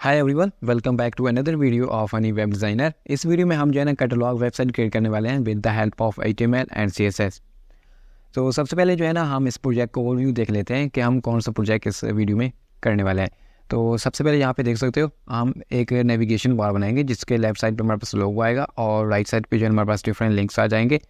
Hi everyone, welcome back to another video of any web designer. इस वीडियो में हम जो है ना कैटलॉग वेबसाइट क्रिएट करने वाले हैं with the help of HTML and CSS। तो सबसे पहले जो है ना हम इस प्रोजेक्ट को ओवरव्यू देख लेते हैं कि हम कौन सा प्रोजेक्ट इस वीडियो में करने वाले हैं। तो सबसे पहले यहाँ पे देख सकते हो हम एक नेविगेशन बार बनाएंगे जिसके लेफ्ट साइड पे हमारे पास लोगो आएगा और राइट साइड पे जो है हमारे पास डिफरेंट लिंक्स आ जाएंगे।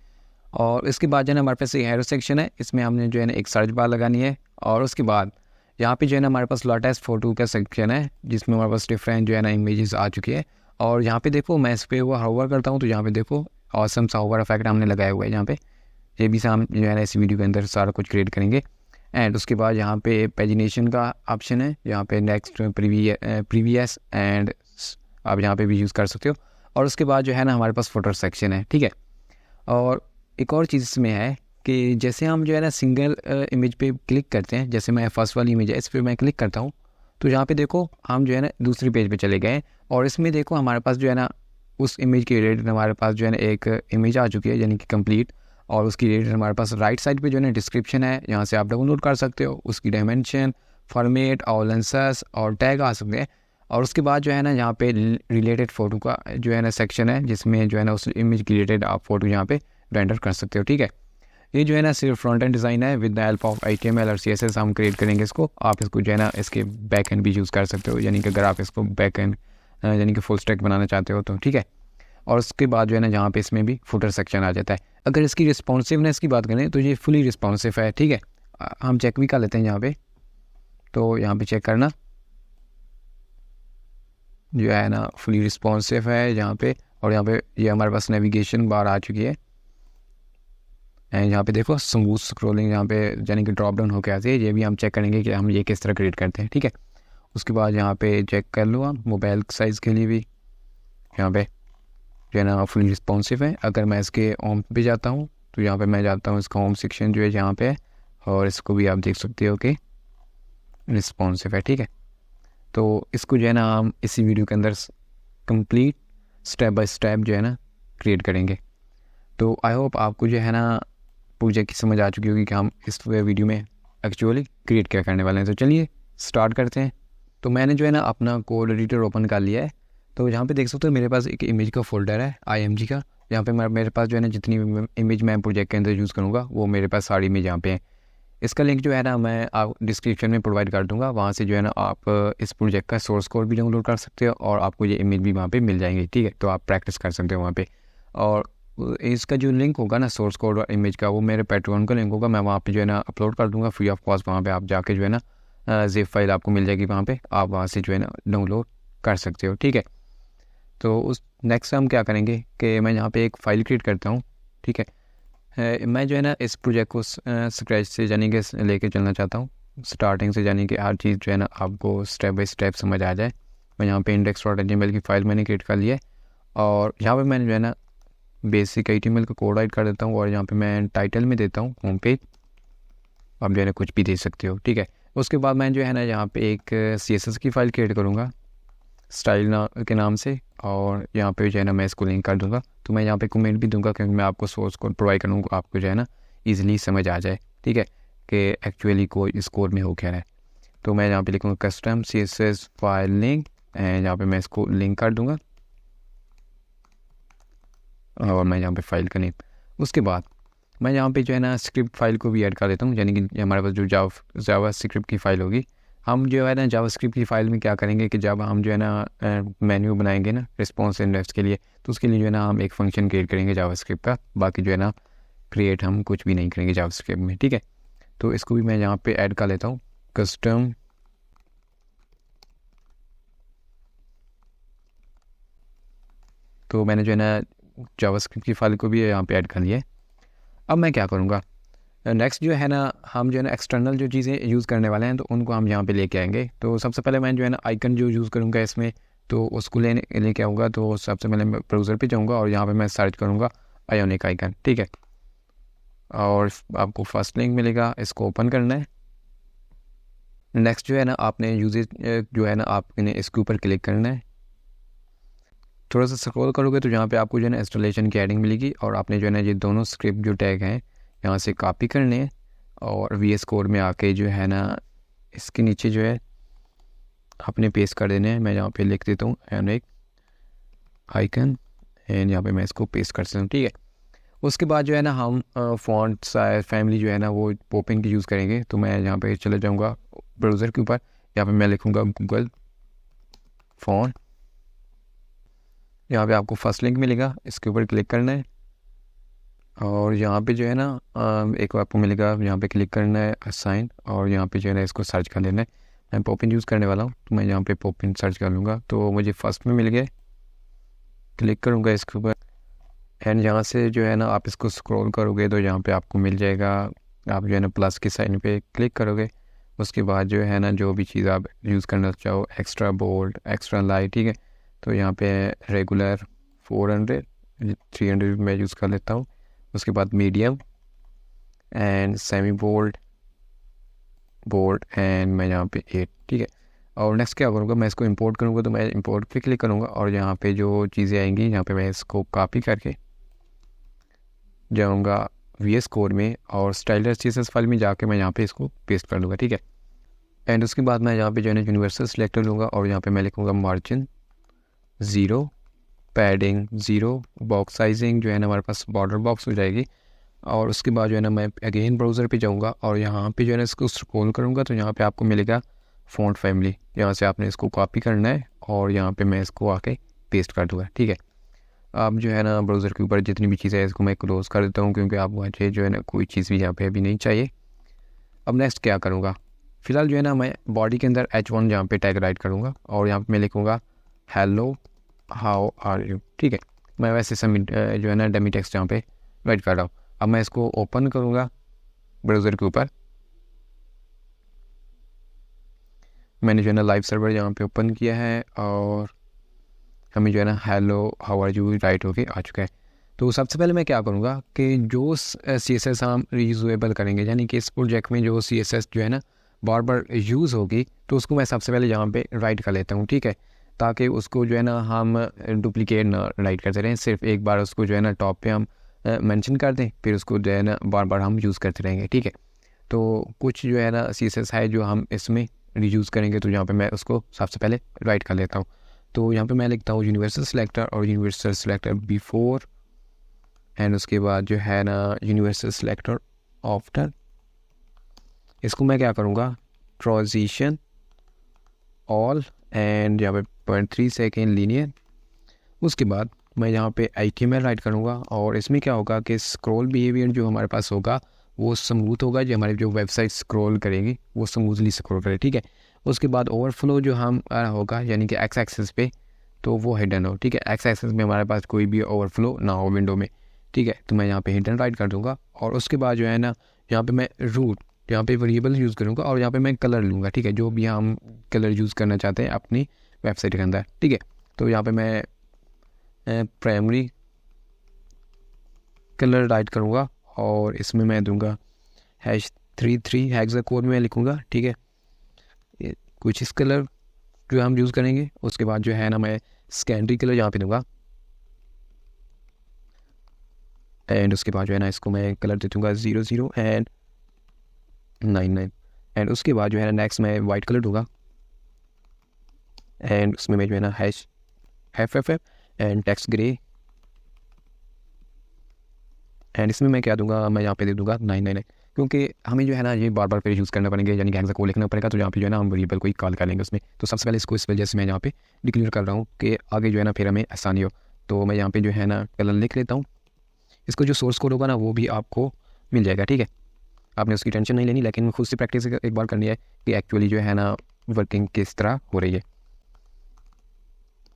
और इसके बाद जो है ना हमारे पास एक हैरो सेक्शन है, इसमें हमने जो है ना एक सर्च बार लगानी है। और उसके बाद यहाँ पे जो है ना हमारे पास लेटेस्ट फोटो का सेक्शन है जिसमें हमारे पास डिफरेंट जो है ना इमेजेस आ चुकी है। और यहाँ पे देखो मैं इस पर वो होवर करता हूँ तो यहाँ पे देखो ऑसम सा होवर इफेक्ट हमने लगाया हुआ है। यहाँ पे ये भी हम जो है ना इस वीडियो के अंदर सारा कुछ क्रिएट करेंगे। एंड उसके बाद यहाँ पे पेजिनेशन का ऑप्शन है, यहाँ पे नेक्स्ट प्रीवियस एंड आप यहाँ पे भी यूज़ कर सकते हो। और उसके बाद जो है ना हमारे पास फोटो सेक्शन है, ठीक है। और एक और चीज़ इसमें है कि जैसे हम जो है ना सिंगल इमेज पे क्लिक करते हैं, जैसे मैं फर्स्ट वाली इमेज है इस पर मैं क्लिक करता हूँ तो यहाँ पे देखो हम जो है ना दूसरी पेज पे चले गए। और इसमें देखो हमारे पास जो है ना उस इमेज के रिलेटेड हमारे पास जो है ना एक इमेज आ चुकी है यानी कि कंप्लीट। और उसकी रिलेटेड हमारे पास राइट साइड पे जो है ना डिस्क्रिप्शन है, यहाँ से आप डाउनलोड कर सकते हो। उसकी डायमेंशन, फॉर्मेट और लेंसेस और टैग आ सकते हैं। और उसके बाद जो है ना यहाँ पे रिलेटेड फ़ोटो का जो है ना सेक्शन है जिसमें जो है ना उस इमेज के रिलेटेड आप फ़ोटो यहाँ पे रेंडर कर सकते हो, ठीक है। ये जो है ना सिर्फ फ्रंट एंड डिज़ाइन है, with the help of HTML और CSS हम क्रिएट करेंगे इसको। आप इसको जो है ना इसके बैक एंड भी यूज़ कर सकते हो, यानी कि अगर आप इसको बैक एंड यानी कि फुल स्टैक बनाना चाहते हो तो ठीक है। और उसके बाद जो है ना यहाँ पे इसमें भी फुटर सेक्शन आ जाता है। अगर इसकी रिस्पॉन्सिवनेस की बात करें तो ये फुली रिस्पॉन्सिव है, ठीक है। हम चेक भी कर लेते हैं यहाँ पे, तो यहाँ पे चेक करना जो है ना फुली रिस्पॉन्सिव है यहाँ पे। और यहाँ पे ये हमारे पास नेविगेशन बार आ चुकी है। एंड यहाँ पे देखो स्मूथ स्क्रॉलिंग यहाँ पे यानी कि ड्रॉप डाउन होकर आती है। ये भी हम चेक करेंगे कि हम ये किस तरह क्रिएट करते हैं, ठीक है। उसके बाद यहाँ पे चेक कर लो आप मोबाइल साइज़ के लिए भी यहाँ पे जो है ना फुली रिस्पॉन्सिव है। अगर मैं इसके होम पे जाता हूँ तो यहाँ पे मैं जाता हूँ, इसका होम सेक्शन जो है यहाँ पे है और इसको भी आप देख सकते हो कि रिस्पॉन्सिव है, ठीक है। तो इसको जो है ना हम इसी वीडियो के अंदर कंप्लीट स्टेप बाय स्टेप जो है ना क्रिएट करेंगे। तो आई होप आपको जो है ना प्रोजेक्ट की समझ आ चुकी होगी कि हम इस वीडियो में एक्चुअली क्रिएट क्या करने वाले हैं। तो चलिए स्टार्ट करते हैं। तो मैंने जो है ना अपना कोड एडिटर ओपन कर लिया है। तो यहाँ पे देख सकते हो मेरे पास एक इमेज का फोल्डर है IMG का। यहाँ पे मेरे पास जो है ना जितनी इमेज मैं प्रोजेक्ट के अंदर यूज़ करूँगा वो मेरे पास सारी इमेज यहाँ पे है। इसका लिंक जो है ना मैं आप डिस्क्रिप्शन में प्रोवाइड कर दूँगा, वहाँ से जो है ना आप इस प्रोजेक्ट का सोर्स कोड भी डाउनलोड कर सकते हो और आपको ये इमेज भी वहाँ पर मिल जाएंगी, ठीक है। तो आप प्रैक्टिस कर सकते हो वहाँ पर। और इसका जो लिंक होगा ना सोर्स कोड और इमेज का वो मेरे पैट्रियन का लिंक होगा, मैं वहाँ पे जो है ना अपलोड कर दूंगा फ्री ऑफ कॉस्ट। वहाँ पे आप जाके जो है ना जिप फाइल आपको मिल जाएगी, वहाँ पे आप वहाँ से जो है ना डाउनलोड कर सकते हो, ठीक है। तो उस नेक्स्ट हम क्या करेंगे कि मैं यहाँ पे एक फ़ाइल क्रिएट करता हूँ, ठीक है। मैं जो है ना इस प्रोजेक्ट को स्क्रैच से यानी कि लेके चलना चाहता हूँ स्टार्टिंग से, यानी कि हर चीज़ जो है ना आपको स्टेप बाई स्टेप समझ आ जाए। मैं यहाँ पे index.html की फ़ाइल मैंने क्रिएट कर ली है और यहाँ पर मैंने जो है ना बेसिक HTML का कोड राइट कर देता हूँ और यहाँ पे मैं टाइटल में देता हूँ होम पेज। आप जो है ना कुछ भी दे सकते हो, ठीक है। उसके बाद मैं जो है ना यहाँ पे एक CSS की फ़ाइल क्रिएट करूँगा स्टाइल के नाम से और यहाँ पे जो है ना मैं इसको लिंक कर दूँगा। तो मैं यहाँ पे कमेंट भी दूँगा क्योंकि मैं आपको सोर्स कोड प्रोवाइड करूँगा, आपको जो है ना ईजिली समझ आ जाए, ठीक है, कि एक्चुअली कोड इस कोड में हो क्या है। तो मैं यहाँ पर लिखूँगा custom CSS file link and यहाँ पर मैं इसको लिंक कर दूँगा और मैं यहाँ पे फाइल का नेम। उसके बाद मैं यहाँ पे जो है ना स्क्रिप्ट फाइल को भी ऐड कर देता हूँ, यानी कि हमारे पास जो जावा स्क्रिप्ट की फ़ाइल होगी। हम जो है ना जावा स्क्रिप्ट की फ़ाइल में क्या करेंगे कि जब हम जो है ना मेन्यू बनाएंगे ना रिस्पॉन्स इंडेक्स के लिए, तो उसके लिए जो है ना हम एक फ़ंक्शन क्रिएट करेंगे जावा स्क्रिप्ट का। बाकी जो है ना क्रिएट हम कुछ भी नहीं करेंगे जावा स्क्रिप्ट में, ठीक है। तो इसको भी मैं यहाँ पर ऐड कर लेता हूँ कस्टम तो मैंने जो है ना जावास्क्रिप्ट की फ़ाइल को भी यहाँ पे ऐड कर लिया है। अब मैं क्या करूँगा नेक्स्ट जो है ना हम जो है ना एक्सटर्नल जो चीज़ें यूज़ करने वाले हैं तो उनको हम यहाँ पे लेके आएंगे। तो सबसे पहले मैं जो है ना आइकन जो यूज़ करूँगा इसमें तो उसको लेके आऊँगा। तो सबसे पहले मैं ब्राउज़र पे जाऊँगा और यहाँ पे मैं सर्च करूँगा आयोनिक आइकन, ठीक है। और आपको फर्स्ट लिंक मिलेगा, इसको ओपन करना है। नेक्स्ट जो है ना आपने यूजेज जो है ना आपने इसके ऊपर क्लिक करना है। थोड़ा सा स्क्रॉल करोगे तो यहाँ पे आपको जो है ना इंस्टॉलेशन की हेडिंग मिलेगी और आपने जो है ना ये दोनों स्क्रिप्ट जो टैग हैं यहाँ से कॉपी करने हैं और VS कोड में आके जो है ना इसके नीचे जो है आपने पेस्ट कर देने हैं। मैं यहाँ पे लिख देता हूँ एंड एक आइकन एंड यहाँ पे मैं इसको पेस्ट कर सकता हूँ, ठीक है। उसके बाद जो है ना हम फॉन्ट साइज फैमिली जो है ना वो पोपिंग की यूज़ करेंगे। तो मैं यहाँ पे चले जाऊँगा ब्राउज़र के ऊपर, यहाँ पे मैं लिखूँगा गूगल फॉन्ट। यहाँ पे आपको फर्स्ट लिंक मिलेगा, इसके ऊपर क्लिक करना है और यहाँ पे जो है ना एक आपको मिलेगा, यहाँ पे क्लिक करना है असाइन और यहाँ पे जो है ना इसको सर्च कर लेना है। मैं पोपिन यूज़ करने वाला हूँ तो मैं यहाँ पे पोपिन सर्च कर लूँगा, तो मुझे फर्स्ट में मिल गए। क्लिक करूँगा इसके ऊपर एंड यहाँ से जो है ना आप इसको स्क्रॉल करोगे तो यहाँ पे आपको मिल जाएगा। आप जो है ना प्लस के साइन पे क्लिक करोगे, उसके बाद जो है ना जो भी चीज़ आप यूज़ करना चाहो, एक्स्ट्रा बोल्ड, एक्स्ट्रा लाइट, ठीक है। तो यहाँ पे रेगुलर 400 300 मैं यूज़ कर लेता हूँ। उसके बाद medium and semi bold, bold and मैं यहाँ पे 8, ठीक है। और नेक्स्ट क्या करूँगा, मैं इसको इंपोर्ट करूँगा, तो मैं इंपोर्ट पे क्लिक करूँगा और यहाँ पे जो चीज़ें आएंगी यहाँ पे मैं इसको कॉपी करके जाऊँगा VS कोड में और स्टाइलर CSS फाइल में जाके मैं यहाँ पे इसको पेस्ट कर दूँगा, ठीक है। एंड उसके बाद मैं यहाँ पे जो है ना यूनिवर्सल सेलेक्टर लूँगा और यहाँ पे मैं लिखूँगा मार्जिन 0, पैडिंग 0, बॉक्स साइजिंग जो है ना हमारे पास बॉर्डर बॉक्स हो जाएगी। और उसके बाद जो है ना मैं अगेन ब्राउज़र पे जाऊँगा और यहाँ पे जो है ना इसको स्क्रॉल करूँगा तो यहाँ पे आपको मिलेगा फ़ॉन्ट फैमिली। यहाँ से आपने इसको कॉपी करना है और यहाँ पे मैं इसको आके पेस्ट कर दूँगा, ठीक है। अब जो है ना ब्राउज़र के ऊपर जितनी भी चीज़ें हैं इसको मैं क्लोज़ कर देता हूँ क्योंकि आप मुझे जो है ना कोई चीज़ भी यहाँ पे अभी नहीं चाहिए। अब नेक्स्ट क्या करूँगा, फ़िलहाल जो है ना मैं बॉडी के अंदर H1 यहाँ पे टैग राइट करूँगा और यहाँ पे मैं लिखूँगा हेलो हाउ आर यू, ठीक है। मैं वैसे सबमिट जो है ना डमी टेक्स्ट यहाँ पे राइट कर रहा हूँ। अब मैं इसको ओपन करूँगा ब्राउज़र के ऊपर। मैंने जो है ना लाइव सर्वर यहाँ पे ओपन किया है और हमें जो है ना hello how are you right होके आ चुका है। तो सबसे पहले मैं क्या करूँगा कि जो CSS हम रीयूजेबल करेंगे, यानी कि इस प्रोजेक्ट में जो CSS जो है ना बार बार यूज़ होगी, तो उसको मैं सबसे पहले यहाँ पे राइट कर लेता हूँ, ठीक है। ताकि उसको जो है ना हम डुप्लीकेट ना राइट करते रहें, सिर्फ एक बार उसको जो है ना टॉप पे हम मेंशन कर दें, फिर उसको जो है ना बार बार हम यूज़ करते रहेंगे, ठीक है। तो कुछ जो है ना CSS है जो हम इसमें रीयूज़ करेंगे, तो यहाँ पे मैं उसको सबसे पहले राइट कर लेता हूँ। तो यहाँ पे मैं लिखता हूँ यूनिवर्सल सेलेक्टर और यूनिवर्सल सेलेक्टर बिफोर एंड उसके बाद जो है ना यूनिवर्सल सेलेक्टर आफ्टर। इसको मैं क्या करूँगा ट्रांजिशन ऑल एंड यहाँ पे 0.3 सेकेंड लीनियर। उसके बाद मैं यहाँ पे HTML राइट करूँगा और इसमें क्या होगा कि स्क्रॉल बिहेवियर जो हमारे पास होगा वो स्मूथ होगा, जो हमारी जो वेबसाइट स्क्रॉल करेंगी वो स्मूथली स्क्रॉल करे, ठीक है। उसके बाद ओवरफ्लो जो हम होगा यानी कि एक्स एक्सेस पे, तो वो हिडन हो, ठीक है। एक्स एक्सेस में हमारे पास कोई भी ओवरफ्लो ना हो विंडो में, ठीक है। तो मैं यहाँ पे हिडन राइट कर दूँगा और उसके बाद जो है ना यहाँ पे मैं रूट यहाँ पे वेरिएबल यूज़ करूँगा और यहाँ पे मैं कलर लूँगा, ठीक है। जो भी हम कलर यूज़ करना चाहते हैं अपनी वेबसाइट के अंदर, ठीक है। तो यहाँ पे मैं प्राइमरी कलर राइट करूँगा और इसमें मैं दूँगा #33 हेक्सा कोड में लिखूँगा, ठीक है। ये कुछ इस कलर जो हम यूज़ करेंगे। उसके बाद जो है ना मैं सेकेंडरी कलर यहाँ पे दूँगा एंड उसके बाद जो है ना इसको मैं कलर दे दूँगा 00 एंड 99 एंड उसके बाद जो है ना नेक्स्ट मैं वाइट कलर दूँगा एंड उसमें मैं जो है ना FFF and text grey and इसमें मैं क्या दूंगा, मैं यहाँ पे दे दूंगा 999 क्योंकि हमें जो है ना ये बार बार फिर यूज़ करना पड़ेंगे, यानी कि हेक्सा कोड लिखना पड़ेगा। तो यहाँ पे जो है ना हम वेरिएबल को ही कॉल कर लेंगे उसमें। तो सबसे पहले इसको इस वजह से मैं यहाँ पे डिक्लेयर कर रहा हूँ कि आगे जो है ना फिर हमें आसानी हो। तो मैं यहाँ पे जो है ना कलर लिख लेता हूँ। इसको जो सोर्स कोड होगा ना वो भी आपको मिल जाएगा, ठीक है। आपने उसकी टेंशन नहीं लेनी, लेकिन खुद से प्रैक्टिस एक बार करनी है कि एक्चुअली जो है ना वर्किंग किस तरह हो रही है।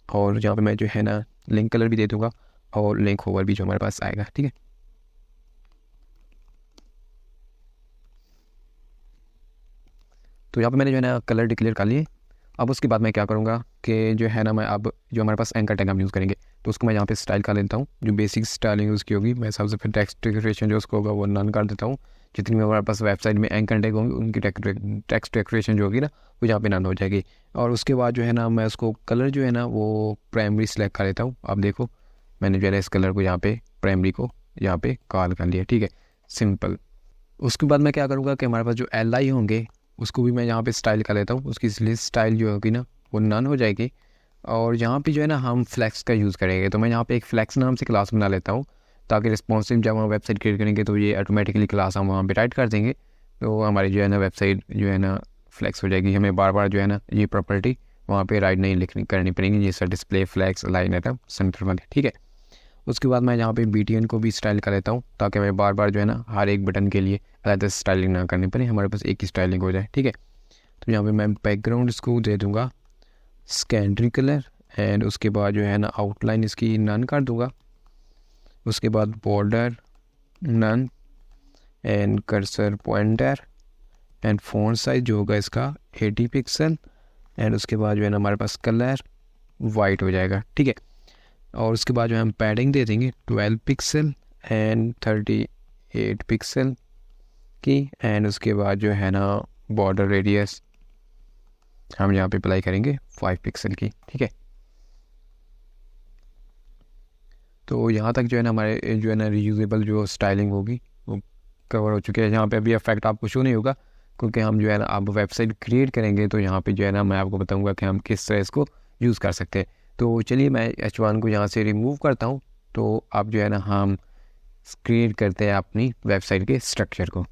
और यहाँ पे मैं जो है ना लिंक कलर भी दे दूँगा और लिंक होवर भी जो हमारे पास आएगा, ठीक है। तो यहाँ पे मैंने जो है ना कलर डिक्लेयर कर लिए। अब उसके बाद मैं क्या करूँगा कि जो है ना मैं अब जो हमारे पास एंकर टैग हम यूज़ करेंगे तो उसको मैं यहाँ पे स्टाइल कर लेता हूँ। जो बेसिक स्टाइलिंग यूज़ की होगी मैं सबसे फिर टेक्स्ट डेकोरेशन जो उसको होगा वो नन कर देता हूँ। जितनी भी हमारे पास वेबसाइट में एंकर टैग होंगे उनकी टेक्स्ट डेकोरेशन जो होगी ना वो यहाँ पे नन हो जाएगी। और उसके बाद जो है ना मैं उसको कलर जो है ना वो प्राइमरी सेलेक्ट कर लेता हूँ। अब देखो मैंने जो है ना इस कलर को यहाँ पे प्राइमरी को यहाँ पे कॉल कर लिया, ठीक है, सिंपल। उसके बाद मैं क्या करूँगा कि हमारे पास जो LI होंगे उसको भी मैं यहाँ पे स्टाइल कर लेता हूँ। उसकी लिस्ट स्टाइल जो होगी ना वो नन हो जाएगी। और यहाँ पे जो है ना हम फ्लैक्स का यूज़ करेंगे, तो मैं यहाँ पे एक फ्लैक्स नाम से क्लास बना लेता हूँ, ताकि रिस्पॉन्सिव जब हम वेबसाइट क्रिएट करेंगे तो ये ऑटोमेटिकली क्लास हम वहाँ पे राइट कर देंगे, तो हमारी जो है ना वेबसाइट जो है ना फ्लैक्स हो जाएगी। हमें बार बार जो है ना ये प्रॉपर्टी वहाँ पे राइट नहीं लिखनी करनी पड़ेगी, जैसा display flex line item centre वाले, ठीक है। उसके बाद मैं यहाँ पे BTN को भी स्टाइल कर लेता हूँ, ताकि हमें बार बार जो है ना हर एक बटन के लिए अलग से स्टाइलिंग ना करनी पड़े, हमारे पास एक ही स्टाइलिंग हो जाए, ठीक है। तो यहाँ पे मैं बैकग्राउंड इसको दे दूँगा सेकेंडरी कलर, एंड उसके बाद जो है ना आउटलाइन इसकी नन कर दूँगा। उसके बाद border none, and cursor pointer, and font size जो होगा इसका 80 पिक्सल, एंड उसके बाद जो है ना हमारे पास कलर वाइट हो जाएगा, ठीक है। और उसके बाद जो है हम पैडिंग दे देंगे 12 पिक्सल एंड 38 पिक्सल की, एंड उसके बाद जो है ना बॉर्डर रेडियस हम यहाँ पे अप्लाई करेंगे 5 पिक्सल की, ठीक है। तो यहाँ तक जो है ना हमारे जो है ना रीयूजेबल जो स्टाइलिंग होगी वो कवर हो चुकी है। यहाँ पे अभी इफेक्ट आपको शो नहीं होगा, क्योंकि हम जो है ना अब वेबसाइट क्रिएट करेंगे, तो यहाँ पे जो है ना मैं आपको बताऊँगा कि हम किस तरह इसको यूज़ कर सकते हैं। तो चलिए मैं H1 को यहाँ से रिमूव करता हूँ, तो अब जो है ना हम क्रिएट करते हैं अपनी वेबसाइट के स्ट्रक्चर को।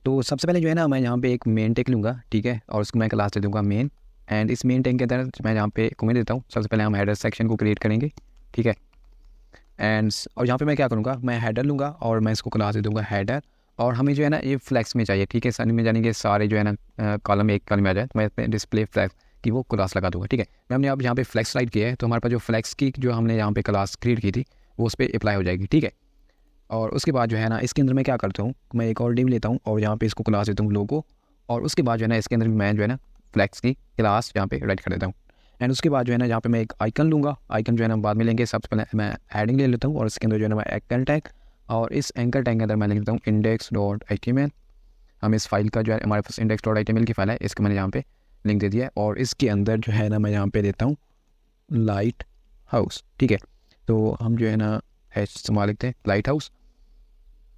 तो सबसे पहले जो है ना मैं यहाँ पे एक मेन टैग लूँगा, ठीक है, और उसको मैं क्लास दे दूँगा मेन, एंड इस मेन टैग के अंदर मैं यहाँ पे कमेंट देता हूँ। सबसे पहले हम हेडर सेक्शन को क्रिएट करेंगे, ठीक है, एंड और यहाँ पे मैं क्या करूँगा, मैं हेडर लूँगा और मैं इसको क्लास दे दूँगा हेडर, और हमें जो है ना ये फ्लैक्स में चाहिए, ठीक है, सारी में जाने के सारे जो है ना कॉलम एक कॉलम में आ जाए, तो मैं इसमें डिस्प्ले फ्लैक्स की वो क्लास लगा दूँगा, ठीक है। मैं हमने अब यहाँ पे फ्लैक्स राइट किया है, तो हमारे पास जो फ्लैक्स की जो हमने यहाँ पे क्लास क्रिएट की थी वो उस पर अप्लाई हो जाएगी, ठीक है। और उसके बाद जो है ना इसके अंदर मैं क्या करता हूँ, मैं एक और डिव लेता हूँ और यहाँ पे इसको क्लास देता हूँ लोगो, और उसके बाद जो है ना इसके अंदर मैं जो है ना फ्लैक्स की क्लास यहाँ पे राइट कर देता हूँ। एंड उसके बाद जो है ना यहाँ पे मैं एक आइकन लूँगा, आइकन जो है ना बाद में लेंगे, सबसे पहले मैं हेडिंग ले लेता हूँ, और इसके अंदर जो है ना मैं एंकर टैग, और इस एंकर टैग के अंदर मैं लिख देता हूँ index.html। हम इस फाइल का जो है हमारे पास index.html की फाइल है, इसको मैंने यहाँ पे लिंक दे दिया है, और इसके अंदर जो है ना मैं यहाँ पे देता हूँ लाइट हाउस, ठीक है। तो हम जो है ना इस्तेमाल लिखते हैं लाइट हाउस,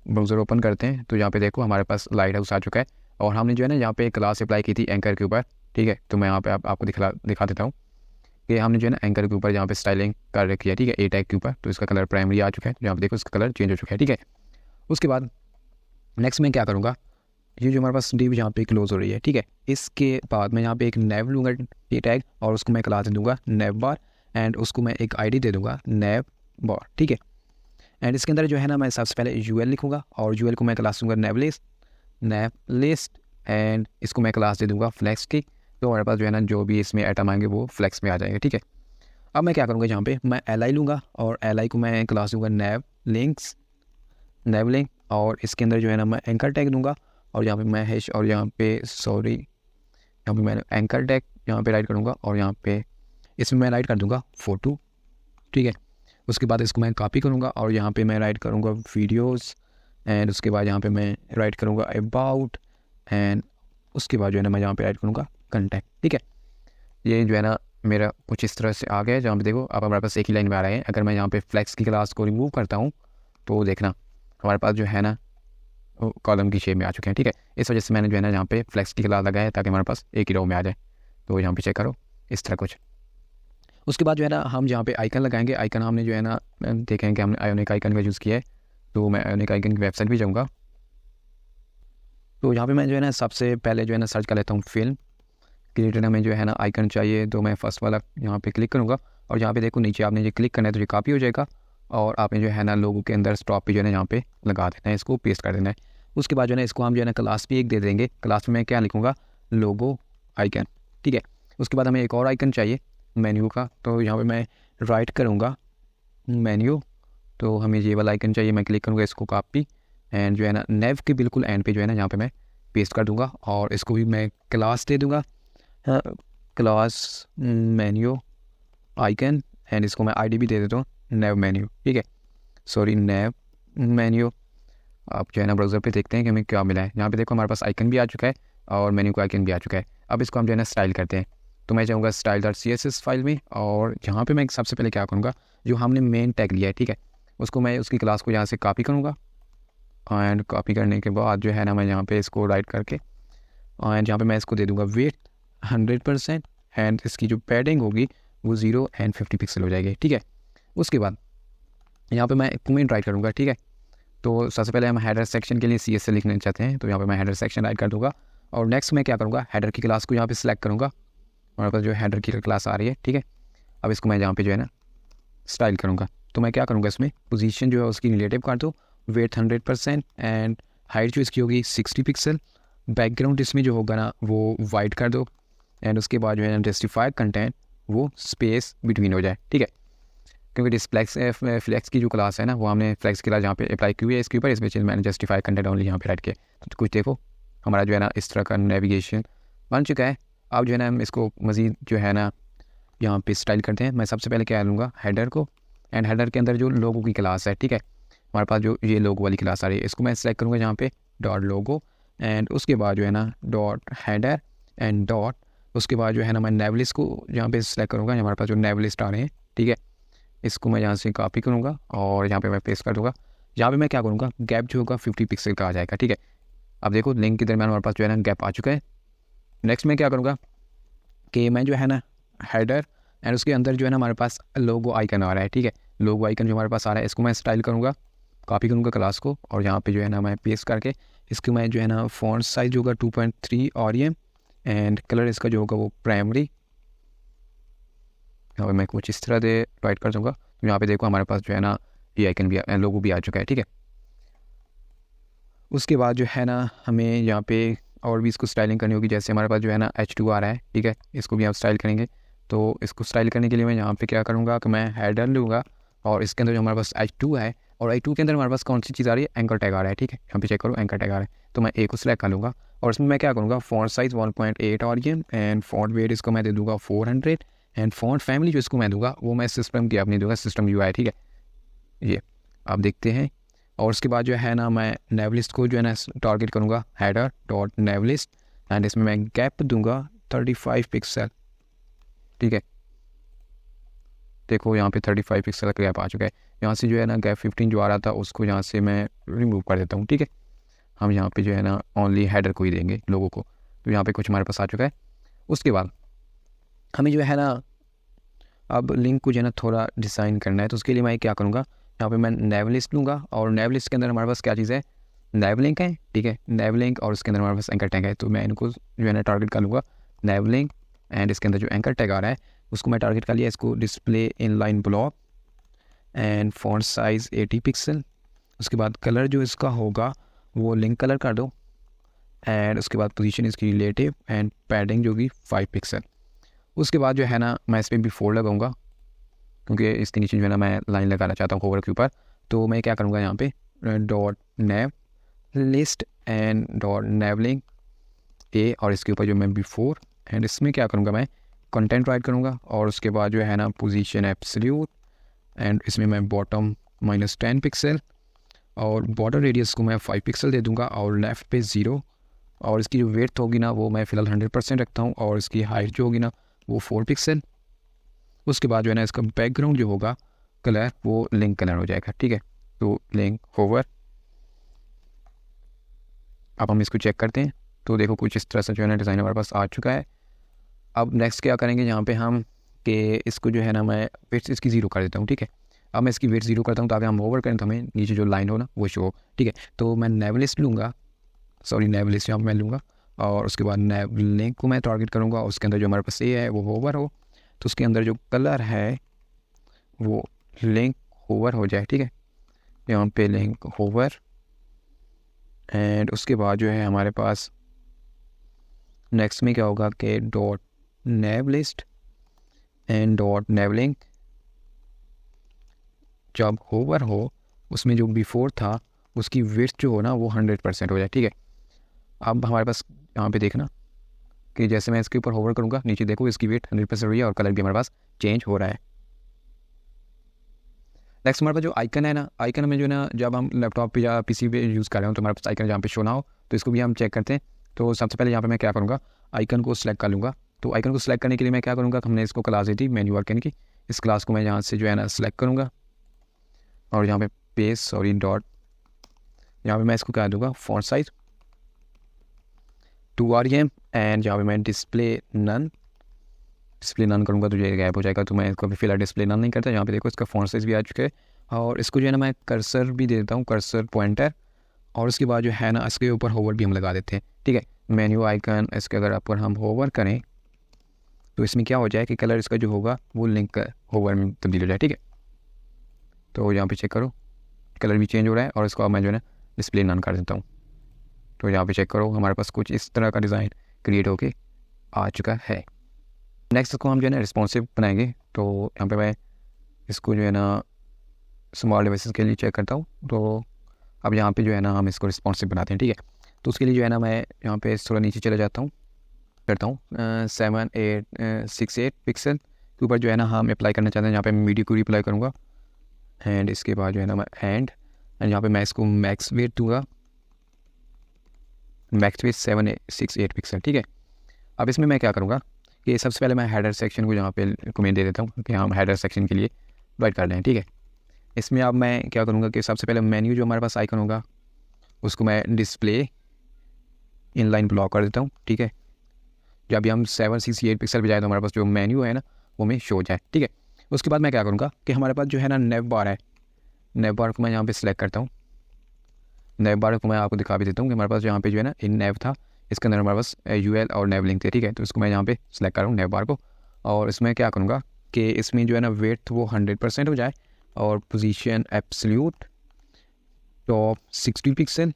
ब्राउज़र ओपन करते हैं, तो यहाँ पे देखो हमारे पास लाइट हाउस आ चुका है, और हमने जो है ना यहाँ पे क्लास अप्लाई की थी एंकर के ऊपर, ठीक है। तो मैं यहाँ पे आपको दिखा देता हूँ कि हमने जो है ना एंकर के ऊपर यहाँ पे स्टाइलिंग कर रखी है, ठीक है, ए टैग के ऊपर, तो इसका कलर प्राइमरी आ चुका है, यहाँ पे देखो इसका कलर चेंज हो चुका है, ठीक है। उसके बाद नेक्स्ट मैं क्या करूँगा, ये जो हमारे पास डिव यहाँ पे क्लोज हो रही है, ठीक है, इसके बाद मैं यहाँ पे एक नेव लूँगा ए टैग, और उसको मैं क्लास दे दूँगा नेव बार, एंड उसको मैं एक ID दे दूँगा नेव बार, ठीक है। एंड इसके अंदर जो है ना मैं सबसे पहले UL लिखूँगा, और UL को मैं क्लास दूँगा नेव लिस्ट, एंड इसको मैं क्लास दे दूँगा फ्लैक्स की, तो हमारे पास जो है ना जो भी इसमें आइटम आएंगे वो फ्लैक्स में आ जाएंगे, ठीक है। अब मैं क्या करूँगा, यहाँ पे मैं LI लूँगा, और LI को मैं क्लास दूँगा नेव लिंक, और इसके अंदर जो है ना मैं एंकर टैग दूँगा, और यहाँ पे मैं हैश, और यहाँ पे यहाँ पे मैं एंकर टैग यहाँ पे राइट करूँगा, और यहाँ पे इसमें मैं राइट कर दूँगा फोटो, ठीक है। उसके बाद इसको मैं कॉपी करूँगा, और यहाँ पे मैं राइट करूँगा वीडियोस, एंड उसके बाद यहाँ पे मैं राइट करूँगा अबाउट, एंड उसके बाद जो है ना मैं यहाँ पे राइट करूँगा कंटैक्ट, ठीक है। ये जो है ना मेरा कुछ इस तरह से आ गया है, जहाँ पे देखो अब हमारे पास एक ही लाइन में आ रहा है। अगर मैं यहाँ पे फ्लैक्स की क्लास को रिमूव करता हूँ, तो देखना हमारे पास जो है ना कॉलम की शेप में आ चुके हैं, ठीक है। इस वजह से मैंने जो है ना यहाँ पे फ्लैक्स की क्लास लगाया है, ताकि हमारे पास एक ही रो में आ जाए। तो यहाँ पे चेक करो इस तरह कुछ। उसके बाद जो है ना हम यहाँ पे आइकन लगाएंगे। आइकन हमने जो है ना देखेंगे कि हमने आयोनिक आइकन का यूज़ किया है, तो मैं आयोनिक आइकन की वेबसाइट भी जाऊँगा। तो यहाँ पे मैं जो है ना सबसे पहले जो है ना सर्च कर लेता हूँ फिल्म क्रिएटर, हमें जो है ना आइकन चाहिए, तो मैं फर्स्ट वाला यहाँ पे क्लिक करूँगा, और यहाँ पे देखो नीचे आपने ये क्लिक करना है तो ये कॉपी हो जाएगा, और आपने जो है ना लोगों के अंदर स्टॉप पे जो है ना यहाँ पे लगा देना है, इसको पेस्ट कर देना है। उसके बाद जो है ना इसको हम जो है ना क्लास भी एक दे देंगे। क्लास में मैं क्या लिखूँगा, लोगो आइकन, ठीक है। उसके बाद हमें एक और आइकन चाहिए मेन्यू का, तो यहाँ पे मैं राइट करूँगा मेन्यू, तो हमें ये वाला आइकन चाहिए। मैं क्लिक करूँगा, इसको कॉपी, एंड जो है ना नेव के बिल्कुल एंड पे जो है ना यहाँ पे मैं पेस्ट कर दूँगा, और इसको भी मैं क्लास दे दूँगा क्लास मेन्यू आइकन, एंड इसको मैं ID भी दे देता हूँ नेव मेन्यू, ठीक है, सॉरी नेव मेन्यू। आप जो है ना ब्राउज़र पे देखते हैं कि हमें क्या मिला है। यहाँ पे देखो हमारे पास आइकन भी आ चुका है, और मेन्यू का आइकन भी आ चुका है। अब इसको हम जो है ना स्टाइल करते हैं, तो मैं जाऊँगा style.css फाइल में, और जहाँ पे मैं सबसे पहले क्या करूँगा, जो हमने मेन टैग लिया है, ठीक है, उसको मैं उसकी क्लास को यहाँ से कॉपी करूँगा, एंड कॉपी करने के बाद जो है ना मैं यहाँ पे इसको राइट करके एंड यहाँ पे मैं इसको दे दूँगा वेट 100% एंड इसकी जो पैडिंग होगी वो 0 एंड 50 पिक्सल हो जाएगी, ठीक है। उसके बाद यहाँ पे मैं कमेंट राइट करूँगा, ठीक है। तो सबसे पहले हम हेडर सेक्शन के लिए CSS लिखना चाहते हैं, तो यहाँ पे मैं हेडर सेक्शन राइट कर दूँगा। और नेक्स्ट मैं क्या करूँगा, हेडर की क्लास को यहाँ पे सिलेक्ट करूँगा। हमारे पास जो हेडर की क्लास आ रही है, ठीक है। अब इसको मैं यहाँ पे जो है ना स्टाइल करूँगा, तो मैं क्या करूँगा, इसमें पोजीशन जो है उसकी रिलेटिव कर दो, वेट 100% एंड हाइट जो इसकी होगी 60 पिक्सल। बैकग्राउंड इसमें जो होगा ना वो वाइट कर दो एंड उसके बाद जो है ना जस्टिफाई कंटेंट वो स्पेस बिटवीन हो जाए, ठीक है। क्योंकि डिस्प्लेक्स फ्लेक्स की जो क्लास है ना वो हमने फ्लेक्स की क्लास जहाँ पे अप्लाई की हुई है इसके ऊपर, इस पर मैंने जस्टिफाई कंटेंट ओनली यहाँ पे राइट किया। तो कुछ देखो हमारा जो है ना इस तरह का नेविगेशन बन चुका है। अब जो है ना हम इसको मज़ीद जो है ना यहाँ पे स्टाइल करते हैं। मैं सबसे पहले क्या लूँगा, हेडर को, एंड हेडर के अंदर जो लोगो की क्लास है, ठीक है, हमारे पास जो ये लोगो वाली क्लास आ रही है इसको मैं सेलेक्ट करूँगा यहाँ पे डॉट लोगो एंड उसके बाद जो है ना डॉट हेडर एंड डॉट, उसके बाद जो है ना मैं नेवलिस्ट को यहाँ पे सेलेक्ट करूँगा। हमारे पास जो नेवलिस्ट आ रहे हैं, ठीक है, इसको मैं यहाँ से कॉपी करूँगा और यहाँ पे मैं पेस्ट कर दूँगा। यहाँ पे मैं क्या करूँगा, गैप जो होगा 50 पिक्सल का आ जाएगा, ठीक है। अब देखो लिंक के दरमियान हमारे पास जो है ना गैप आ चुका है। नेक्स्ट मैं क्या करूँगा कि मैं जो है ना हेडर एंड उसके अंदर जो है ना हमारे पास लोगो आइकन आ रहा है, ठीक है। लोगो आइकन जो हमारे पास आ रहा है इसको मैं स्टाइल करूँगा, कॉपी करूँगा क्लास को और यहाँ पे जो है ना मैं पेस्ट करके इसको मैं जो है ना फॉन्ट साइज होगा 2.3 ऑरियम एंड कलर इसका जो होगा वो प्राइमरी, यहाँ पे मैं कुछ इस तरह से राइट कर दूँगा। तो यहाँ पे देखो हमारे पास जो है ना ये आइकन भी लोगो भी आ चुका है, ठीक है। उसके बाद जो है ना हमें यहाँ पे और भी इसको स्टाइलिंग करनी होगी। जैसे हमारे पास जो है ना H2 आ रहा है, ठीक है, इसको भी आप स्टाइल करेंगे। तो इसको स्टाइल करने के लिए मैं यहाँ पे क्या करूँगा कि मैं हेडर लूँगा और इसके अंदर जो हमारे पास H2 है और H2 के अंदर हमारे पास कौन सी चीज़ आ रही है, एंकर टैग आ रहा है, ठीक है। यहाँ पे चेक करो एंकर टैग आ रहा है, तो मैं एक को सिलेक्ट कर लूँगा और इसमें मैं क्या करूँगा, font size 1.8 aureum and font wait इसको मैं दे दूँगा 400 एंड फॉन्ट फैमिली जो इसको मैं दूँगा वो मैं सिस्टम की अपनी दूँगा, सिस्टम UI, ठीक है। ये आप देखते हैं। और उसके बाद जो है ना मैं नेवलिस्ट को जो है ना टारगेट करूँगा, हेडर डॉट नेवलिस्ट एंड इसमें मैं गैप दूंगा 35 पिक्सल, ठीक है। देखो यहाँ पे 35 पिक्सल का गैप आ चुका है। यहाँ से जो है ना गैप 15 जो आ रहा था उसको यहाँ से मैं रिमूव कर देता हूँ, ठीक है। हम यहाँ पे जो है ना ओनली हेडर को ही देंगे लोगों को, तो यहाँ पे कुछ हमारे पास आ चुका है। उसके बाद हमें जो है ना अब लिंक को जो है ना थोड़ा डिज़ाइन करना है, तो उसके लिए मैं क्या करूँगा, यहाँ पे मैं नेवलिस्ट लूँगा और नेवलिस्ट के अंदर हमारे पास क्या चीज़ है, नेव लिंक है, ठीक है, नेव लिंक और उसके अंदर हमारे पास एंकर टैग है। तो मैं इनको जो है ना टारगेट कर लूँगा नेव लिंक एंड इसके अंदर जो एंकर टैग आ रहा है उसको मैं टारगेट कर लिया, इसको display in line block and font size 80 pixel. उसके बाद कलर जो इसका होगा वो लिंक कलर कर दो एंड उसके बाद पोजीशन इसकी रिलेटिव एंड पैडिंग जो होगी 5 पिक्सल। उसके बाद जो है ना मैं इस पर भी 4 लगाऊंगा क्योंकि इसके नीचे जो है ना मैं लाइन लगाना चाहता हूँ होवर के ऊपर। तो मैं क्या करूँगा, यहाँ पे dot nav list and dot nav link a और इसके ऊपर जो मैं बिफोर एंड इसमें क्या करूँगा, मैं कंटेंट राइट करूँगा और उसके बाद जो है ना पोजीशन एब्सोल्यूट एंड इसमें मैं बॉटम -10 पिक्सल और बॉर्डर रेडियस को मैं 5 पिक्सल दे दूँगा और लेफ़्ट पे 0 और इसकी जो वेट होगी ना वो मैं फ़िलहाल 100% रखता हूँ और इसकी हाइट जो होगी ना वो 4 पिक्सल। उसके बाद जो है ना इसका बैकग्राउंड जो होगा कलर वो लिंक कलर हो जाएगा, ठीक है। तो लिंक होवर, अब हम इसको चेक करते हैं। तो देखो कुछ इस तरह से जो है ना डिज़ाइन हमारे पास आ चुका है। अब नेक्स्ट क्या करेंगे, यहाँ पे हम कि इसको जो है ना मैं वेट इसकी 0 कर देता हूँ, ठीक है। अब मैं इसकी वेट 0 करता हूँ ताकि हम ओवर करें तो हमें नीचे जो लाइन हो ना वो शो हो, ठीक है। तो मैं नेवलिस्ट लूँगा, नेवलिस्ट यहाँ पर मैं लूँगा और उसके बाद नेव लिंक को मैं टारगेट करूँगा। उसके अंदर जो हमारे पास ये है वो होवर हो, तो उसके अंदर जो कलर है वो लिंक होवर हो जाए, ठीक है। यहाँ पे लिंक होवर एंड उसके बाद जो है हमारे पास नेक्स्ट में क्या होगा कि dot nav list and dot nav link जब होवर हो उसमें जो बिफोर था उसकी विड्थ जो हो ना वो 100% हो जाए, ठीक है। अब हमारे पास यहाँ पे देखना कि जैसे मैं इसके ऊपर होवर करूँगा नीचे देखो इसकी वेट 100% हुई है और कलर भी हमारे पास चेंज हो रहा है। नेक्स्ट हमारे पास जो आइकन है ना, आइकन में जो है ना जब हम लैपटॉप पे या पीसी पे यूज़ कर रहे हो तो हमारे पास आइकन जहाँ पे शो ना हो तो इसको भी हम चेक करते हैं। तो सबसे पहले यहाँ पे मैं क्या करूँगा, आइकन को सिलेक्ट कर लूँगा। तो आइकन को सिलेक्ट करने के लिए मैं क्या करूँगा, हमने इसको क्लास दी थी मेन्यू आइकन की, इस क्लास को मैं यहाँ से जो है ना सिलेक्ट करूँगा और यहाँ पे पेस्ट डॉट यहाँ पे मैं इसको क्या दूँगा फॉन्ट साइज 2 REM एंड जहाँ पे मैं डिस्प्ले नन करूँगा तो ये गायब हो जाएगा। तो मैं इसको अभी फिलहाल डिस्प्ले नन नहीं करता। यहाँ पे देखो इसका फॉन्ट साइज भी आ चुका है और इसको जो है ना मैं कर्सर भी दे देता हूँ, कर्सर पॉइंटर। और उसके बाद जो है ना इसके ऊपर होवर भी हम लगा देते हैं, ठीक है। मेन्यू आइकन इसके अगर ऊपर हम होवर करें तो इसमें क्या हो जाए कि कलर इसका जो होगा वो लिंक होवर में तब्दील हो जाए, ठीक है। तो यहाँ पे चेक करो कलर भी चेंज हो रहा है और इसको अब मैं जो है ना डिस्प्ले नन कर देता हूँ। तो यहाँ पे चेक करो हमारे पास कुछ इस तरह का डिज़ाइन क्रिएट होके आ चुका है। नेक्स्ट इसको हम जो है ना रिस्पॉन्सिव बनाएंगे। तो यहाँ पे मैं इसको जो है ना स्मॉल डिवाइसेस के लिए चेक करता हूँ। तो अब यहाँ पे जो है ना हम इसको रिस्पॉन्सिव बनाते हैं, ठीक है। तो उसके लिए जो है ना मैं यहाँ पे थोड़ा नीचे चले जाता हूँ, करता हूँ 7.868 पिक्सल के ऊपर जो है ना हम अप्लाई करना चाहते हैं। यहाँ पे मैं मीडिया क्यूरी अप्लाई करूँगा एंड इसके बाद जो है ना मैं एंड यहाँ पे मैं इसको मैक्स वेट दूँगा, मैक्स वेट 768 पिक्सल, ठीक है। अब इसमें मैं क्या करूँगा कि सबसे पहले मैं हेडर सेक्शन को यहाँ पे कमेंट दे देता हूँ कि हम हेडर सेक्शन के लिए वाइट कर लें, ठीक है। इसमें अब मैं क्या करूँगा कि सबसे पहले मेन्यू जो हमारे पास आइकन होगा उसको मैं डिस्प्ले इनलाइन ब्लॉक कर देता हूँ, ठीक है। जब भी हम 768 पिक्सल पे जाए तो हमारे पास जो मेन्यू है ना वो में शो हो जाए, ठीक है। उसके बाद मैं क्या करूँगा कि हमारे पास जो है ना नेव बार है, नेव बार को मैं यहाँ पे सिलेक्ट करता हूँ। नेव बार को मैं आपको दिखा भी देता हूँ कि हमारे पास यहाँ पे जो है ना इन नेव था, इसके अंदर हमारे पास UL और नेव लिंक थे, ठीक है। तो इसको मैं यहाँ पे सिलेक्ट कर रहा हूँ नेव बार को और इसमें क्या करूँगा कि इसमें जो है ना वेट वो 100% हो जाए और position absolute top 60 pixel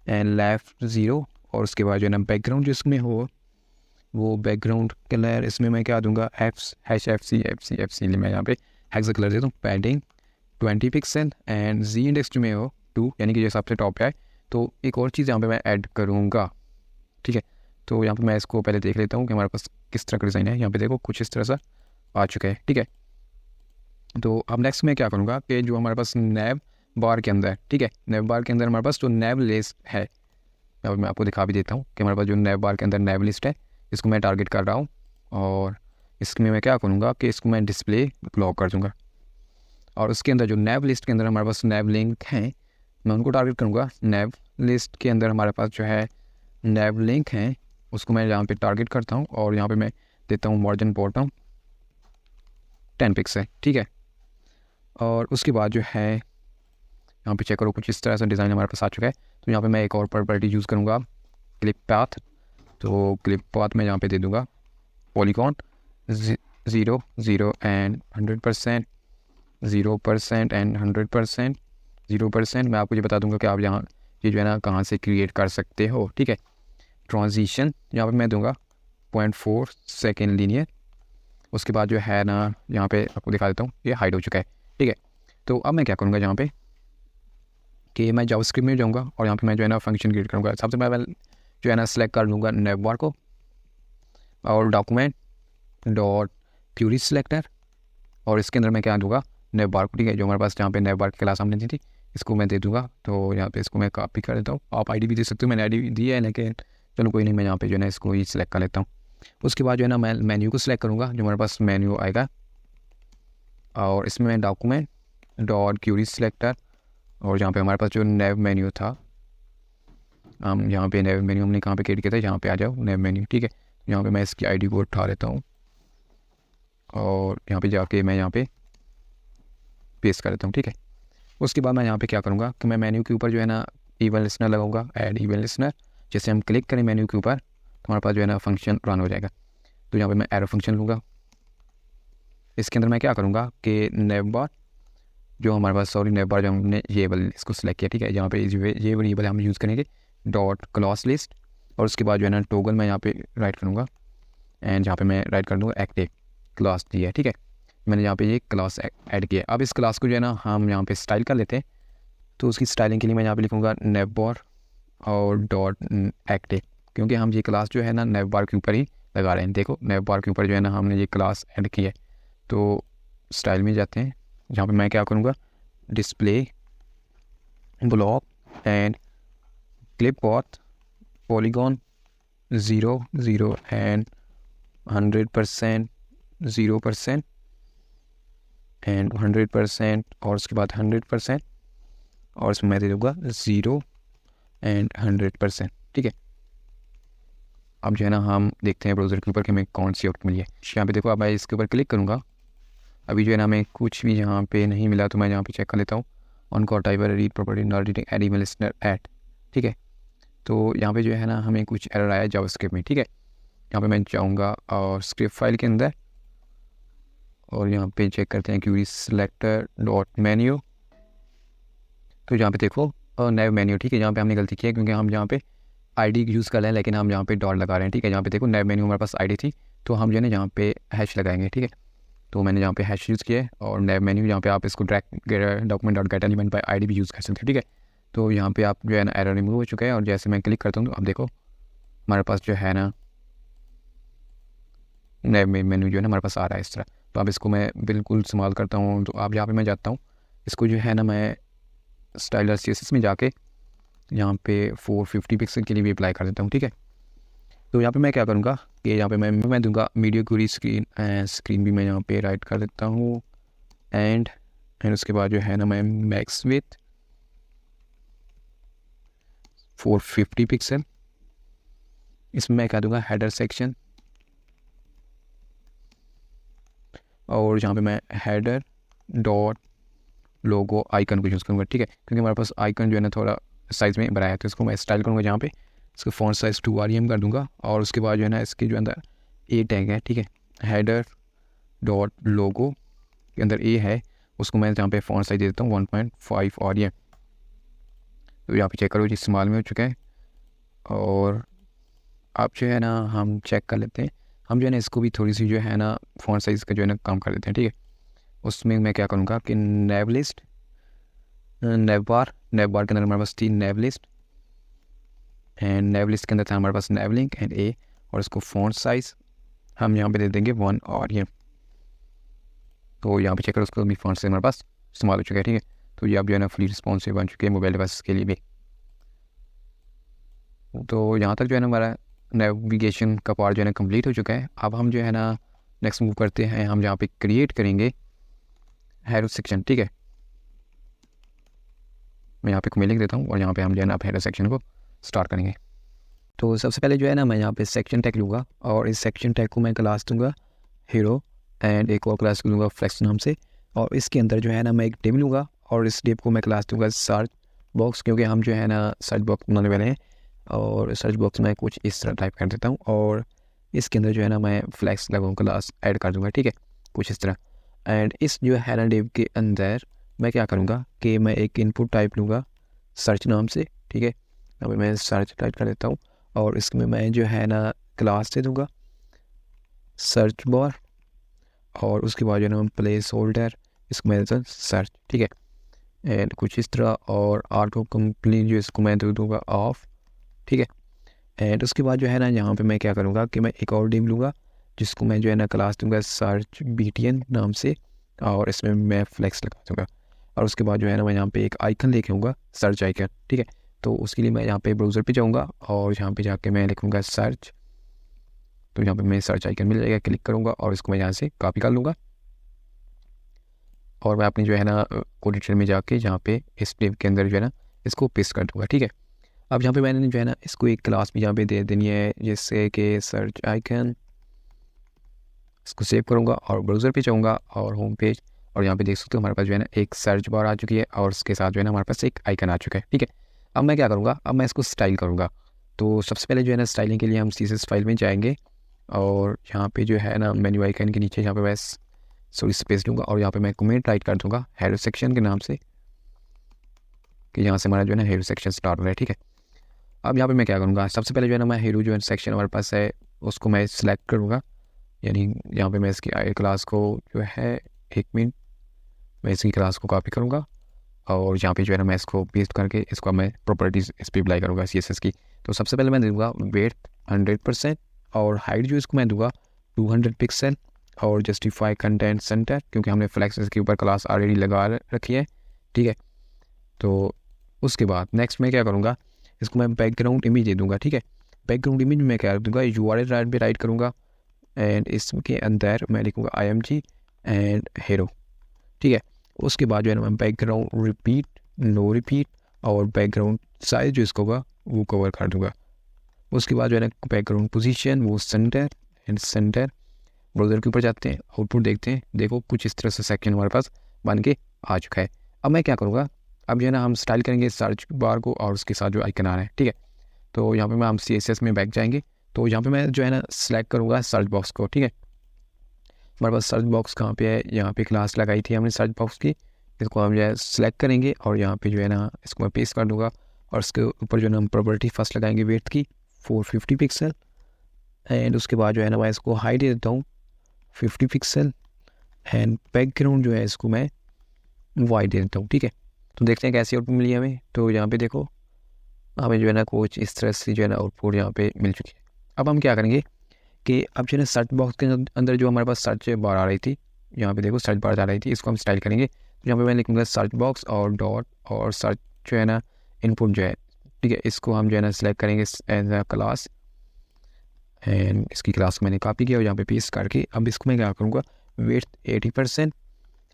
and left 0। और उसके बाद जो है ना बैकग्राउंड जिसमें हो वो बैकग्राउंड कलर इसमें मैं क्या दूंगा FC मैं यहाँ पे हेक्सा कलर देता हूँ। Padding 20 pixel and Z index में हो 2, यानी कि जो सबसे टॉप पे आए। तो एक और चीज़ यहाँ पे मैं ऐड करूँगा, ठीक है। तो यहाँ पे मैं इसको पहले देख लेता हूँ कि हमारे पास किस तरह का डिज़ाइन है। यहाँ पे देखो कुछ इस तरह सा आ चुका है, ठीक है। तो अब नेक्स्ट मैं क्या करूँगा कि जो हमारे पास नेव बार के अंदर, ठीक है, नेव बार के अंदर हमारे पास जो नेव लिस्ट है, यहाँ पर मैं आपको दिखा भी देता हूँ कि हमारे पास जो नेव बार के अंदर नेव लिस्ट है इसको मैं टारगेट कर रहा हूँ। और इसमें मैं क्या करूँगा कि इसको मैं डिस्प्ले ब्लॉक कर दूँगा और उसके अंदर जो नेव लिस्ट के अंदर हमारे पास नेव लिंक हैं मैं उनको टारगेट करूँगा। नेव लिस्ट के अंदर हमारे पास जो है नेव लिंक हैं उसको मैं यहाँ पे टारगेट करता हूँ और यहाँ पे मैं देता हूँ मार्जिन बॉटम 10 पिक्सल, ठीक है। और उसके बाद जो है यहाँ पे चेक करो कुछ इस तरह से डिज़ाइन हमारे पास आ चुका है। तो यहाँ पे मैं एक और प्रॉपर्टी यूज़ करूँगा क्लिप पाथ। तो क्लिप पाथ में यहाँ पे दे दूँगा पॉलीगॉन 0 एंड 100%, 0% एंड 100%, 0%। मैं आपको ये बता दूंगा कि आप यहाँ ये जो है ना कहाँ से क्रिएट कर सकते हो, ठीक है। ट्रांजिशन यहाँ पे मैं दूंगा 0.4 सेकेंड लीनियर। उसके बाद जो है ना यहाँ पे आपको दिखा देता हूँ ये हाइड हो चुका है, ठीक है। तो अब मैं क्या करूँगा यहाँ पे कि मैं जावास्क्रिप्ट में जाऊँगा और यहाँ पे मैं जो है ना फंक्शन क्रिएट करूँगा। सबसे पहले जो है ना सेलेक्ट कर लूँगा नेव बार को और डॉक्यूमेंट डॉट क्यूरी सिलेक्टर और इसके अंदर मैं क्या दूँगा नेव बार को, ठीक है। जो हमारे पास जहाँ पे नेव बार की क्लास हमने दी थी इसको मैं दे दूँगा। तो यहाँ पे इसको मैं कॉपी कर देता हूँ, आप ID भी दे सकते हो, मैंने ID दी है लेकिन चलो कोई नहीं, मैं यहाँ पे जो है ना इसको ही सिलेक्ट कर लेता हूँ। उसके बाद जो है ना मैं मेन्यू को सिलेक्ट करूँगा, जो हमारे पास मेन्यू आएगा और इसमें मैं डॉक्यूमेंट डॉट क्यूरी सिलेक्टर और जहाँ पे हमारे पास जो नेव मेन्यू था हम यहाँ पे नेव मेन्यू हमने कहाँ पे क्रिएट किया था, यहाँ पे आ जाओ नेव मेन्यू, ठीक है। यहाँ पे मैं इसकी ID को उठा लेता हूँ और यहाँ पे जाके मैं यहाँ पे पेस्ट कर देता हूँ, ठीक है। उसके बाद मैं यहाँ पे क्या करूँगा कि मैं मेन्यू के ऊपर जो है ना इवन लिसनर लगाऊंगा, ऐड इवन लिसनर। जैसे हम क्लिक करें मेन्यू के ऊपर तो हमारे पास जो है ना फंक्शन रन हो जाएगा। तो यहाँ पे मैं एरो फंक्शन लूँगा। इसके अंदर मैं क्या करूँगा कि नेव बार जो हमारे पास नेव बार जो हमने ये वाले इसको सिलेक्ट किया, ठीक है। यहाँ पे ये वेरिएबल हम यूज़ करेंगे डॉट क्लास लिस्ट और उसके बाद जो है ना टोगल मैं यहाँ पे राइट करूँगा एंड यहाँ पे मैं राइट कर दूँगा एक्टिव क्लास दी है, ठीक है। मैंने यहाँ पे ये क्लास ऐड किया। अब इस क्लास को जो है ना हम यहाँ पे स्टाइल कर लेते हैं। तो उसकी स्टाइलिंग के लिए मैं यहाँ पे लिखूँगा नेव बार और डॉट एक्टिव, क्योंकि हम ये क्लास जो है ना नेव बार के ऊपर ही लगा रहे हैं। देखो नेव बार के ऊपर जो है ना हमने ये क्लास ऐड की है। तो स्टाइल में जाते हैं, जहाँ पे मैं क्या करूँगा display block and clip path polygon 0 and 100%, 0% and 100% और उसके बाद 100% और इसमें मैं दे दूँगा 0 एंड 100%, ठीक है। अब जो है ना हम देखते हैं ब्राउज़र के ऊपर कि हमें कौन सी आउटपुट मिली है। यहाँ पे देखो, अब मैं इसके ऊपर क्लिक करूँगा, अभी जो है ना हमें कुछ भी यहाँ पे नहीं मिला, तो मैं यहाँ पे चेक कर लेता हूँ on call typer read property not reading add email listener add. ठीक है, तो यहाँ पे जो है ना हमें कुछ एरर आया जावास्क्रिप्ट में। ठीक है, यहाँ पे मैं जाऊँगा और स्क्रिप्ट फाइल के अंदर, और यहाँ पे चेक करते हैं क्यूरी सेलेक्टर डॉट मेन्यू। तो यहाँ पे देखो नैव मेन्यू। ठीक है, यहाँ पे हमने गलती की है क्योंकि हम यहाँ पे आईडी यूज़ कर रहे हैं, लेकिन हम यहाँ पे डॉट लगा रहे हैं। ठीक है, यहाँ पे देखो नैव मेन्यू हमारे पास आईडी थी, तो हम जो है ना यहाँ पे हैश लगाएंगे। ठीक है, तो मैंने यहाँ पे हैश यूज़ किया है, और नैव मेन्यू यहाँ पे आप इसको drag document dot gate element by ID भी यूज़ कर सकते हैं। ठीक है, तो यहाँ पे आप जो है ना एरर रिमूव हो चुका है, और जैसे मैं क्लिक करता हूँ तो अब देखो हमारे पास जो है ना नैव मेन्यू जो है ना हमारे पास आ रहा है इस तरह। तो अब इसको मैं बिल्कुल इस्तेमाल करता हूँ, तो अब यहाँ पे मैं जाता हूँ, इसको जो है ना मैं स्टाइलर CSS में जाके यहाँ पे 450 पिक्सल के लिए भी अप्लाई कर देता हूँ। ठीक है, तो यहाँ पे मैं क्या करूँगा कि यहाँ पे मैं दूंगा मीडिया क्यूरी स्क्रीन भी मैं यहाँ पे राइट कर देता हूँ, एंड उसके बाद जो है ना मैं मैक्स विथ 450 पिक्सल, इसमें मैं क्या दूंगा हेडर सेक्शन, और यहाँ पे मैं हेडर डॉट लोगो आइकन को यूज़ करूँगा। ठीक है, क्योंकि हमारे पास आइकन जो है ना थोड़ा साइज़ में बड़ा है, तो इसको मैं स्टाइल करूँगा, जहाँ पे इसको फॉन्ट साइज़ 2 REM कर दूँगा, और उसके बाद जो है ना इसके जो अंदर ए टैग है। ठीक है, हेडर डॉट लोगो के अंदर ए है, उसको मैं यहाँ पे फॉन्ट साइज़ दे देता हूँ 1.5 REM। तो यहाँ पे चेक करो जी इस्तेमाल में हो चुका है, और आप जो है ना हम चेक कर लेते हैं, हम जो है ना इसको भी थोड़ी सी जो है ना फॉन्ट साइज़ का जो है ना कम कर देते हैं। ठीक है, उसमें मैं क्या करूँगा कि नैव लिस्ट नैव बार के अंदर हमारे पास थी नैव लिस्ट, एंड नैव लिस्ट के अंदर था हमारे पास नैव लिंक एंड ए, और इसको फॉन्ट साइज़ हम यहाँ पे दे देंगे 1 REM। तो यहाँ पे चेक करो उसको भी फॉन्ट साइज़ हमारे पास इस्तेमाल हो चुका है। ठीक है, तो ये अब जो है ना फुली रिस्पॉन्सिव बन चुके हैं मोबाइल डिवाइस के लिए भी। तो यहाँ तक जो है ना हमारा नेविगेशन का पार्ट जो है ना कम्प्लीट हो चुका है। अब हम जो है ना नेक्स्ट मूव करते हैं, हम जहाँ पे क्रिएट करेंगे हेडर सेक्शन। ठीक है, मैं यहाँ पे को लिख देता हूँ, और यहाँ पे हम जो है ना आप हेडर सेक्शन को स्टार्ट करेंगे। तो सबसे पहले जो है ना मैं यहाँ पे सेक्शन टैग लूँगा, और इस सेक्शन टैग को मैं क्लास दूँगा हीरो, एंड एक और क्लास लूँगा फ्लेक्स नाम से, और इसके अंदर जो है ना मैं एक डिव लूँगा, और इस डिव को मैं क्लास दूँगा सर्च बॉक्स, क्योंकि हम जो है ना सर्च बॉक्स बनाने वाले हैं। और सर्च बॉक्स में कुछ इस तरह टाइप कर देता हूँ, और इसके अंदर जो है ना मैं फ्लेक्स लगाऊँ क्लास ऐड कर दूँगा। ठीक है, कुछ इस तरह। एंड इस जो है ना डिव के अंदर मैं क्या करूँगा कि मैं एक इनपुट टाइप लूँगा सर्च नाम से। ठीक है, अभी मैं सर्च टाइप कर देता हूँ, और इसमें मैं जो है ना क्लास दे दूँगा सर्च बार, और उसके बाद जो है ना प्लेस होल्डर, इसको मैं देता हूँ सर्च। ठीक है, एंड कुछ इस तरह, और ऑटो कंप्लीट जो इसको मैं दे दूँगा ऑफ। ठीक है, एंड उसके बाद जो है ना यहाँ पे मैं क्या करूँगा कि मैं एक और डिव लूँगा, जिसको मैं जो है ना क्लास दूँगा सर्च BTN नाम से, और इसमें मैं फ्लेक्स लगा दूँगा। और उसके बाद जो है ना मैं यहाँ पे एक आइकन लेके आऊँगा सर्च आइकन। ठीक है, तो उसके लिए मैं यहाँ पे ब्राउज़र पे जाऊँगा, और यहाँ पे जाके मैं लिखूँगा सर्च, तो यहाँ पे मैं सर्च आइकन मिल जाएगा, क्लिक करूँगा, और इसको मैं यहाँ से कॉपी कर लूँगा, और मैं अपनी जो है ना कोड एडिटर में जाके यहाँ पे इस डिव के अंदर जो है ना इसको पेस्ट कर दूँगा। ठीक है, अब यहाँ पे मैंने जो है ना इसको एक क्लास भी यहाँ पे दे देनी है, जैसे कि सर्च आइकन। इसको सेव करूँगा और ब्राउज़र पे जाऊँगा और होम पेज, और यहाँ पे देख सकते हो हमारे पास जो है ना एक सर्च बार आ चुकी है, और उसके साथ जो है ना हमारे पास एक आइकन आ चुका है। ठीक है, अब मैं क्या करूँगा, अब मैं इसको स्टाइल करूँगा। तो सबसे पहले जो है ना स्टाइलिंग के लिए हम CSS फाइल में जाएंगे, और यहाँ पे जो है ना मेन्यू आइकन के नीचे यहाँ पे मैं स्पेस दूँगा, और यहाँ पे मैं कमेंट राइट कर दूँगा हेडर सेक्शन के नाम से, कि यहाँ से हमारा जो है ना हेडर सेक्शन स्टार्ट हो रहा है। ठीक है, अब यहाँ पे मैं क्या करूँगा, सबसे पहले जो है ना मैं हीरो जो है सेक्शन हमारे पास है उसको मैं सिलेक्ट करूँगा, यानी यहाँ पे मैं इसकी क्लास को जो है 1 मिनट मैं इसकी क्लास को कॉपी करूँगा, और यहाँ पे जो है ना मैं इसको पेस्ट करके इसको मैं प्रॉपर्टीज़ इस पर अप्लाई करूँगा CSS की। तो सबसे पहले मैं दूँगा वेट 100%, और हाइट जो इसको मैं दूँगा 200 पिक्सल, और जस्टिफाई कंटेंट सेंटर, क्योंकि हमने फ्लेक्स इसके ऊपर क्लास ऑलरेडी लगा रखी है। ठीक है, तो उसके बाद नेक्स्ट मैं क्या करूँगा, इसको मैं बैकग्राउंड इमेज दे दूँगा। ठीक है, बैकग्राउंड इमेज में मैं क्या दूँगा URL राइट पे राइट करूँगा, एंड इसके अंदर मैं लिखूँगा IMG एंड हीरो। ठीक है, उसके बाद जो है ना मैं बैकग्राउंड रिपीट नो रिपीट, और बैकग्राउंड साइज जो इसका होगा वो कवर कर दूँगा। उसके बाद जो है ना बैकग्राउंड पोजीशन वो सेंटर एंड सेंटर। ब्राउज़र के ऊपर जाते हैं, आउटपुट देखते हैं, देखो कुछ इस तरह से सेक्शन हमारे पास बन के आ चुका है। अब मैं क्या करूँगा, अब जो है ना हम स्टाइल करेंगे सर्च बार को और उसके साथ जो आइकन आ रहा है, ठीक है। तो यहाँ पे मैं हम CSS में बैक जाएंगे, तो यहाँ पे मैं जो है ना सेलेक्ट करूँगा सर्च बॉक्स को, ठीक है। हमारे पास सर्च बॉक्स कहाँ पे है, यहाँ पे क्लास लगाई थी हमने सर्च बॉक्स की, इसको हम जो है सेलेक्ट करेंगे और यहाँ पे जो है ना इसको मैं पेस्ट कर दूँगा और इसके ऊपर जो है ना हम प्रॉपर्टी फर्स्ट लगाएंगे विड्थ की 450 पिक्सल एंड उसके बाद जो है ना मैं इसको हाइट दे देता हूँ 50 पिक्सल एंड बैकग्राउंड जो है इसको मैं वाइट दे देता हूँ, ठीक है। तो देखते हैं कैसी आउटपुट मिली हमें। तो यहाँ पे देखो हमें जो है ना कुछ इस तरह से जो है ना आउटपुट यहाँ पे मिल चुकी है। अब हम क्या करेंगे कि अब जो है ना सर्च बॉक्स के अंदर जो हमारे पास सर्च बार आ रही थी, यहाँ पे देखो सर्च बार आ रही थी, इसको हम स्टाइल करेंगे। तो यहाँ पे मैं लिखूँगा सर्च बॉक्स और डॉट और सर्च जो है ना इनपुट जो है, ठीक है, इसको हम जो है ना सेलेक्ट करेंगे एज अ क्लास एंड इसकी क्लास को मैंने कॉपी किया और यहाँ पे पेस्ट करके अब इसको मैं क्या करूँगा विड्थ 80%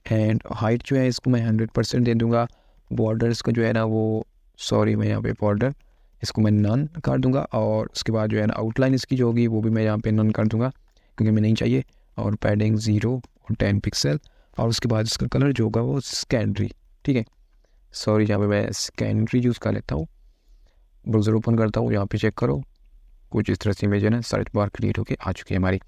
एंड हाइट जो है इसको मैं 100% दे दूँगा। बॉर्डर्स को जो है ना वो सॉरी मैं यहाँ पे बॉर्डर इसको मैं नन कर दूँगा और उसके बाद जो है ना आउटलाइन इसकी जो होगी वो भी मैं यहाँ पे नन कर दूँगा क्योंकि मैं नहीं चाहिए। और पैडिंग 0 और 10 पिक्सल और उसके बाद इसका कलर जो होगा वो सेकेंडरी, ठीक है। सॉरी यहाँ पे मैं सेकेंडरी यूज़ कर लेता हूँ। ब्राउज़र ओपन करता हूँ, यहाँ पे चेक करो कुछ इस तरह से इमेज है ना सर्च बार क्रिएट होके आ चुकी है हमारी।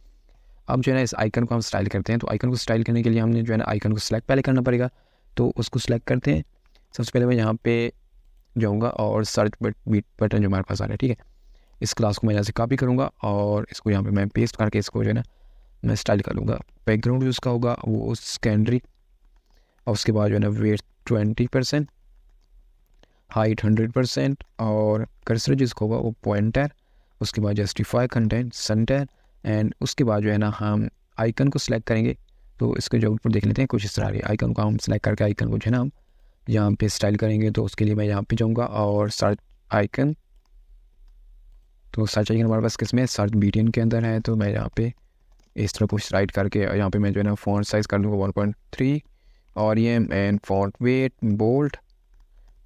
अब जो है ना इस आइकन को हम स्टाइल करते हैं। तो आइकन को स्टाइल करने के लिए हमने जो है ना आइकन को सिलेक्ट पहले करना पड़ेगा, तो उसको सिलेक्ट करते हैं। सबसे पहले मैं यहाँ पे जाऊँगा और सर्च बटन जो हमारे पास आ रहा है, ठीक है, इस क्लास को मैं यहाँ से कॉपी करूँगा और इसको यहाँ पे मैं पेस्ट करके इसको जो है ना मैं स्टाइल कर लूँगा। बैकग्राउंड जो उसका होगा वो सेकेंडरी और उसके बाद जो है ना वेट 20%, हाइट 100% और कर्सर जिसका होगा वो पॉइंटर, उसके बाद जस्टिफाई कंटेंट सेंटर एंड उसके बाद जो है ना हम आइकन को सिलेक्ट करेंगे। तो इसके जो आउटपुट देख लेते हैं कुछ इस तरह है। आइकन को हम सिलेक्ट करके आइकन को जो है ना हम यहाँ पे स्टाइल करेंगे। तो उसके लिए मैं यहाँ पे जाऊँगा और सर्च आइकन, तो सर्च आइकन हमारे पास किसमें सर्च बीटीएन के अंदर है। तो मैं यहाँ पे इस तरह कुछ राइट करके यहाँ पे मैं जो है ना फॉन्ट साइज़ कर दूँगा 1.3 और ये and font weight bold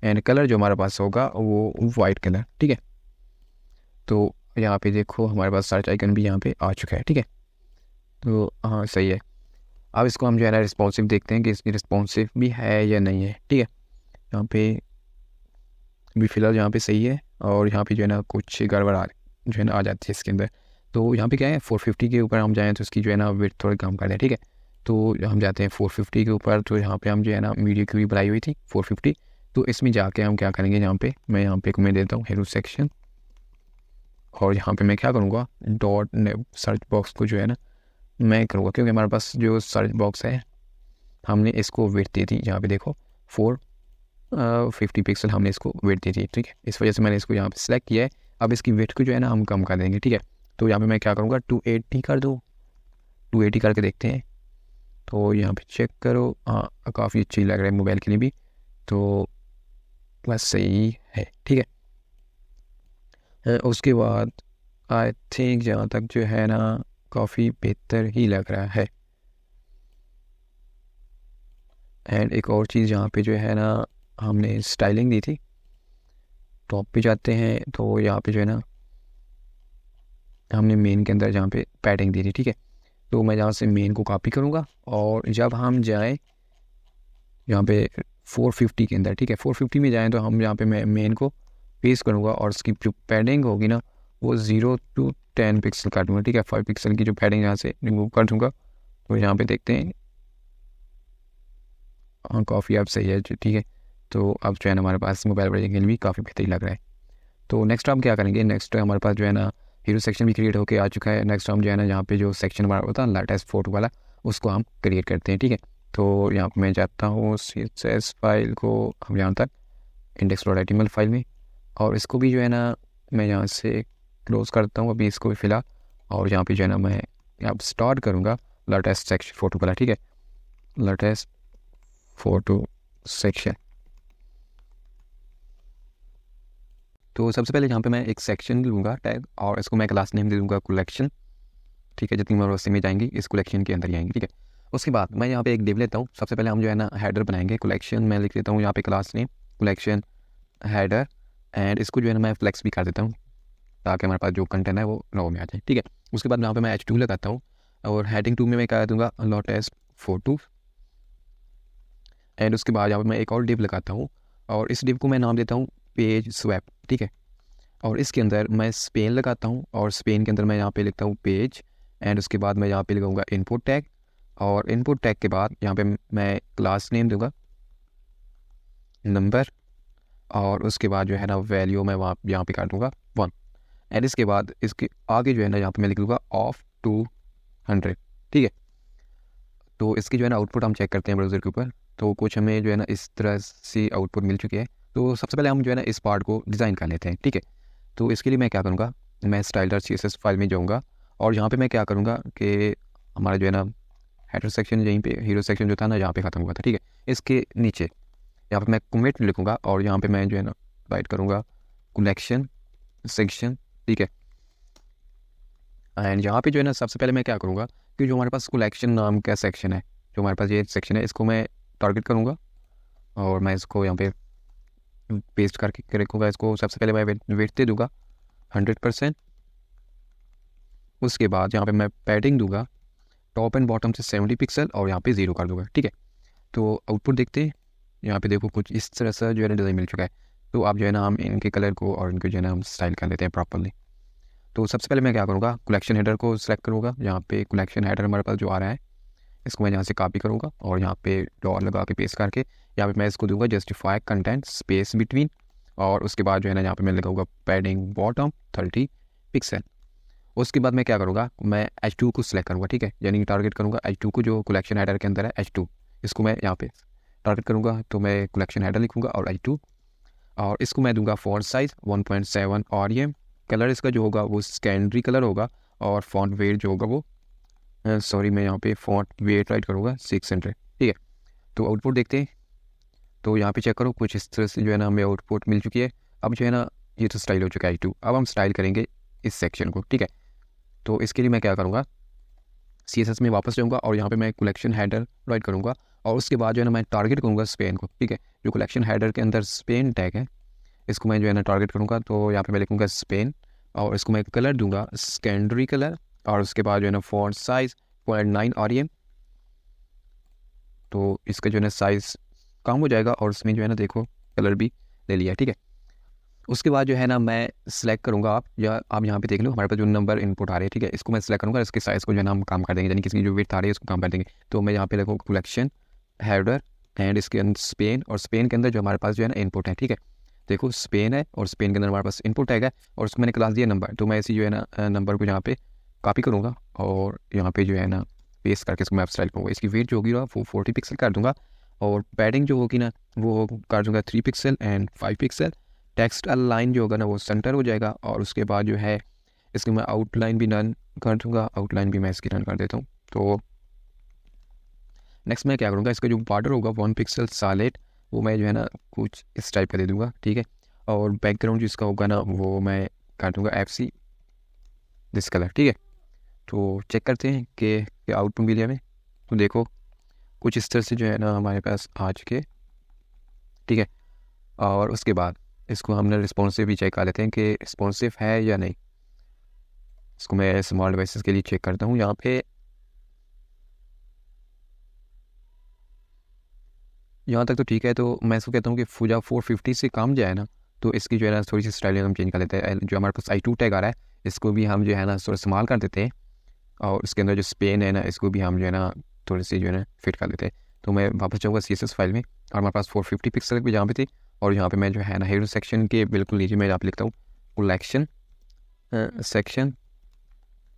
and colour जो हमारे पास होगा वो वाइट कलर, ठीक है। तो यहाँ पे देखो हमारे पास सर्च आइकन भी यहाँ पे आ चुका है, ठीक है। तो हाँ सही है। अब इसको हम जो है ना रिस्पॉन्सिव देखते हैं कि इसकी रिस्पॉन्सिव भी है या नहीं है, ठीक है। यहाँ पे भी फिलहाल यहाँ पे सही है और यहाँ पे जो है ना कुछ गड़बड़ जो है ना आ जाती है इसके अंदर। तो यहाँ पे क्या है 450 के ऊपर हम जाएँ तो इसकी जो है ना वेट थोड़ी कम कर दें, ठीक है। तो हम जाते हैं 450 के ऊपर। तो यहाँ पे हम जो है ना वीडियो की भी बनाई हुई थी 450। तो इसमें जाके हम क्या करेंगे, यहाँ पे मैं देता हूँ हेरो सेक्शन और यहाँ पे मैं क्या करूँगा डॉट सर्च बॉक्स को जो है ना मैं करूँगा क्योंकि हमारे पास जो सर्च बॉक्स है हमने इसको वेट दी थी, यहाँ पे देखो 450 पिक्सल हमने इसको वेट दी थी, ठीक है। इस वजह से मैंने इसको यहाँ पे सिलेक्ट किया है। अब इसकी वेट को जो है ना हम कम कर देंगे, ठीक है। तो यहाँ पे मैं क्या करूँगा 280 कर दूँ, 280 करके देखते हैं। तो यहाँ पे चेक करो, हाँ काफ़ी अच्छी लग रहा है मोबाइल के लिए भी, तो बस सही है, ठीक है। उसके बाद आई थिंक जहाँ तक जो है ना काफ़ी बेहतर ही लग रहा है। एंड एक और चीज़ यहाँ पे जो है ना हमने स्टाइलिंग दी थी, टॉप पे जाते हैं तो यहाँ पे जो है ना हमने मेन के अंदर जहाँ पे पैडिंग दी थी, ठीक है। तो मैं यहाँ से मेन को कॉपी करूँगा और जब हम जाएँ यहाँ पे 450 के अंदर, ठीक है, 450 में जाएँ तो हम यहाँ पे मैं मेन को पेस्ट करूँगा और उसकी जो पैडिंग होगी ना वो 0 to 10 पिक्सल कर दूँगा, ठीक है। 5 पिक्सल की जो पैडिंग यहाँ से रिमूव कर दूँगा। तो यहाँ पे देखते हैं हाँ काफ़ी अब सही है, ठीक है। तो अब जो है ना हमारे पास मोबाइल वर्जन के लिए भी काफ़ी बेहतरीन लग रहा है। तो नेक्स्ट हम क्या करेंगे, नेक्स्ट हमारे पास जो है ना हीरो सेक्शन भी क्रिएट होकर आ चुका है। नेक्स्ट हम जो है ना यहाँ पे जो सेक्शन हमारा होता है लेटेस्ट फोटो वाला उसको हम क्रिएट करते हैं, ठीक है। तो यहाँ पर मैं जाता हूँ CSS फाइल को हम यहाँ तक index.html फाइल में और इसको भी जो है ना मैं यहाँ से क्लोज करता हूँ अभी इसको भी फिलहाल। और यहाँ पे जो है ना मैं यहाँ स्टार्ट करूँगा लेटेस्ट सेक्शन फोटो वाला, ठीक है, लेटेस्ट फोटो सेक्शन। तो सबसे पहले यहाँ पे मैं एक सेक्शन लूँगा टैग और इसको मैं क्लास नेम दे दूँगा कलेक्शन, ठीक है। जितनी मेरे पास इमेज आएंगी इस कलेक्शन के अंदर ही आएंगी, ठीक है। उसके बाद मैं यहाँ पे एक डिव लेता हूँ। सबसे पहले हम जो है ना हेडर बनाएंगे कलेक्शन, मैं लिख देता हूँ यहाँ पे class name collection header and इसको जो है ना मैं फ्लेक्स भी कर देता हूँ, ताकि हमारे पास जो कंटेंट है वो रो में आ जाए, ठीक है। उसके बाद यहाँ पे मैं H2 लगाता हूँ और हेडिंग 2 में मैं क्या दूँगा लोटेस फोटो, एंड उसके बाद यहाँ पे मैं एक और डिव लगाता हूँ और इस डिव को मैं नाम देता हूँ पेज स्वैप, ठीक है। और इसके अंदर मैं स्पेन लगाता हूँ और स्पेन के अंदर मैं यहाँ पे लिखता हूँ पेज, एंड उसके बाद मैं यहाँ पे लगाऊंगा इनपुट टैग, और इनपुट टैग के बाद यहाँ पे मैं क्लास नेम दूंगा नंबर, और उसके बाद जो है ना वैल्यू मैं वहाँ यहाँ पे कर दूँगा 1, एंड इसके बाद इसके आगे जो है ना यहाँ पे मैं लिख दूँगा ऑफ 200, ठीक है। तो इसकी जो है ना आउटपुट हम चेक करते हैं ब्राउज़र के ऊपर, तो कुछ हमें जो है ना इस तरह से आउटपुट मिल चुकी है। तो सबसे पहले हम जो है ना इस पार्ट को डिज़ाइन कर लेते हैं, ठीक है। तो इसके लिए मैं क्या करूँगा, मैं स्टाइलर CSS फाइल में जाऊँगा और यहाँ पे मैं क्या करूँगा कि हमारा जो है ना हेडर सेक्शन यहीं पे हीरो सेक्शन जो था ना यहाँ पे ख़त्म हुआ था, ठीक है। इसके नीचे यहाँ पे मैं कमिट लिखूँगा और यहाँ पे मैं जो है ना राइट करूँगा कलेक्शन सेक्शन, ठीक है। एंड यहाँ पे जो है ना सबसे पहले मैं क्या करूँगा कि जो हमारे पास कलेक्शन नाम का सेक्शन है, जो हमारे पास ये सेक्शन है, इसको मैं टारगेट करूँगा और मैं इसको यहाँ पे पेस्ट करके रखूँगा। इसको सबसे पहले मैं वेट दे दूँगा 100%। उसके बाद यहाँ पे मैं पैडिंग दूंगा टॉप एंड बॉटम से 70 पिक्सल और यहाँ पे 0 कर दूंगा, ठीक है। तो आउटपुट देखते हैं, यहाँ पे देखो कुछ इस तरह से जो है ना डिज़ाइन मिल चुका है। तो अब जो है ना हम इनके कलर को और इनको जो है ना हम स्टाइल कर लेते हैं प्रॉपरली। तो सबसे पहले मैं क्या करूँगा, कलेक्शन हेडर को सिलेक्ट करूँगा। यहाँ पे कलेक्शन हेडर हमारे पास जो आ रहा है इसको मैं यहाँ से कॉपी करूँगा और यहाँ पे डॉट लगा के पेस्ट करके यहाँ पे मैं इसको दूंगा जस्टिफाई कंटेंट स्पेस बिटवीन, और उसके बाद जो है ना यहाँ पे मैं लगाऊंगा पैडिंग बॉटम 30 पिक्सल। उसके बाद मैं क्या करूँगा, मैं H2 को सिलेक्ट करूँगा, ठीक है, यानी टारगेट करूँगा H2 को जो कलेक्शन हेडर के अंदर है H2, इसको मैं यहाँ पे टारगेट करूँगा। तो मैं कलेक्शन हेडर लिखूँगा और H2, और इसको मैं दूंगा फॉन्ट साइज़ 1.7 और ये कलर इसका जो होगा वो सेकेंडरी कलर होगा, और फॉन्ट वेट जो होगा वो सॉरी मैं यहाँ पे फॉन्ट वेट राइट करूँगा 600, ठीक है। तो आउटपुट देखते हैं, तो यहाँ पे चेक करो कुछ इस तरह से जो है ना हमें आउटपुट मिल चुकी है। अब जो है ना ये तो स्टाइल हो चुका है H2, अब हम स्टाइल करेंगे इस सेक्शन को, ठीक है। तो इसके लिए मैं क्या करूँगा, CSS में वापस जाऊँगा और यहाँ पे मैं कलेक्शन हेडर राइट करूँगा, और उसके बाद जो है ना मैं टारगेट करूँगा स्पेन को, ठीक है। जो कलेक्शन हेडर के अंदर स्पेन टैग है इसको मैं जो है ना टारगेट करूँगा। तो यहाँ पे मैं लिखूँगा स्पेन और इसको मैं कलर दूंगा सेकेंडरी कलर, और उसके बाद जो है ना फॉन्ट साइज़ 0.9 REM। तो इसका जो है ना साइज़ कम हो जाएगा और उसमें जो है ना देखो कलर भी ले लिया, ठीक है। उसके बाद जो है ना मैं सिलेक्ट करूँगा, आप यहाँ पे देख लो हमारे पास जो नंबर इनपुट आ रहे हैं, ठीक है, इसको मैं सिलेक्ट करूँगा। इसके साइज़ को जो है ना हम काम कर देंगे, यानी किसी जो विड्थ आ रही है उसको काम कर देंगे। तो मैं यहाँ पे लिखूँगा कलेक्शन हेडर एंड इसके अंदर स्पेन, और स्पेन के अंदर जो हमारे पास जो है ना इनपुट है, ठीक है। देखो स्पेन है और स्पेन के अंदर हमारे पास इनपुट है और उसको मैंने क्लास दिया नंबर। तो मैं इसी जो है ना नंबर को यहाँ पे कॉपी करूँगा और यहाँ पे जो है ना पेस्ट करके इसको मैं स्टाइल करूँगा। इसकी वेट जो होगी वो 40 पिक्सल कर दूँगा, और पैडिंग जो होगी ना वो कर दूँगा 3 pixel and 5 pixel. Text align जो होगा ना वो सेंटर हो जाएगा, और उसके बाद जो है इसकी मैं आउटलाइन भी रन कर दूँगा, आउटलाइन भी मैं इसकी रन कर देता हूँ। तो नेक्स्ट मैं क्या करूँगा, इसका जो बॉर्डर होगा 1 पिक्सल सॉलिड वो मैं जो है ना कुछ इस टाइप का दे दूँगा, ठीक है। और बैकग्राउंड जिसका होगा ना वो मैं कर दूँगा FC दिस कलर, ठीक है। तो चेक करते हैं कि आउटपुट मिले हमें। तो देखो कुछ इस तरह से जो है ना हमारे पास आ चुके, ठीक है। और उसके बाद इसको हमने रिस्पॉन्सिव भी चेक कर लेते हैं कि रिस्पॉन्सिव है या नहीं। इसको मैं स्मॉल डिवाइसेस के लिए चेक करता हूँ। यहाँ पे यहाँ तक तो ठीक है, तो मैं इसको कहता हूँ कि फुजा 450 से कम जाए ना तो इसकी जो है ना थोड़ी सी स्टाइलिंग हम चेंज कर लेते हैं। जो हमारे पास I2 टैग आ रहा है इसको भी हम जो है ना थोड़ा इस्तेमाल कर देते हैं, और इसके अंदर जो स्पेन है ना इसको भी हम जो है ना थोड़ी सी जो है ना फिट कर लेते हैं। तो मैं वापस जाऊँगा CSS फाइल में, और हमारे पास 450 पिक्सल भी जहाँ पे थी, और यहाँ पे मैं जो है ना हेडर सेक्शन के बिल्कुल नीचे मैं यहाँ पे लिखता हूँ कलेक्शन सेक्शन,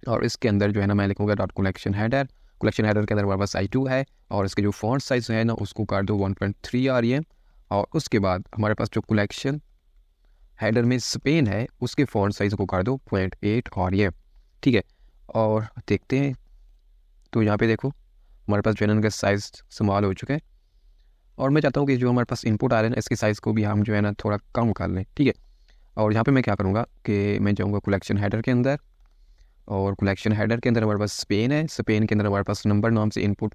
और इसके अंदर जो है ना मैं लिखूँगा dot collection header. Collection header के अंदर हमारे पास I2 है, और इसके जो फॉन्ट साइज है ना उसको कर दो 1.3 REM, और उसके बाद हमारे पास जो कलेक्शन हेडर में स्पेन है उसके फॉन्ट साइज़ को कर दो 0.8 REM, ठीक है। और देखते हैं, तो यहाँ पे देखो हमारे पास जो है ना साइज़ स्मॉल हो चुका है, और मैं चाहता हूँ कि जो हमारे पास इनपुट आ रहे हैं ना इसके साइज़ को भी हम जो है ना थोड़ा कम कर लें, ठीक है। और यहाँ पे मैं क्या करूँगा कि मैं जाऊँगा कलेक्शन हेडर के अंदर, और कलेक्शन हेडर के अंदर हमारे पास स्पेन है, स्पेन के अंदर हमारे पास नंबर नाम से इनपुट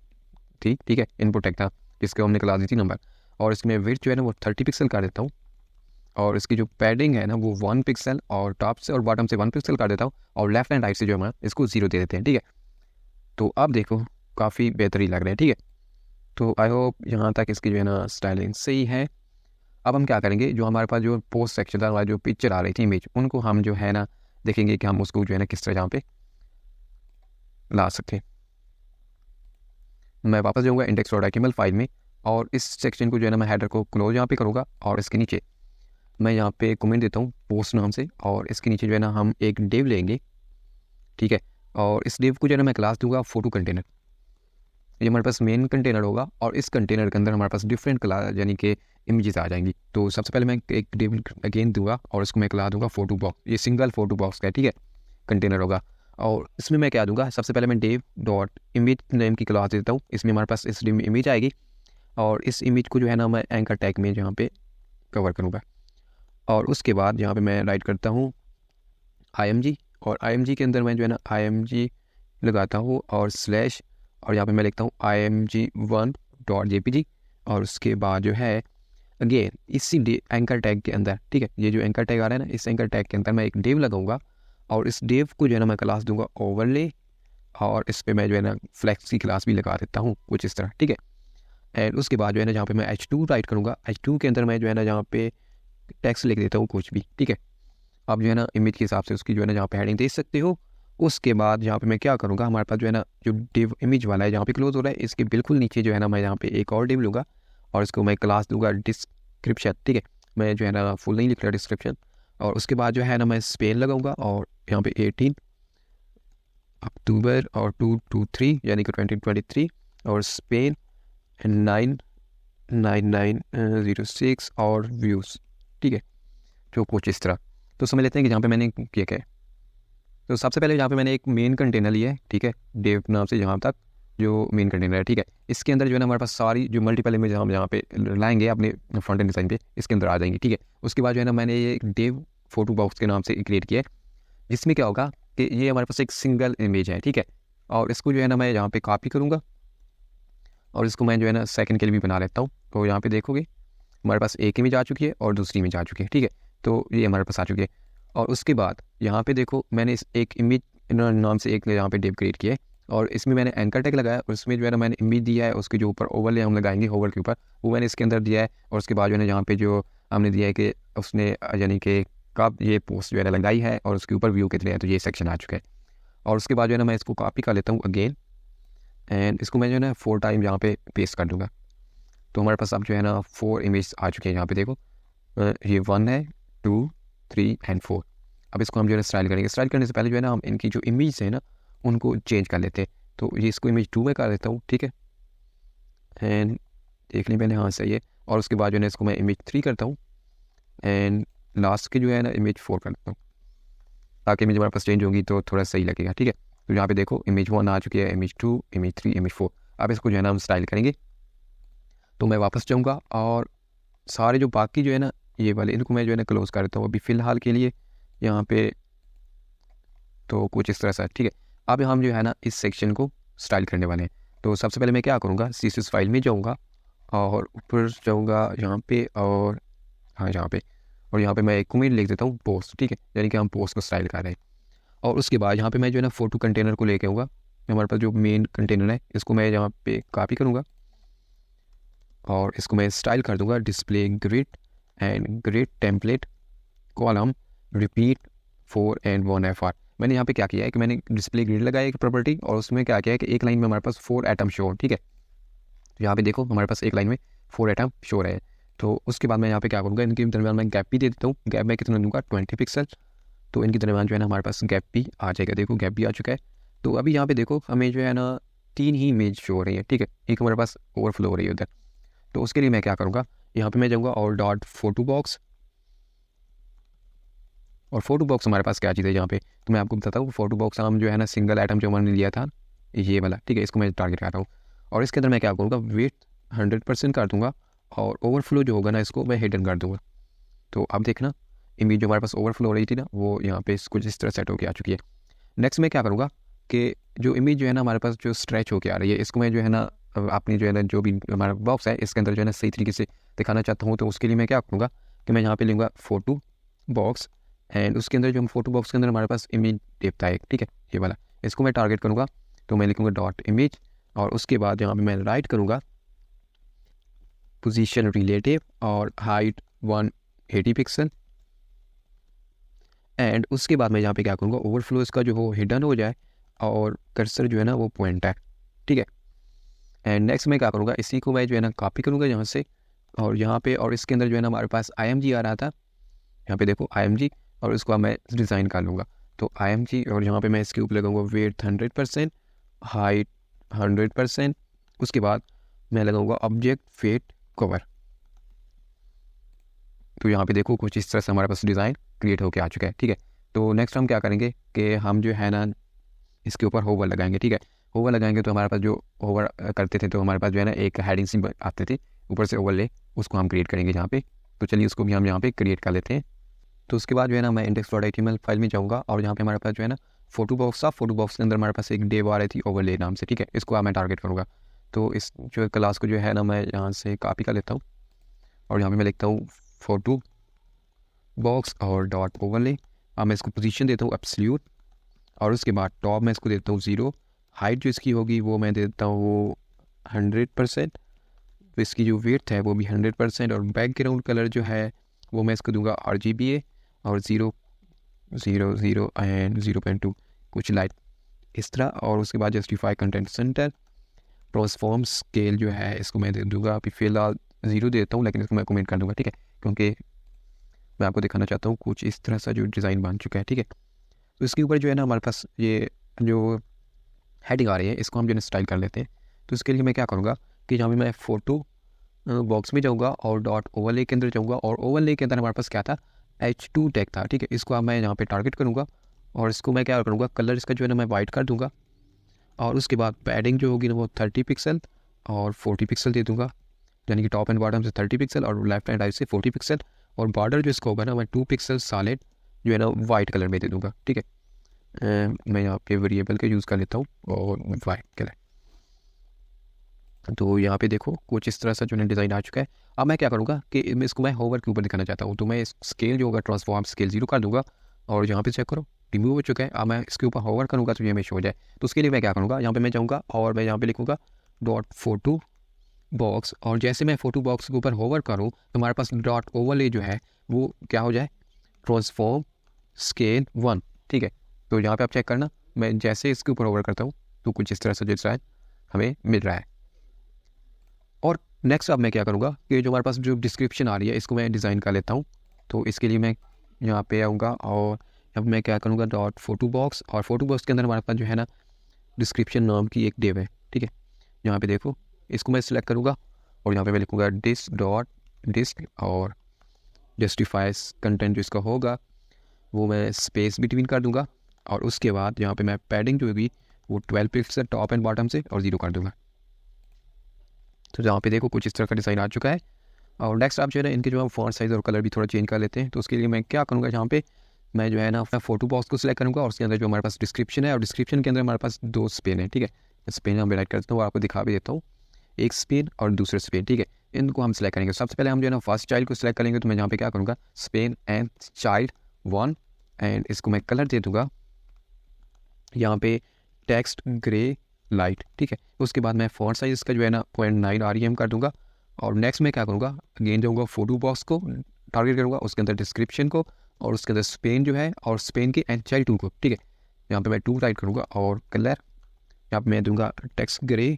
थी, ठीक है, इनपुट टैग था जिसको हमने क्लास दी थी नंबर, और इसमें विड्थ जो है ना वो 30 पिक्सल कर देता हूँ, और इसकी जो पैडिंग है ना वो 1 पिक्सल, और टॉप से और बॉटम से 1 पिक्सल कर देता हूँ, और लेफ्ट एंड राइट से जो है इसको 0 दे देते हैं, ठीक है। तो अब देखो काफ़ी बेहतरीन लग रहे हैं, ठीक है। तो आई होप यहाँ तक इसकी जो है ना स्टाइलिंग सही है। अब हम क्या करेंगे, जो हमारे पास जो पोस्ट सेक्शन था, हमारा जो पिक्चर आ रही थी इमेज, उनको हम जो है ना देखेंगे कि हम उसको जो है ना किस तरह यहाँ पे ला सकते हैं। मैं वापस जाऊँगा index.html फाइल में, और इस सेक्शन को जो है ना मैं हेडर को क्लोज यहाँ पे करूँगा, और इसके नीचे मैं यहाँ पे कमेंट देता हूँ पोस्ट नाम से, और इसके नीचे जो है ना हम एक डिव लेंगे, ठीक है। और इस डिव को जो है ना मैं क्लास दूंगा फोटो कंटेनर। ये हमारे पास मेन कंटेनर होगा, और इस कंटेनर के अंदर हमारे पास डिफरेंट क्लास यानी कि इमेजेस आ जाएंगी। तो सबसे पहले मैं एक डिव अगेन दूंगा, और इसको मैं क्लास दूंगा फोटो बॉक्स। ये सिंगल फोटो बॉक्स का, ठीक है, कंटेनर होगा। और इसमें मैं क्या दूंगा, सबसे पहले मैं डिव डॉट इमेज नेम की क्लास देता हूँ। इसमें हमारे पास इस डिव इमेज आएगी, और इस इमेज को जो है ना मैं एंकर टैग में यहाँ पे कवर करूँगा। और उसके बाद यहाँ पे मैं राइट करता हूँ img, और img के अंदर मैं जो है ना img लगाता हूँ और स्लैश, और यहाँ पे मैं लिखता हूँ img1.jpg। और उसके बाद जो है अगेन इसी एंकर टैग के अंदर, ठीक है, ये जो एंकर टैग आ रहा है ना, इस एंकर टैग के अंदर मैं एक डिव लगाऊंगा, और इस डिव को जो है ना मैं क्लास दूंगा ओवरले, और इस पर मैं जो है ना फ्लेक्स की क्लास भी लगा देता हूँ कुछ इस तरह, ठीक है। एंड उसके बाद जो है ना जहाँ पे मैं h2 राइट करूँगा, h2 के अंदर मैं जो है ना जहाँ पे टेक्स्ट लिख देता हूँ कुछ भी, ठीक है। आप जो है ना इमेज के हिसाब से उसकी जो है ना जहाँ पे हेडिंग दे सकते हो। उसके बाद यहाँ पे मैं क्या करूँगा, हमारे पास जो है ना जो डिव इमेज वाला है जहाँ पे क्लोज हो रहा है, इसके बिल्कुल नीचे जो है ना मैं यहाँ पे एक और डिव लूँगा, और इसको मैं क्लास दूंगा डिस्क्रिप्शन, ठीक है। मैं जो है ना फुल नहीं लिख रहा डिस्क्रिप्शन। और उसके बाद जो है ना मैं स्पेन लगाऊंगा, और यहाँ पे 18 अक्टूबर और 223 यानी कि 2023, और स्पेन 99906 और व्यूज़, ठीक है, जो कुछ इस तरह। तो समझ लेते हैं कि जहाँ पे मैंने किया क्या है। तो सबसे पहले यहाँ पे मैंने एक मेन कंटेनर लिया है, ठीक है, डेव नाम से, यहाँ तक जो मेन कंटेनर है, ठीक है। इसके अंदर जो है ना हमारे पास सारी जो मल्टीपल इमेज हम यहाँ पे लाएंगे अपने फ्रंट एंड डिज़ाइन पे, इसके अंदर आ जाएंगी, ठीक है। उसके बाद जो है ना मैंने ये डेव फोटो बॉक्स के नाम से क्रिएट किया है, जिसमें क्या होगा कि ये हमारे पास एक सिंगल इमेज है, ठीक है। और इसको जो है ना मैं यहाँ पे कॉपी करूँगा, और इसको मैं जो है ना सेकंड के लिए भी बना लेता हूँ। तो यहाँ पे देखोगे हमारे पास एक इमेज आ चुकी है और दूसरी इमेज आ चुकी है, ठीक है। तो ये हमारे पास आ चुकी है। और उसके बाद यहाँ पे देखो मैंने इस एक इमेज नाम से एक यहाँ पे डिव क्रिएट किया है, और इसमें मैंने एंकर टैग लगाया, और इसमें जो है ना मैंने इमेज दिया है, उसके जो ऊपर ओवरले हम लगाएंगे होवर के ऊपर, वो मैंने इसके अंदर दिया है। और उसके बाद जो है ना यहाँ पे जो हमने दिया है कि उसने यानी कि कब ये पोस्ट जो है ना लगाई है, और उसके ऊपर व्यू कितने हैं, तो ये सेक्शन आ चुका है। और उसके बाद जो है ना मैं इसको कॉपी कर लेता हूँ अगेन, एंड इसको मैं जो है ना 4 टाइम यहाँ पे पेस्ट कर दूँगा। तो हमारे पास अब जो है ना 4 इमेज आ चुके हैं। यहाँ पे देखो ये 1 है, 2, 3 एंड 4। अब इसको हम जो है स्टाइल करेंगे। स्टाइल करने से पहले जो है ना हम इनकी जो इमेज है ना उनको चेंज कर लेते हैं। तो ये इसको इमेज 2 में कर देता हूँ, ठीक है, एंड देख ली मैंने, हाँ सही है। और उसके बाद जो है ना इसको मैं इमेज 3 करता हूँ, एंड लास्ट की जो है ना इमेज 4 कर देता हूँ, ताकि इमेज हमारे पास चेंज होगी तो थोड़ा सही लगेगा, ठीक है। तो यहाँ पे देखो इमेज 1 आ चुकी है, इमेज 2, इमेज 3, इमेज 4। अब इसको जो है ना हम स्टाइल करेंगे। तो मैं वापस जाऊँगा, और सारे जो बाकी जो है ना ये वाले, इनको मैं जो है ना क्लोज कर देता हूँ अभी फ़िलहाल के लिए यहाँ पे। तो कुछ इस तरह से, ठीक है। अब हम जो है ना इस सेक्शन को स्टाइल करने वाले हैं। तो सबसे पहले मैं क्या करूँगा, CSS फाइल में जाऊँगा, और ऊपर जाऊँगा यहाँ पे, और हाँ यहाँ पे, और यहाँ पे मैं एक कमेंट लिख देता हूँ पोस्ट, ठीक है, यानी कि हम पोस्ट को स्टाइल कर रहे हैं। और उसके बाद यहाँ पे मैं जो है ना फोटो कंटेनर को लेके आऊँगा। हमारे पास जो मेन कंटेनर है इसको मैं यहाँ पे कॉपी करूँगा, और इसको मैं स्टाइल कर दूँगा display grid and grid template column repeat 4 and 1 FR। मैंने यहाँ पे क्या किया है कि मैंने डिस्प्ले ग्रिड लगाया एक प्रॉपर्टी, और उसमें क्या किया है कि एक लाइन में हमारे पास 4 एटम शो, ठीक है। तो यहाँ पे देखो हमारे पास एक लाइन में 4 एटम शो रहे हैं। तो उसके बाद मैं यहाँ पे क्या करूँगा, इनके दरमियान मैं गैप भी दे देता हूँ। गैप मैं कितना दूँगा, 20 पिक्सल। तो इनके दरमियान जो है ना हमारे पास गैप भी आ जाएगा। देखो गैप भी आ चुका है। तो अभी यहाँ पे देखो हमें जो है ना 3 ही इमेज शो हो रही है, ठीक है, एक हमारे पास ओवरफ्लो हो रही है उधर। तो उसके लिए मैं क्या करूँगा, यहाँ पे मैं जाऊँगा और डॉट फोटो बॉक्स, और फोटो बॉक्स हमारे पास क्या चीज़ है यहाँ पे, तो मैं आपको बताता हूँ। फोटो बॉक्स हम जो है ना सिंगल आइटम जो हमने लिया था ये वाला, ठीक है, इसको मैं टारगेट कर रहा हूँ। और इसके अंदर मैं क्या करूँगा, वेट 100% कर दूँगा, और ओवरफ्लो जो होगा ना इसको मैं हिडन कर दूँगा। तो अब देखना इमेज जो हमारे पास ओवरफ्लो हो रही थी ना वो यहाँ पे कुछ इस तरह सेट होकर आ चुकी है। नेक्स्ट मैं क्या करूँगा कि जो इमेज जो है ना हमारे पास जो स्ट्रेच होकर आ रही है, इसको मैं जो है ना अपनी जो है ना जो भी हमारा बॉक्स है इसके अंदर जो है ना सही तरीके से दिखाना चाहता हूँ। तो उसके लिए मैं क्या करूँगा कि मैं यहाँ पे लूँगा फोटो बॉक्स, एंड उसके अंदर जो हम फोटो बॉक्स के अंदर हमारे पास इमेज देता है, ठीक है, ये वाला, इसको मैं टारगेट करूँगा। तो मैं लिखूँगा डॉट इमेज, और उसके बाद यहाँ पे मैं राइट करूँगा पोजीशन रिलेटिव और हाइट 180 पिक्सल, एंड उसके बाद मैं यहाँ पे क्या करूँगा, ओवरफ्लो इसका जो हो हिडन हो जाए और कर्सर जो है ना वो पॉइंट है, ठीक है। एंड नेक्स्ट मैं क्या करूँगा, इसी को मैं जो है ना कॉपी करूँगा यहाँ से, और यहाँ पे, और इसके अंदर जो है ना हमारे पास IMG आ रहा था, यहाँ पे देखो IMG, और इसको अब मैं डिज़ाइन कर लूँगा। तो IMG, और यहाँ पे मैं इसके ऊपर लगाऊंगा वेट 100%, हाइट 100%, उसके बाद मैं लगाऊंगा ऑब्जेक्ट फेट कवर। तो यहाँ पे देखो कुछ इस तरह से हमारे पास डिज़ाइन क्रिएट होकर आ चुका है, ठीक है। तो नेक्स्ट हम क्या करेंगे कि हम जो है ना इसके ऊपर होवर लगाएंगे, ठीक है। होवर लगाएंगे तो हमारे पास जो होवर करते थे तो हमारे पास जो है ना एक हेडिंग सी आते थे ऊपर से ओवरले, उसको हम क्रिएट करेंगे यहाँ पे। तो चलिए उसको भी हम यहाँ पे क्रिएट कर लेते हैं। तो उसके बाद जो है ना मैं index.html फाइल में जाऊँगा, और यहाँ पे हमारे पास जो है ना फोटो बॉक्स था, फोटो बॉक्स के अंदर हमारे पास एक डेव आ रही थी ओवरले नाम से, ठीक है। इसको मैं टारगेट करूँगा। तो इस जो क्लास को जो है ना मैं यहाँ से कॉपी कर लेता हूँ, और यहाँ पे मैं लिखता हूँ फोटो बॉक्स और डॉट ओवरले। अब मैं इसको पोजीशन देता हूँ एब्सोल्यूट, और उसके बाद टॉप में इसको देता हूँ 0, हाइट जो इसकी होगी वो मैं देता हूँ 100%, तो इसकी जो विड्थ है वो भी 100%, और बैकग्राउंड कलर जो है वो मैं इसको दूंगा RGBA और 0.0 एंड 0.2 कुछ लाइट इस तरह। और उसके बाद justify content centre, transform scale जो है इसको मैं दे दूंगा, अभी फ़िलहाल 0 देता हूँ, लेकिन इसको मैं कमेंट कर दूंगा, ठीक है, क्योंकि मैं आपको दिखाना चाहता हूँ कुछ इस तरह सा जो डिज़ाइन बन चुका है, ठीक है। तो इसके ऊपर जो है ना हमारे पास ये जो हेडिंग आ रही है इसको हम जो है स्टाइल कर लेते हैं। तो इसके लिए मैं क्या करूँगा कि यहाँ पे मैं फ़ोटो बॉक्स में जाऊँगा और डॉट ओवरले के अंदर जाऊँगा, और ओवरले के अंदर हमारे पास क्या था, H2 टैग था, ठीक है। इसको अब मैं यहाँ पे टारगेट करूँगा, और इसको मैं क्या करूँगा, कलर इसका जो है ना मैं वाइट कर दूँगा, और उसके बाद पैडिंग जो होगी ना वो 30 पिक्सल और 40 पिक्सल दे दूँगा, यानी कि टॉप एंड बॉटम से 30 पिक्सल और लेफ्ट एंड राइट से 40 पिक्सल, और बॉर्डर जो इसका होगा ना मैं 2 पिक्सल सॉलिड जो है ना वाइट कलर में दे दूँगा, ठीक है। मैं यहाँ पे वेरिएबल का यूज़ कर लेता हूँ और वाइट कलर। तो यहाँ पे देखो कुछ इस तरह से जो है डिज़ाइन आ चुका है। अब मैं क्या करूँगा कि इसको मैं होवर के ऊपर दिखाना चाहता हूँ, तो मैं स्केल जो होगा ट्रांसफॉर्म स्केल 0 कर दूँगा, और यहाँ पे चेक करो रिमूव हो चुका है। अब मैं इसके ऊपर होवर करूँगा तो ये हमें शो हो जाए। तो उसके लिए मैं क्या करूँगा, यहाँ पे मैं जाऊँगा और मैं यहाँ पे लिखूँगा डॉट फोटो बॉक्स, और जैसे मैं फोटो बॉक्स के ऊपर होवर करूँ तो हमारे पास डॉट ओवरले जो है वो क्या हो जाए, ट्रांसफॉर्म स्केल 1, ठीक है। तो यहाँ पे आप चेक करना, मैं जैसे इसके ऊपर होवर करता हूँ तो कुछ इस तरह से जो है हमें मिल रहा है। और नेक्स्ट अब मैं क्या करूँगा कि जो हमारे पास जो डिस्क्रिप्शन आ रही है इसको मैं डिज़ाइन कर लेता हूँ। तो इसके लिए मैं यहाँ पे आऊँगा, और अब मैं क्या करूँगा डॉट फोटो बॉक्स, और फोटो बॉक्स के अंदर हमारे पास जो है ना डिस्क्रिप्शन नाम की एक डिव है, ठीक है। यहाँ पे देखो इसको मैं सिलेक्ट करूँगा, और यहाँ पे मैं लिखूँगा डिस्क और जस्टिफाइज कंटेंट जो इसका होगा वो मैं स्पेस बिटवीन कर दूँगा, और उसके बाद यहाँ पे मैं पैडिंग जो होगी वो 12 पिक्सल टॉप एंड बॉटम से और 0 कर दूँगा। तो यहाँ पे देखो कुछ इस तरह का डिज़ाइन आ चुका है। और नेक्स्ट आप जो है ना इनके जो है फॉन्ट साइज़ और कलर भी थोड़ा चेंज कर लेते हैं। तो उसके लिए मैं क्या करूँगा, यहाँ पे मैं जो है ना अपना फोटो बॉक्स को सिलेक्ट करूँगा, और उसके अंदर जो हमारे पास डिस्क्रिप्शन है, और डिस्क्रिप्शन के अंदर हमारे पास 2 स्पेन है, ठीक है। स्पेन हम राइट करता हूँ, आपको दिखा भी देता हूँ, एक स्पेन और दूसरा स्पेन, ठीक है। इनको हम सेलेक्ट करेंगे। सबसे पहले हम जो है ना फर्स्ट चाइल्ड को सिलेक्ट करेंगे, तो मैं यहाँ पे क्या करूँगा स्पेन एंड चाइल्ड 1, एंड इसको मैं कलर दे दूँगा यहाँ पे टेक्स्ट ग्रे लाइट, ठीक है। उसके बाद मैं फॉन्ट साइज इसका जो है ना 0.9 REM कर दूँगा, और नेक्स्ट मैं क्या करूँगा अगेन जाऊँगा फोटो बॉक्स को टारगेट करूँगा, उसके अंदर डिस्क्रिप्शन को, और उसके अंदर स्पेन जो है और स्पेन के एंड चाइल्ड 2 को, ठीक है। यहाँ पे मैं 2 राइट करूँगा, और कलर यहाँ पे मैं दूँगा टेक्स्ट ग्रे,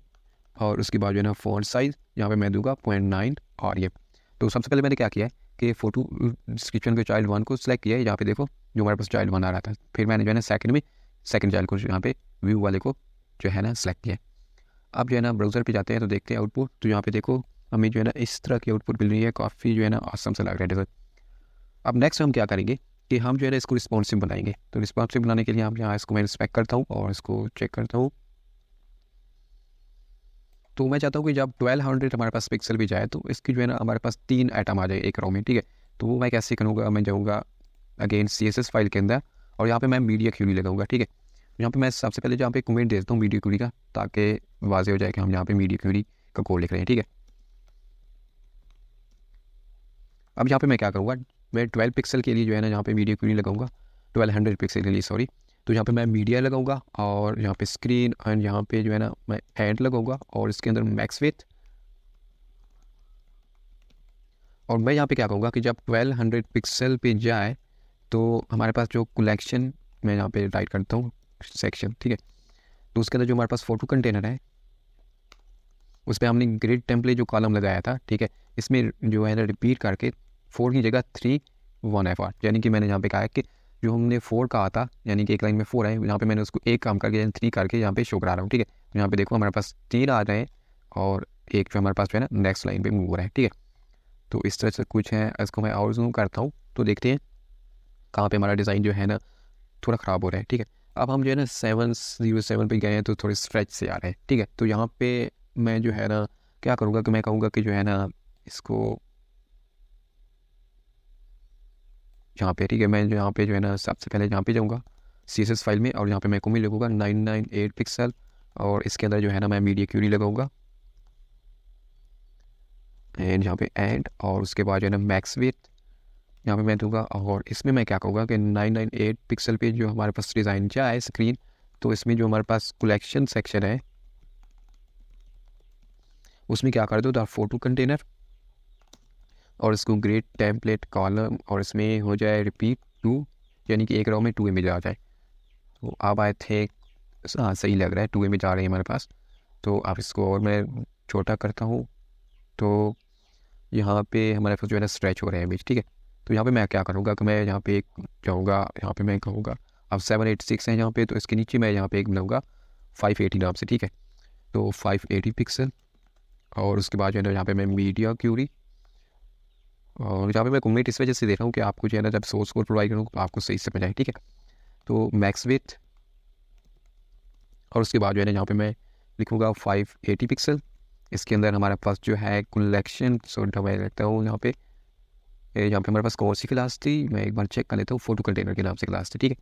और उसके बाद जो है ना फॉन्ट साइज़ यहाँ पे मैं दूँगा 0.9 REM। तो सबसे पहले मैंने क्या किया है कि फ़ोटो डिस्क्रिप्शन के चाइल्ड 1 को सिलेक्ट किया है, यहाँ पे देखो जो हमारे पास चाइल्ड 1 आ रहा था। फिर मैंने जो है ना सेकंड चाइल्ड को यहाँ पे व्यू वाले को जो है ना सेलेक्ट किया। अब जो है ना ब्राउज़र पे जाते हैं तो देखते हैं आउटपुट। तो यहाँ पे देखो हमें जो है ना इस तरह की आउटपुट मिल रही है, काफ़ी जो है ना आसम से लग रहा है। अब नेक्स्ट हम क्या करेंगे कि हम जो है ना इसको रिस्पॉन्सिव बनाएंगे। तो रिस्पॉन्सिव बनाने के लिए हम यहाँ इसको मैं इंस्पेक्ट करता हूँ और इसको चेक करता हूँ। तो मैं चाहता हूँ कि जब 1200 हमारे पास पिक्सल भी जाए तो इसकी जो है ना हमारे पास 3 आइटम आ जाए एक रो में, ठीक है। तो वो मैं कैसे करूँगा, मैं जाऊँगा अगेन CSS फाइल के अंदर, और यहाँ पे मैं मीडिया क्यूरी लगाऊंगा, ठीक है। यहाँ पे मैं सबसे पहले यहाँ पे कमेंट दे देता हूँ मीडिया क्यूरी का, ताकि वाजे हो जाए कि हम यहाँ पे मीडिया क्यूरी का कोड लिख रहे हैं, ठीक है। अब यहाँ पे मैं क्या करूँगा, मैं 12 पिक्सल के लिए जो है ना यहाँ पे मीडिया क्यूरी लगाऊंगा, 1200 पिक्सल के लिए सॉरी। तो यहाँ पे मैं मीडिया लगाऊंगा और यहाँ पे स्क्रीन एंड यहाँ पे जो है ना मैं एंड लगाऊंगा और इसके अंदर मैक्स विड्थ। और मैं यहाँ पे क्या कहूँगा कि जब 1200 पिक्सल पे जाए तो हमारे पास जो कलेक्शन, मैं यहाँ पे टाइप करता हूँ सेक्शन, ठीक है। तो उसके अंदर जो हमारे पास फोटो कंटेनर है उस पर हमने ग्रिड टेम्पलेट जो कॉलम लगाया था, ठीक है, इसमें जो है ना रिपीट करके 4 की जगह 3 1 FR, यानी कि मैंने यहाँ पे कहा है कि जो हमने 4 कहा था, यानी कि एक लाइन में 4 है, यहाँ पे मैंने उसको एक काम करके यानी 3 करके यहाँ पे शो करा रहा हूँ, ठीक है। तो यहाँ पे देखो हमारे पास 3 आ रहे हैं और एक जो हमारे पास जो है ना नेक्स्ट लाइन पे मूव हो रहा है, ठीक है। तो इस तरह से कुछ है, इसको मैं और जूम करता हूँ तो देखते हैं कहाँ पे हमारा डिज़ाइन जो है ना थोड़ा ख़राब हो रहा है, ठीक है। अब हम जो है ना 707 पे गए हैं तो थोड़े स्ट्रेच से आ रहे हैं, ठीक है। तो यहाँ पे मैं जो है ना क्या करूँगा कि मैं कहूँगा कि जो है ना इसको यहाँ पे, ठीक है, मैं जो यहाँ पे जो है ना सबसे पहले यहाँ पे जाऊँगा CSS फाइल में और यहाँ पे मैं कुमिल लगूँगा 998 पिक्सल और इसके अंदर जो है ना मैं मीडिया क्यूरी लगाऊँगा एंड यहाँ पे एंड और उसके बाद जो है ना मैक्स विड्थ यहाँ पे मैं दूंगा। और इसमें मैं क्या कहूँगा कि 998 पिक्सल पे जो हमारे पास डिज़ाइन जाए स्क्रीन, तो इसमें जो हमारे पास कलेक्शन सेक्शन है उसमें क्या कर दो द फोटो कंटेनर और इसको ग्रेड टेम्पलेट कॉलम और इसमें हो जाए रिपीट 2, यानी कि एक रो में 2 इमेज आ जाए। तो अब आई थिंक हाँ सही लग रहा है, 2 इमेज आ रही है हमारे पास। तो अब इसको और मैं छोटा करता हूँ तो यहाँ पे हमारे पास जो है ना स्ट्रेच हो रहे हैं इमेज, ठीक है। तो यहाँ पे मैं क्या करूँगा कि मैं यहाँ पे एक जाऊँगा, यहाँ पे मैं कहूँगा अब 786 है यहाँ पे, तो इसके नीचे मैं यहाँ पे एक बनाऊँगा 580 नाम से, ठीक है। तो 580 पिक्सल और उसके बाद जो है ना यहाँ पे मैं मीडिया क्यूरी और यहाँ पे मैं कमेंट इस वजह से दे रहा हूँ कि आपको जो है ना जब सोर्स कोड प्रोवाइड करूँ तो आपको सही से समझ आए, ठीक है। तो मैक्स विड्थ और उसके बाद जो है ना यहाँ पे मैं लिखूँगा 580 पिक्सल। इसके अंदर हमारे पास जो है कलेक्शन, सो मैं लगता हूँ यहाँ पे हमारे पास कौन सी क्लास थी, मैं एक बार चेक कर लेता हूँ, फोटो कंटेनर के नाम से क्लास थी, ठीक है,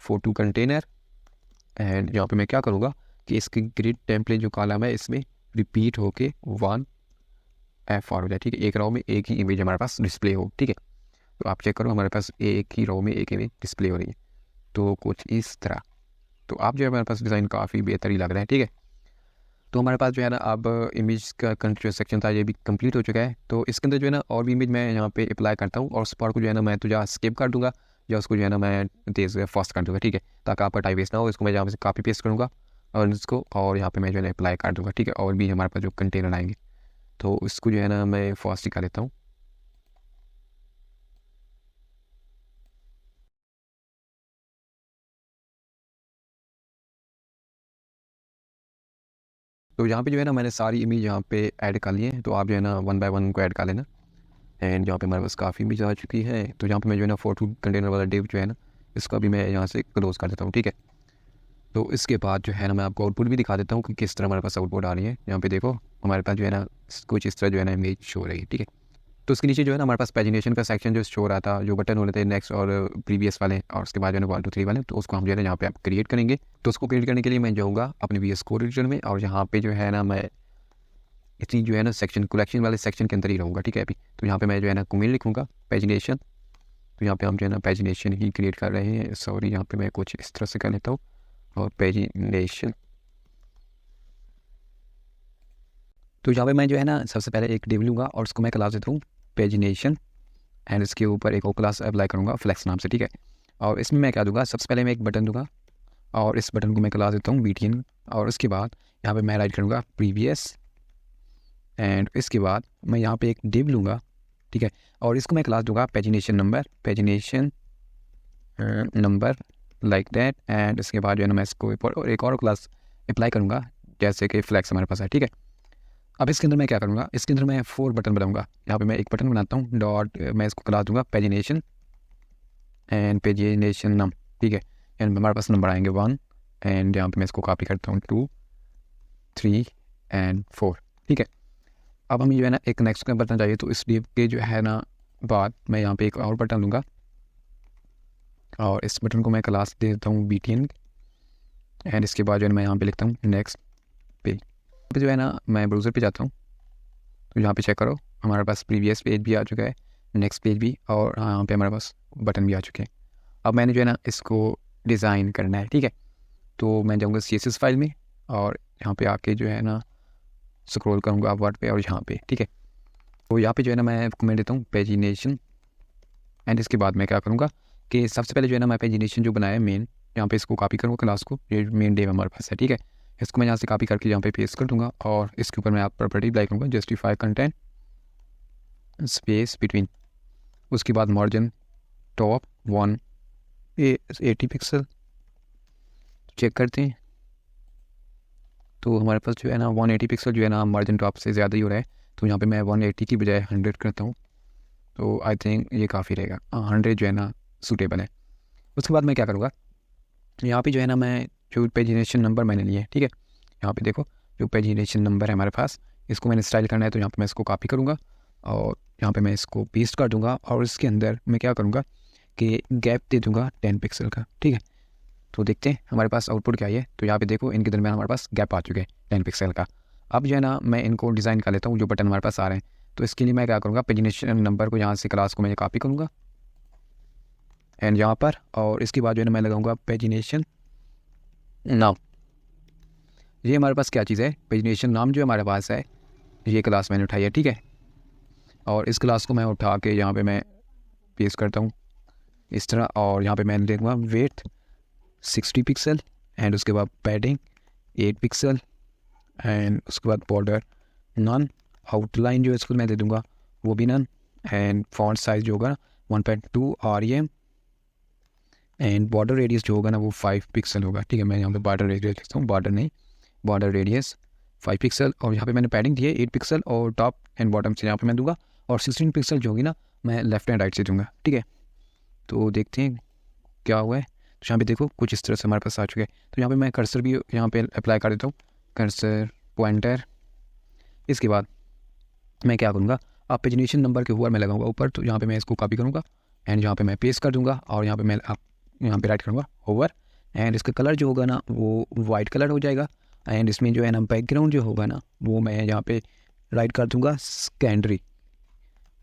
फोटो कंटेनर। एंड यहाँ पे मैं क्या करूँगा कि इसकी ग्रिड टेम्पलेट जो कॉलम है इसमें रिपीट होके 1 FR हो जाए, ठीक है। एक रो में एक ही इमेज हमारे पास डिस्प्ले हो, ठीक है। तो आप चेक करो हमारे पास एक ही रो में एक इमेज डिस्प्ले हो रही है, तो कुछ इस तरह। तो आप जो है हमारे पास डिज़ाइन काफ़ी बेहतर ही लग रहा है, ठीक है। तो हमारे पास जो है ना अब इमेज का जो सेक्शन था ये भी कंप्लीट हो चुका है। तो इसके अंदर जो है ना और भी इमेज मैं यहाँ पे अप्लाई करता हूँ और उस पार्ट को जो है ना मैं तो या स्किप कर दूँगा या उसको जो है ना मैं तेज़ फास्ट कर दूँगा, ठीक है, ताकि आपका टाइम वेस्ट ना हो। इसको मैं यहाँ से कॉपी पेस्ट करूँगा और इसको और यहाँ पे मैं जो है ना अप्लाई कर दूँगा, ठीक है। और भी हमारे पास जो कंटेनर आएंगे तो इसको जो है ना मैं फास्ट ही कर लेता हूँ। तो यहाँ पे जो है ना मैंने सारी इमेज यहाँ पे ऐड कर ली है, तो आप जो है ना 1 बाय 1 को ऐड कर लेना। एंड यहाँ पे हमारे पास काफ़ी इमेज आ चुकी है, तो यहाँ पे मैं जो है ना फोटो कंटेनर वाला डिव जो है ना इसका भी मैं यहाँ से क्लोज कर देता हूँ, ठीक है। तो इसके बाद जो है ना मैं आपको आउटपुट भी दिखा देता हूँ कि किस तरह हमारे पास आउटपुट आ रही है। यहाँ पे देखो हमारे पास जो है ना कुछ इस तरह जो है ना इमेज शो हो रही है, ठीक है। तो उसके नीचे जो है ना हमारे पास पैजिनेशन का सेक्शन जो शो हो रहा था, जो बटन हो रहे थे नेक्स्ट और प्रीवियस वाले और उसके बाद जो है ना 1 2 3 वाले, तो उसको हम जो है ना यहाँ पे आप क्रिएट करेंगे। तो उसको क्रिएट करने के लिए मैं जाऊँगा अपने VS कोड एडिटर में और यहाँ पे जो है ना मैं इतनी जो है ना सेक्शन कलेक्शन वाले सेक्शन के अंदर ही रहूँगा, ठीक है। अभी तो यहाँ पे मैं जो है ना कुमिल लिखूँगा पैजिनेशन। तो यहाँ पे हम जो है ना पैजिनेशन ही क्रिएट कर रहे हैं, सॉरी यहाँ पे मैं कुछ इस तरह से कर लेता हूँ और पैजिनेशन। तो यहाँ पे मैं जो है ना सबसे पहले एक डिव लूँगा और उसको मैं क्लास देता हूँ पैजिनेशन एंड इसके ऊपर एक और क्लास अप्लाई करूँगा फ्लेक्स नाम से, ठीक है। और इसमें मैं क्या दूँगा, सबसे पहले मैं एक बटन दूँगा और इस बटन को मैं क्लास देता हूँ BTN और उसके बाद यहाँ पे मैं राइट करूँगा प्रीवियस एंड इसके बाद मैं यहाँ पे एक डिव लूँगा, ठीक है, और इसको मैं क्लास दूँगा pagination number like that. And इसके बाद जो है ना मैं इसको एक और क्लास अप्लाई करूँगा जैसे कि फ्लैक्स हमारे पास है, ठीक है। अब इसके अंदर मैं क्या करूँगा, इसके अंदर मैं 4 बटन बनाऊँगा। यहाँ पे मैं एक बटन बनाता हूँ डॉट, मैं इसको क्लास दूँगा पैजिनेशन एंड पैजिनेशन नम, ठीक है। एंड हमारे पास नंबर आएंगे 1 एंड यहाँ पे मैं इसको कॉपी करता हूँ 2 3 एंड 4, ठीक है। अब हमें जो है ना एक नेक्स्ट का बटन चाहिए, तो इस डिव के जो है ना बाद मैं यहाँ पे एक और बटन लूँगा और इस बटन को मैं क्लास दे देता हूँ BTN एंड इसके बाद जो है मैं यहाँ पे लिखता हूँ नेक्स्ट पे जो है ना मैं ब्राउज़र पे जाता हूँ। तो यहाँ पे चेक करो हमारे पास प्रीवियस पेज भी आ चुका है नेक्स्ट पेज भी, और यहाँ पे हमारे पास बटन भी आ चुके हैं। अब मैंने जो है ना इसको डिज़ाइन करना है, ठीक है। तो मैं जाऊँगा CSS फाइल में और यहाँ पे आके जो है ना स्क्रॉल करूँगा वर्ड पे और यहाँ पे, ठीक है। तो यहाँ पे जो है ना मैं कमेंट देता हूँ पेजिनेशन, एंड इसके बाद मैं क्या करूँगा कि सबसे पहले जो है ना मैं पेजिनेशन जो बनाया है मेन, यहाँ पे इसको कॉपी करूँगा क्लास को, ये मेन डेव हमारे पास है, ठीक है। इसको मैं यहाँ से कॉपी करके यहाँ पे पेस्ट कर दूँगा और इसके ऊपर मैं आप प्रॉपर्टी अप्लाई करूँगा, जस्टिफाई कंटेंट स्पेस बिटवीन, उसके बाद मार्जिन टॉप 80 पिक्सल, चेक करते हैं। तो हमारे पास जो है ना 180 पिक्सल जो है ना मार्जिन टॉप से ज़्यादा ही हो रहा है, तो यहाँ पे मैं 180 की बजाय 100 करता हूँ। तो आई थिंक ये काफ़ी रहेगा, 100 जो है ना सूटेबल है। उसके बाद मैं क्या करूँगा, यहाँ पे जो है ना मैं जो पेजिनेशन नंबर मैंने लिए, ठीक है, यहाँ पे देखो जो पेजिनेशन नंबर है हमारे पास, इसको मैंने स्टाइल करना है, तो यहाँ पे मैं इसको कॉपी करूँगा और यहाँ पे मैं इसको पेस्ट कर दूँगा और इसके अंदर मैं क्या करूँगा कि गैप दे दूँगा 10 पिक्सल का, ठीक है। तो देखते हैं हमारे पास आउटपुट क्या है। तो यहाँ पे देखो इनके दरमियान हमारे पास गैप आ चुके हैं 10 पिक्सल का। अब जो है ना मैं इनको डिज़ाइन कर लेता हूँ, जो बटन हमारे पास आ रहे हैं। तो इसके लिए मैं क्या करूँगा, पेजिनेशन नंबर को यहाँ से क्लास को मैं कॉपी करूँगा एंड यहाँ पर, और इसके बाद जो है ना मैं लगाऊँगा पेजिनेशन नाम। ये हमारे पास क्या चीज़ है, पेजिनेशन नाम जो हमारे पास है, ये क्लास मैंने उठाई है, ठीक है। और इस क्लास को मैं उठा के यहाँ पे मैं पेस्ट करता हूँ इस तरह, और यहाँ पे मैं देखूँगा वेट 60 पिक्सल एंड उसके बाद पैडिंग 8 पिक्सल एंड उसके बाद बॉर्डर नन, आउटलाइन जो है इसको मैं दे दूँगा वो भी नन, एंड फॉन्ट साइज़ जो होगा 1.2 REM एंड बॉर्डर रेडियस जो होगा ना वो 5 पिक्सल होगा, ठीक है। मैं यहाँ पे बॉर्डर रेडियस लिखता हूँ, बॉर्डर नहीं, बॉर्डर रेडियस 5 पिक्सल, और यहाँ पे मैंने पैडिंग दी है 8 पिक्सल, और टॉप एंड बॉटम से यहाँ पे मैं दूंगा, और 16 पिक्सल जो होगी ना मैं लेफ्ट एंड राइट से दूंगा, ठीक है। तो देखते हैं क्या हुआ है। तो यहाँ पे देखो कुछ इस तरह से हमारे पास आ चुके हैं। तो यहाँ पे मैं कर्सर भी यहाँ पे अप्लाई कर देता हूँ, कर्सर पॉइंटर। इसके बाद मैं क्या करूँगा, आप पेजिनेशन नंबर के ऊपर मैं लगाऊंगा ऊपर, तो यहाँ पे मैं इसको कॉपी करूँगा एंड यहाँ पे मैं पेस्ट कर दूँगा, और यहाँ पे मैं यहाँ पे राइट करूँगा ओवर, एंड इसका कलर जो होगा ना वो वाइट कलर हो जाएगा, एंड इसमें जो है ना बैकग्राउंड जो होगा ना वो मैं यहाँ पे राइट कर दूँगा सेकेंडरी,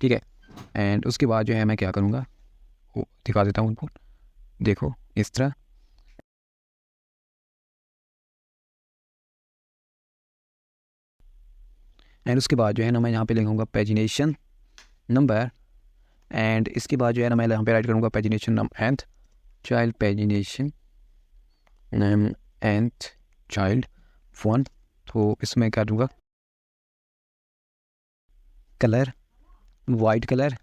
ठीक है। एंड उसके बाद जो है मैं क्या करूँगा वो दिखा देता हूँ उनको, देखो इस तरह। एंड उसके बाद जो है ना मैं यहाँ पे लिखूँगा पेजिनेशन नंबर, एंड इसके बाद जो है ना मैं यहाँ पे राइट करूँगा pagination number and child pagination name and child 1। तो इसमें क्या दूँगा कलर वाइट कलर,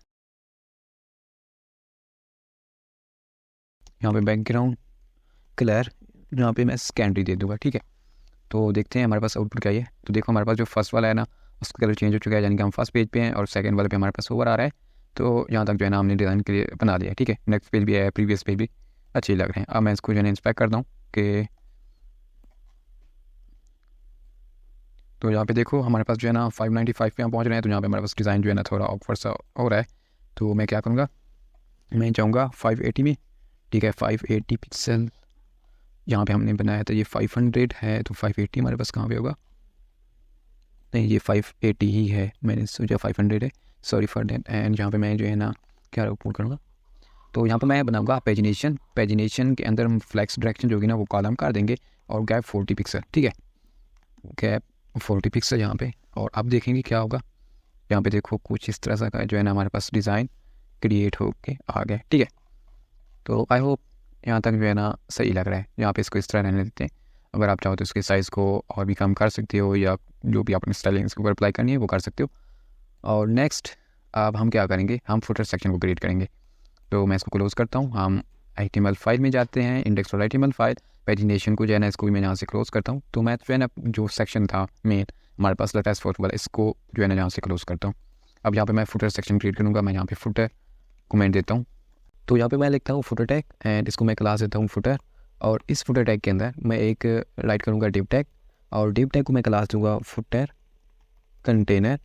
यहाँ पे बैकग्राउंड कलर, यहाँ पे मैं सेकेंडरी दे दूँगा, ठीक है। तो देखते हैं हमारे पास आउटपुट क्या है। तो देखो हमारे पास जो फर्स्ट वाला है ना उसका कलर चेंज हो चुका है, यानी कि हम फर्स्ट पेज पे हैं, और सेकंड वाले पे हमारे पास ओवर आ रहा है। तो यहाँ तक जो है ना हमने डिज़ाइन के लिए बना दिया है, ठीक है। नेक्स्ट पेज भी है, प्रीवियस पेज भी अच्छे लग रहे हैं। अब मैं इसको जो है इंस्पेक्ट करता हूँ कि तो यहाँ पे देखो हमारे पास जो है ना 595 पे हम पहुँच रहे हैं। तो यहाँ पे हमारे पास डिज़ाइन जो है ना थोड़ा ऑकवर्ड सा हो रहा है। तो मैं क्या करूँगा, मैं चाहूँगा 580 में, ठीक है। 580 पिक्सल यहाँ पे हमने बनाया था, ये 500 है, तो 580 हमारे पास कहाँ पे होगा, नहीं ये 580 ही है, मैंने सोचा 500 है, सॉरी फॉर दैट। एंड यहाँ पे मैं जो है ना क्या रिपोर्ट करूँगा, तो यहाँ पे मैं बनाऊँगा पेजिनेशन के अंदर हम फ्लैक्स डायरेक्शन जो होगी ना वो कॉलम कर देंगे, और गैप 40 पिक्सल, ठीक है, गैप 40 पिक्सल यहाँ पे। और अब देखेंगे क्या होगा, यहाँ पे देखो कुछ इस तरह सा जो है ना हमारे पास डिज़ाइन क्रिएट हो के आ गया, ठीक है। तो आई होप यहाँ तक जो है ना सही लग रहा है। यहाँ पे इसको इस तरह रहने देते हैं। अगर आप चाहो तो इसके साइज़ को और भी कम कर सकते हो, या जो भी आपने स्टाइलिंग इसके ऊपर अप्लाई करनी है वो कर सकते हो। और नेक्स्ट अब हम क्या करेंगे, हम फुटर सेक्शन को क्रिएट करेंगे। तो मैं इसको क्लोज़ करता हूँ, हम HTML फाइल में जाते हैं, इंडेक्स और HTML फाइल, पेजिनेशन को जो है ना इसको भी मैं यहाँ से क्लोज़ करता हूँ। तो मैं जो है ना जो सेक्शन था मेन हमारे पास लेटेस्ट फोर्थ वाला, इसको जो है ना यहाँ से क्लोज़ करता हूँ। अब यहाँ पे मैं फुटर सेक्शन क्रिएट करूँगा, मैं यहाँ पे फुटर कमेंट देता हूँ। तो यहाँ पे मैं लिखता हूँ फुटर टैग, एंड इसको मैं क्लास देता हूँ फुटर, और इस फुटर टैग के अंदर मैं एक राइट करूँगा डिव टैग, और डिव टैग को मैं क्लास दूँगा फुटर कंटेनर,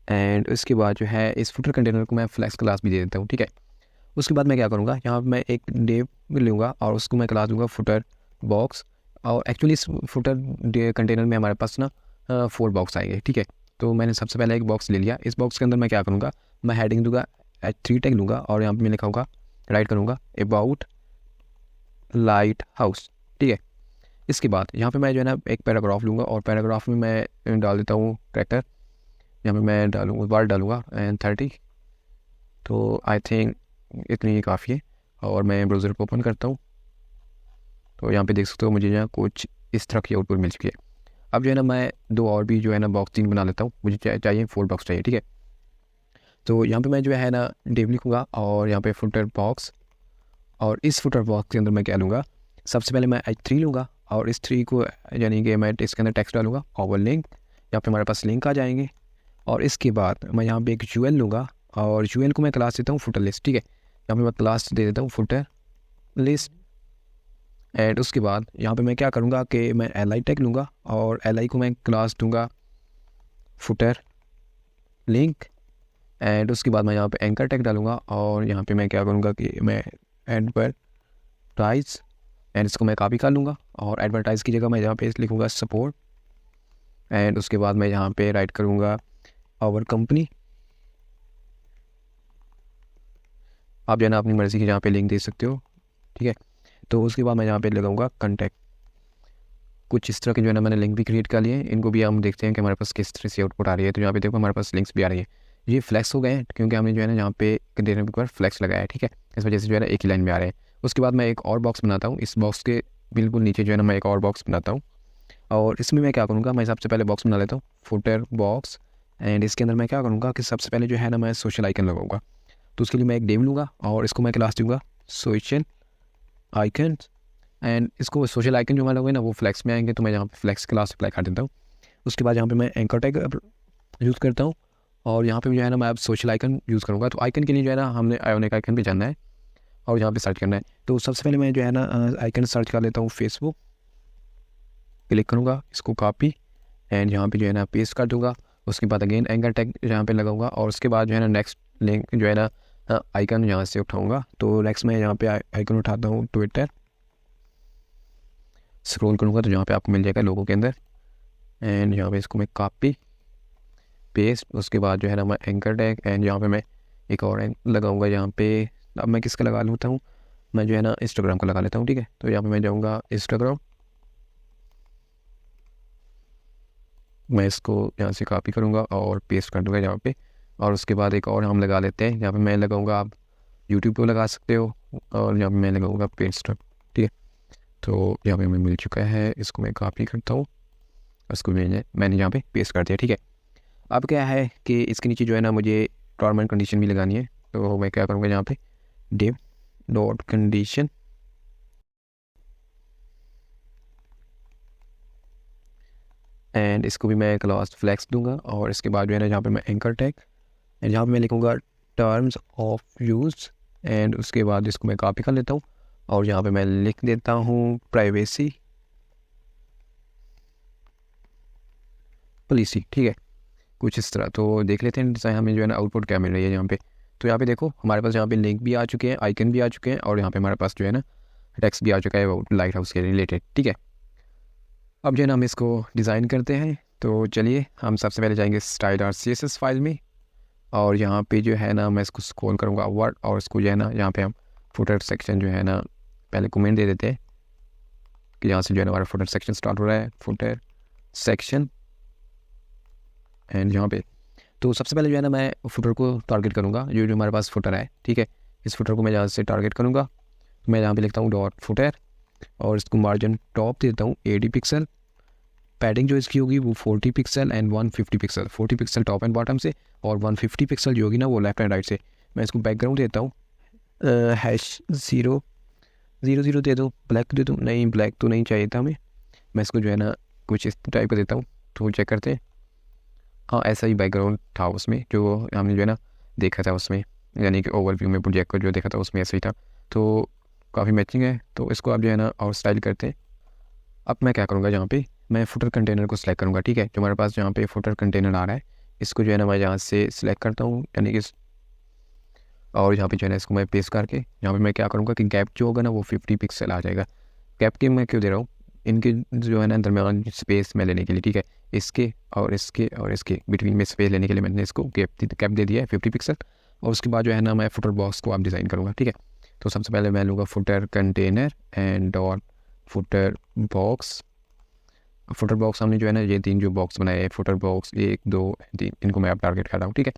एंड उसके बाद जो है इस फुटर कंटेनर को मैं फ्लैक्स क्लास भी दे देता हूँ, ठीक है। उसके बाद मैं क्या करूँगा, यहाँ पे मैं एक डिव लूँगा और उसको मैं क्लास दूँगा फुटर बॉक्स, और एक्चुअली इस फुटर कंटेनर में हमारे पास ना 4 बॉक्स आएंगे, ठीक है। तो मैंने सबसे पहले एक बॉक्स ले लिया। इस बॉक्स के अंदर मैं क्या करूँगा, मैं हेडिंग दूंगा, H3 टैग लूँगा और यहाँ पे मैं लिखाऊंगा, राइट करूँगा अबाउट लाइट हाउस। ठीक है, इसके बाद यहाँ पे मैं जो है ना एक पैराग्राफ लूँगा और पैराग्राफ में मैं डाल देता हूँ कैरेक्टर, यहाँ पे मैं डालूँगा वर्ड डालूँगा एंड 30। तो आई थिंक इतनी ही काफ़ी है और मैं ब्राउज़र को ओपन करता हूँ। तो यहाँ पे देख सकते हो मुझे यहाँ कुछ इस तरह की आउटपुट मिल चुकी है। अब जो है ना मैं दो और भी जो है ना बॉक्स 3 बना लेता हूँ, मुझे चाहिए 4 बॉक्स चाहिए। ठीक है, तो यहाँ पे मैं जो है ना डिव लिखूँगा और यहाँ पे फुटर बॉक्स, और इस फुटर बॉक्स के अंदर मैं क्या लूँगा, सबसे पहले मैं H3 लूँगा और इस 3 को यानी कि मैं इसके अंदर टेक्स्ट डालूँगा और लिंक, यहाँ पे हमारे पास लिंक आ जाएंगे। और इसके बाद मैं यहाँ पे एक UL लूँगा और UL को मैं क्लास देता हूँ फुटर लिस्ट। ठीक है, यहाँ पे मैं क्लास दे देता हूँ फुटर लिस्ट। एंड उसके बाद यहाँ पे मैं क्या करूँगा कि मैं LI टैग लूँगा और LI को मैं क्लास दूँगा फुटर लिंक। एंड उसके बाद मैं यहाँ पे एंकर टैग डालूँगा और यहाँ पे मैं क्या करूँगा कि मैं एडवर्टाइज, एंड इसको मैं कॉपी कर लूँगा और एडवर्टाइज़ की जगह मैं यहाँ पे लिखूँगा सपोर्ट। एंड उसके बाद मैं यहाँ पे राइट करूँगा आवर कंपनी। आप जो है ना अपनी मर्ज़ी की यहाँ पे लिंक दे सकते हो। ठीक है, तो उसके बाद मैं यहाँ पे लगाऊंगा कॉन्टैक्ट। कुछ इस तरह के जो है ना मैंने लिंक भी क्रिएट कर लिए, इनको भी हम देखते हैं कि हमारे पास किस तरह से आउटपुट आ रही है। तो यहाँ पे देखो हमारे पास लिंक्स भी आ रही है, ये फ्लैक्स हो गए हैं क्योंकि हमने जो है ना यहाँ पे कंटेनर के ऊपर फ्लैक्स लगाया है। ठीक है, इस वजह से जो है ना एक ही लाइन में आ रहे हैं। उसके बाद मैं एक और बॉक्स बनाता हूँ, इस बॉक्स के बिल्कुल नीचे जो है ना मैं एक और बॉक्स बनाता हूँ और इसमें मैं क्या करूँगा, मैं सबसे पहले बॉक्स बना लेता हूँ फुटर बॉक्स। एंड इसके अंदर मैं क्या करूँगा कि सबसे पहले जो है ना मैं सोशल आइकन लगाऊंगा। तो उसके लिए मैं एक डिव लूँगा और इसको मैं क्लास दूँगा सोशल आइकन। एंड इसको सोशल आइकन जो हमारे लोग ना वो फ्लैक्स में आएंगे, तो मैं यहाँ पे फ्लैक्स क्लास अप्लाई कर देता हूँ। उसके बाद यहाँ पे मैं एंकर टैग यूज़ करता हूँ और यहाँ पे जो है ना मैं अब सोशल आइकन यूज़ करूँगा। तो आइकन के लिए जो है ना हमने आयोनिक आइकन पे जाना है और यहाँ पे सर्च करना है। तो सबसे पहले मैं जो है ना आइकन सर्च कर लेता हूँ फेसबुक, क्लिक करूँगा, इसको कॉपी एंड यहाँ पे जो है ना पेस्ट कर दूँगा। उसके बाद अगेन एंकर टैग यहाँ पे लगाऊंगा और उसके बाद जो है ना नेक्स्ट लिंक जो है ना आइकन यहाँ से उठाऊँगा। तो नेक्स्ट मैं यहाँ पे आइकन उठाता हूँ ट्विटर, स्क्रॉल करूँगा तो यहाँ पे आपको मिल जाएगा लोगों के अंदर। एंड यहाँ पे इसको मैं कॉपी पेस्ट, उसके बाद जो है ना मैं एंकर टैग एंड यहाँ पे मैं एक और लगाऊंगा यहाँ पे। अब मैं किसका लगा लेता हूँ, मैं जो है ना इंस्टाग्राम का लगा लेता हूँ। ठीक है, तो यहाँ पे मैं जाऊँगा इंस्टाग्राम, मैं इसको यहाँ से कॉपी करूँगा और पेस्ट कर दूँगा यहाँ पे। और उसके बाद एक और हम लगा लेते हैं, यहाँ पे मैं लगाऊँगा, आप यूट्यूब पे लगा सकते हो और यहाँ पे मैं लगाऊँगा पेस्ट। ठीक है, तो यहाँ पे हमें मिल चुका है, इसको मैं कॉपी करता हूँ, इसको मैंने यहाँ पे पेस्ट कर दिया। ठीक है, अब क्या है कि इसके नीचे जो है ना मुझे टर्म एंड कंडीशन भी लगानी है। तो मैं क्या करूँगा, यहाँ पे डिव डॉट कंडीशन एंड इसको भी मैं क्लास फ्लैक्स दूंगा। और इसके बाद जो है ना यहाँ पे मैं एंकर टैग एंड यहाँ पे मैं लिखूँगा टर्म्स ऑफ यूज़ एंड उसके बाद इसको मैं कॉपी कर लेता हूँ और यहाँ पे मैं लिख देता हूँ प्राइवेसी पॉलिसी। ठीक है, कुछ इस तरह। तो देख लेते हैं डिज़ाइन हमें जो है ना आउटपुट क्या मिल रही है यहाँ पे। तो यहाँ पे देखो हमारे पास यहाँ पे लिंक भी आ चुके हैं, आइकन भी आ चुके हैं और यहाँ पे हमारे पास जो है ना टेक्स्ट भी आ चुका है लाइट हाउस के रिलेटेड। ठीक है, अब जो है ना हम इसको डिज़ाइन करते हैं। तो चलिए हम सबसे पहले जाएंगे स्टाइल और CSS फाइल में और यहाँ पे जो है ना मैं इसको स्क्रॉल करूँगा वर्ड और इसको जो है ना यहाँ पे हम फुटर सेक्शन जो है ना पहले कमेंट दे देते हैं कि यहाँ से जो है ना हमारा फुटर सेक्शन स्टार्ट हो रहा है, फुटर सेक्शन। एंड यहाँ पे तो सबसे पहले जो है ना मैं फुटर को टारगेट करूँगा, जो हमारे पास फुटर है। ठीक है, इस फुटर को मैं यहाँ से टारगेट करूँगा, मैं यहाँ पे लिखता हूँ डॉट फुटर और इसको मार्जिन टॉप देता हूँ 80 पिक्सल, पैडिंग जो इसकी होगी वो 40 pixel and 150 pixel, 40 pixel top and bottom से और 150 पिक्सल जो होगी ना वो लेफ्ट एंड राइट से। मैं इसको बैकग्राउंड देता हूँ #000 दे दो, ब्लैक दे दो, नहीं ब्लैक तो नहीं चाहिए था हमें, मैं इसको जो है ना कुछ इस टाइप का देता हूँ। तो चेक करते हैं, हाँ ऐसा ही बैकग्राउंड था उसमें जो हमने जो है ना देखा था उसमें, यानी कि ओवरव्यू में प्रोजेक्ट को जो देखा था उसमें ऐसा ही था। तो काफ़ी मैचिंग है, तो इसको आप जो है ना और स्टाइल करते हैं। अब मैं क्या करूँगा, यहाँ पे मैं फुटर कंटेनर को सिलेक्ट करूँगा। ठीक है, जो हमारे पास यहाँ पे फुटर कंटेनर आ रहा है इसको जो है ना मैं यहाँ से सिलेक्ट करता हूँ, यानी कि और यहाँ पे जो है ना इसको मैं पेस्ट करके यहाँ पे मैं क्या करूँगा कि गैप जो होगा ना वो 50 पिक्सल आ जाएगा। गैप के मैं क्यों दे रहा हूँ, इनके जो है ना दरमियान स्पेस में लेने के लिए, ठीक है, इसके और इसके बिटवीन में स्पेस लेने के लिए मैंने इसको गैप दे दिया है 50 पिक्सल। और उसके बाद जो है ना मैं फुटर बॉक्स को आप डिज़ाइन करूँगा, ठीक है। तो सबसे पहले मैं लूँगा footer container and dot footer box. Footer box हमने जो है ना ये 3 जो बॉक्स बनाए हैं, फुटर बॉक्स 1 2 3, इनको मैं अब टारगेट कर रहा हूँ, ठीक है।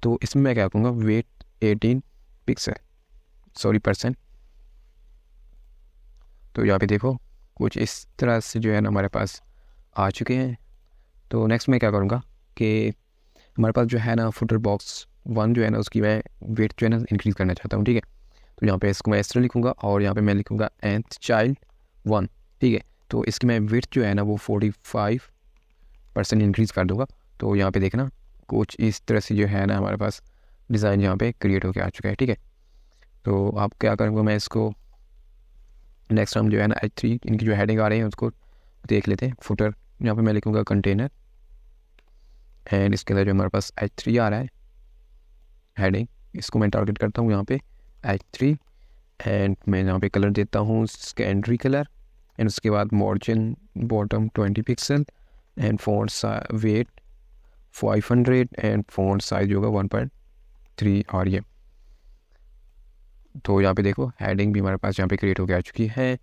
तो इसमें मैं क्या करूँगा, वेट 18 पिक्सल %। तो यहाँ पे देखो कुछ इस तरह से जो है ना हमारे पास आ चुके हैं। तो नेक्स्ट मैं क्या करूँगा कि हमारे पास जो है ना फुटर बॉक्स 1 जो है ना उसकी मैं वेट जो है ना इंक्रीज़ करना चाहता हूँ, ठीक है। तो यहाँ पे इसको मैं इस तरह लिखूँगा और यहाँ पे मैं लिखूँगा nth चाइल्ड 1, ठीक है। तो इसकी मैं वेट जो है ना वो 45% इंक्रीज़ कर दूँगा। तो यहाँ पे देखना कुछ इस तरह से जो है ना हमारे पास डिज़ाइन यहाँ पे क्रिएट होकर आ चुका है, ठीक है। तो आप क्या करूँगा, मैं इसको नेक्स्ट हम जो है ना H3 इनकी जो हेडिंग आ रही है उसको देख लेते हैं। फुटर यहाँ पे मैं लिखूँगा कंटेनर एंड इसके अंदर जो हमारे पास H3 आ रहा है हेडिंग, इसको मैं टारगेट करता हूँ यहाँ पे H3 एंड मैं यहाँ पे कलर देता हूँ सेकेंडरी कलर एंड उसके बाद margin bottom 20 pixel and font wait 500 and font size होगा 1.3 और ये। तो यहाँ पे देखो हेडिंग भी हमारे पास यहाँ पे क्रिएट होकर आ चुकी है।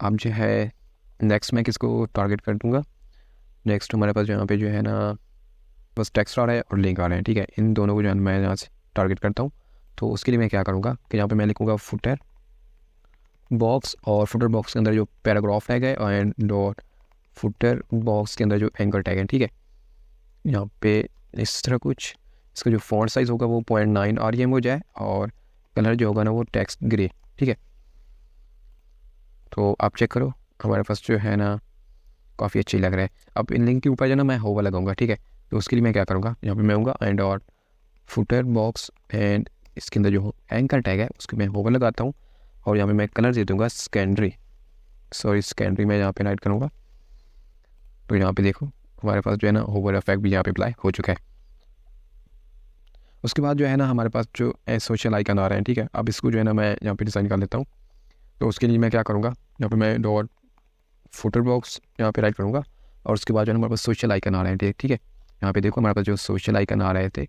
अब जो है नेक्स्ट मैं किसको टारगेट कर दूँगा, नेक्स्ट हमारे पास यहाँ पे जो है ना बस टेक्स्ट आ रहा है और लिंक आ रहे हैं, ठीक है। इन दोनों को जो है मैं यहाँ से टारगेट करता हूँ। तो उसके लिए मैं क्या करूँगा कि यहाँ पे मैं लिखूँगा फुटर बॉक्स और फुटर बॉक्स के अंदर जो पैराग्राफ टैग है एंड डॉट फुटर बॉक्स के अंदर जो एंकर टैग है, ठीक है। यहाँ पे इस तरह कुछ इसका जो फॉन्ट साइज़ होगा वो 0.9 REM हो जाए और कलर जो होगा ना वो टेक्स्ट ग्रे, ठीक है। तो आप चेक करो हमारे पास जो है ना काफ़ी अच्छी लग रहा है। अब इन लिंक के ऊपर जो ना मैं होवर लगाऊंगा, ठीक है। तो उसके लिए मैं क्या करूँगा, यहाँ पे मैं आऊँगा एंड और फुटर बॉक्स एंड इसके अंदर जो एंकर टैग है उसके मैं होवर लगाता हूँ और यहाँ पे मैं कलर दे दूँगा सेकेंडरी मैं यहाँ पे राइट करूँगा। तो यहाँ पे देखो हमारे पास जो है ना होवर इफेक्ट भी यहाँ पे अप्लाई हो चुका है। उसके बाद जो है ना हमारे पास जो सोशल आइकन आ रहे हैं, ठीक है। अब इसको जो है ना मैं यहाँ पे डिज़ाइन कर लेता हूँ। तो उसके लिए मैं क्या करूँगा, यहाँ पे मैं डॉट फुटर बॉक्स यहाँ पे राइट करूँगा और उसके बाद जो है हमारे पास सोशल आइकन आ रहे हैं, ठीक है। यहाँ पे देखो हमारे पास जो सोशल आइकन आ रहे थे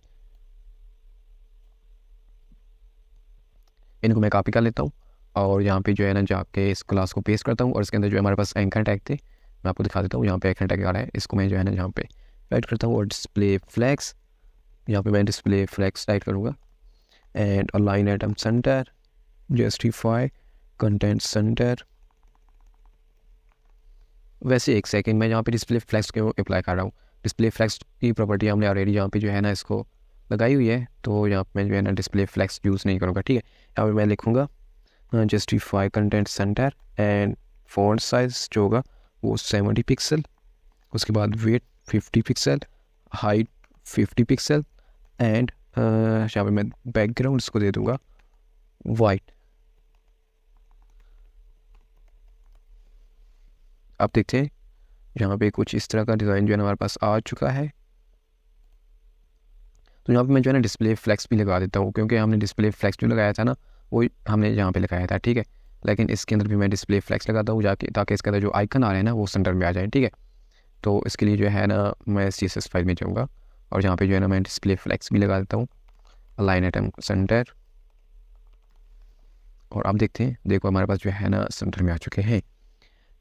इनको मैं कॉपी कर लेता हूँ और यहाँ पे जो है ना जाके इस क्लास को पेस्ट करता हूँ और इसके अंदर जो हमारे पास एंकर टैग थे मैं आपको दिखा देता हूँ। यहाँ पे एंकर टैग आ रहा है, इसको मैं जो है ना यहाँ पे राइट करता हूँ और डिस्प्ले फ्लैग्स, यहाँ पे मैं डिस्प्ले फ्लैग्स राइट करूँगा and align item centre, justify content centre. वैसे एक सेकंड मैं यहाँ पे डिस्प्ले फ्लैग्स को अप्लाई कर रहा हूँ। डिस्प्ले फ्लैग्स की प्रॉपर्टी हमने ऑलरेडी यहाँ पे जो है ना इसको लगाई हुई है, तो यहाँ पे मैं जो है ना डिस्प्ले फ्लैग्स यूज़ नहीं करूँगा, ठीक है। यहाँ पे मैं लिखूँगा justify content centre and font size जो होगा वो 70 पिक्सल, उसके बाद weight 50 pixel, height 50 pixel and यहाँ पे मैं बैकग्राउंड इसको दे दूँगा वाइट। आप देखते हैं यहाँ पे कुछ इस तरह का डिज़ाइन जो है ना हमारे पास आ चुका है। तो यहाँ पे मैं जो है ना डिस्प्ले फ्लैक्स भी लगा देता हूँ क्योंकि हमने डिस्प्ले फ्लैक्स जो लगाया था ना वो हमने यहाँ पे लगाया था, ठीक है। लेकिन इसके अंदर भी मैं डिस्प्ले फ्लैक्स लगाता हूँ जाके ताकि इसके अंदर जो आइकन आ रहे हैं ना वो सेंटर में आ जाए, ठीक है। तो इसके लिए जो है ना मैं CSS फाइल में जाऊँगा और यहाँ पे जो है ना मैं डिस्प्ले फ्लैक्स भी लगा देता हूँ, अलाइन आइटम सेंटर। और आप देखते हैं देखो हमारे पास जो है ना सेंटर में आ चुके हैं।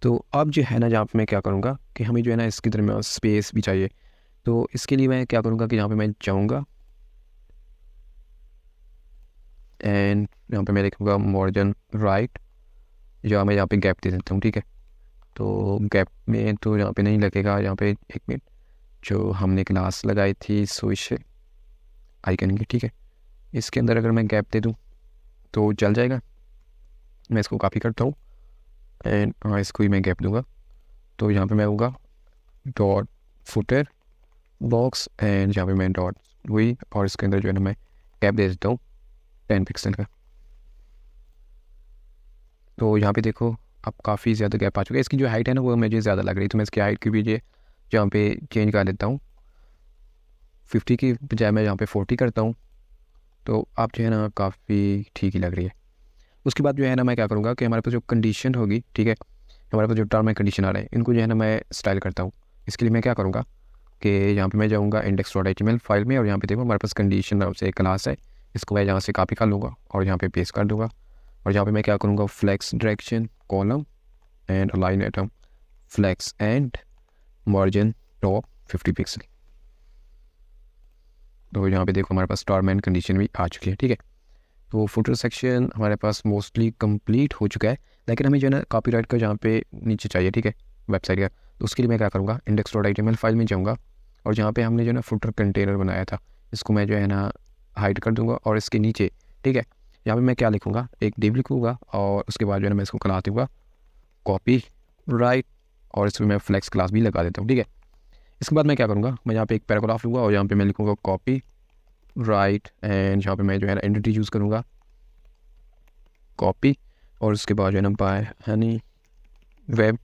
तो अब जो है ना जहाँ पे मैं क्या करूँगा कि हमें जो है ना इसके दरमियान स्पेस भी चाहिए। तो इसके लिए मैं क्या करूँगा कि यहाँ पे मैं जाऊँगा एंड यहाँ पे मैं लिखूँगा मार्जिन राइट, या मैं यहाँ पे गैप दे देता हूँ, ठीक है। तो गैप में तो यहाँ पे नहीं लगेगा, यहाँ पे एक मिनट जो हमने क्लास लगाई थी स्विच आइकन की, ठीक है, इसके अंदर अगर मैं गैप दे दूँ तो चल जाएगा। मैं इसको कॉपी करता हूँ एंड हाँ इसको ही मैं गैप दूँगा। तो यहाँ पे मैं आऊँगा डॉट फुटर बॉक्स एंड यहाँ पे मैं डॉट वही और इसके अंदर जो है ना मैं गैप दे देता हूँ 10 पिक्सल का। तो यहाँ पे देखो अब काफ़ी ज़्यादा गैप आ चुका है। इसकी जो हाइट है ना वो मुझे ज़्यादा लग रही है, तो मैं इसकी हाइट की भी यहाँ पे चेंज कर देता हूँ, 50 की बजाय मैं यहाँ पे 40 करता हूँ। तो आप जो है ना काफ़ी ठीक ही लग रही है। उसके बाद जो है ना मैं क्या करूँगा कि हमारे पास जो कंडीशन होगी, ठीक है, हमारे पास जो टर्म एंड कंडीशन आ रहे हैं इनको जो है ना मैं स्टाइल करता हूँ। इसके लिए मैं क्या करूँगा कि यहाँ पे मैं जाऊँगा index.html फाइल में, और यहाँ पे देखो हमारे पास कंडीशन नाम से एक क्लास है, इसको मैं यहाँ से कॉपी कर लूँगा और यहाँ पे पेस्ट कर दूँगा। और यहाँ पे मैं क्या करूँगा, flex direction column and align item flex end margin top 50 pixel. तो यहाँ पे देखो हमारे पास टर्म एंड कंडीशन भी आ चुकी है, ठीक है। तो फुटर सेक्शन हमारे पास मोस्टली कंप्लीट हो चुका है, लेकिन हमें जो है ना कॉपीराइट का जहाँ पे नीचे चाहिए, ठीक है, वेबसाइट का। तो उसके लिए मैं क्या करूँगा, index.html फाइल में जाऊँगा और जहाँ पे हमने जो है ना फुटर कंटेनर बनाया था इसको मैं जो है ना हाइड कर दूँगा। और इसके नीचे, ठीक है, यहाँ पे मैं क्या लिखूँगा, एक डिव लिखूँगा और उसके बाद जो है ना मैं इसको कला दूँगा कॉपी राइट, और इसमें मैं फ्लेक्स क्लास भी लगा देता हूँ, ठीक है। इसके बाद मैं क्या करूँगा, मैं यहाँ पे एक पैराग्राफ लूँगा और यहाँ पे मैं लिखूँगा कॉपी राइट, एंड यहाँ पे मैं जो है ना एंटिटी यूज़ करूँगा कॉपी, और उसके बाद जो है ना बाय हनी वेब,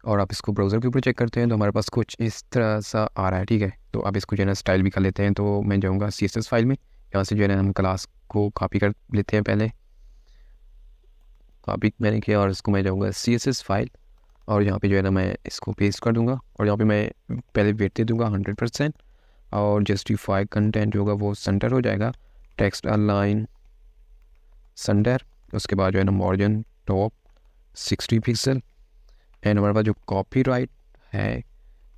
और आप इसको ब्राउज़र के ऊपर चेक करते हैं तो हमारे पास कुछ इस तरह सा आ रहा है, ठीक है। तो आप इसको जो है ना स्टाइल भी कर लेते हैं। तो मैं जाऊँगा CSS फाइल में, यहाँ से जो है ना हम क्लास को कॉपी कर लेते हैं, पहले कॉपी मैंने किया और इसको मैं जाऊँगा CSS फाइल, और यहाँ पे जो है ना मैं इसको पेस्ट कर दूँगा और यहाँ पे मैं पहले वेट दे दूँगा 100%, और जस्टिफाई कंटेंट जो होगा वो सेंटर हो जाएगा, टेक्स्ट अलाइन सेंटर, उसके बाद जो है ना मार्जिन टॉप 60 पिक्सल, एंड हमारे पास जो कॉपीराइट है,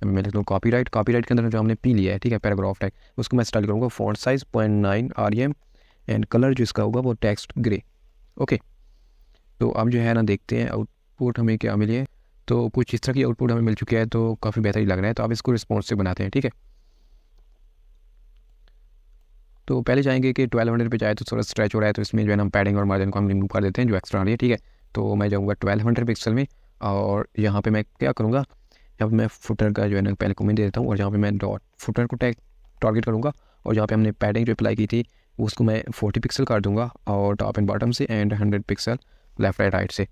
मैं लिख लूँ कॉपीराइट के अंदर जो हमने पी लिया है, ठीक है, पैराग्राफ टैग, उसको मैं स्टाइल करूँगा font size 0.9 rem, and colour जो इसका होगा वो टेक्स्ट ग्रे। ओके, तो अब जो है ना देखते हैं आउटपुट हमें क्या मिली है। तो कुछ इस तरह की आउटपुट हमें मिल चुकी है, तो काफ़ी बेहतरीन लग रहा है। तो आप इसको रिस्पॉन्सिव बनाते हैं, ठीक है। तो पहले जाएंगे कि 1200 पे जाए तो थोड़ा स्ट्रेच हो रहा है, तो इसमें जो है ना पैडिंग और मार्जिन को हम रिमूव कर देते हैं जो एक्स्ट्रा आ रही है, ठीक है। तो मैं जाऊँगा 1200 पिक्सल में, और यहाँ पे मैं क्या करूँगा, यहाँ पे मैं फुटर का जो है ना पहले कमेंट दे देता हूँ, और यहाँ पे मैं डॉट फुटर को टारगेट करूँगा, और यहाँ पे हमने पैडिंग जो अप्लाई की थी उसको मैं 40 पिक्सल कर दूँगा, और टॉप एंड बॉटम से, एंड 100 पिक्सल लेफ्ट राइट से।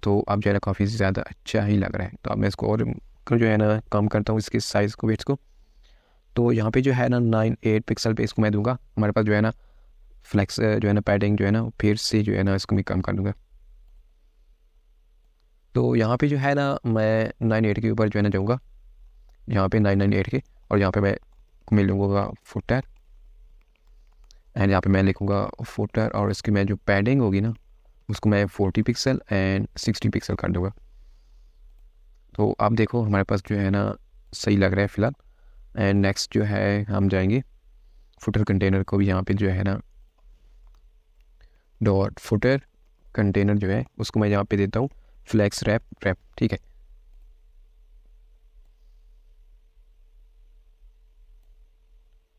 तो अब जो है ना काफ़ी ज़्यादा अच्छा ही लग रहा है। तो अब मैं इसको और जो है ना कम करता हूँ इसके साइज़ को, वेट्स को। तो यहाँ पे जो है ना 9.8 पिक्सल पे इसको मैं दूंगा। हमारे पास जो है ना फ्लेक्स जो है ना पैडिंग जो है ना फिर से जो है ना इसको मैं कम कर दूंगा। तो यहाँ पे जो है ना मैं 9.8 के ऊपर जो है ना जाऊँगा, यहाँ पे 998 के, और यहाँ पे मैं मिलूँगा फुटर, एंड यहाँ पे मैं लिखूँगा फुटर, और इसकी मैं जो पैडिंग होगी ना उसको मैं 40 पिक्सल एंड 60 पिक्सल कर दूँगा। तो आप देखो हमारे पास जो है ना सही लग रहा है फ़िलहाल। एंड नेक्स्ट जो है हम जाएंगे फुटर कंटेनर को भी, यहाँ पे जो है ना डॉट फुटर कंटेनर जो है उसको मैं यहाँ पे देता हूँ फ्लेक्स रैप, ठीक है।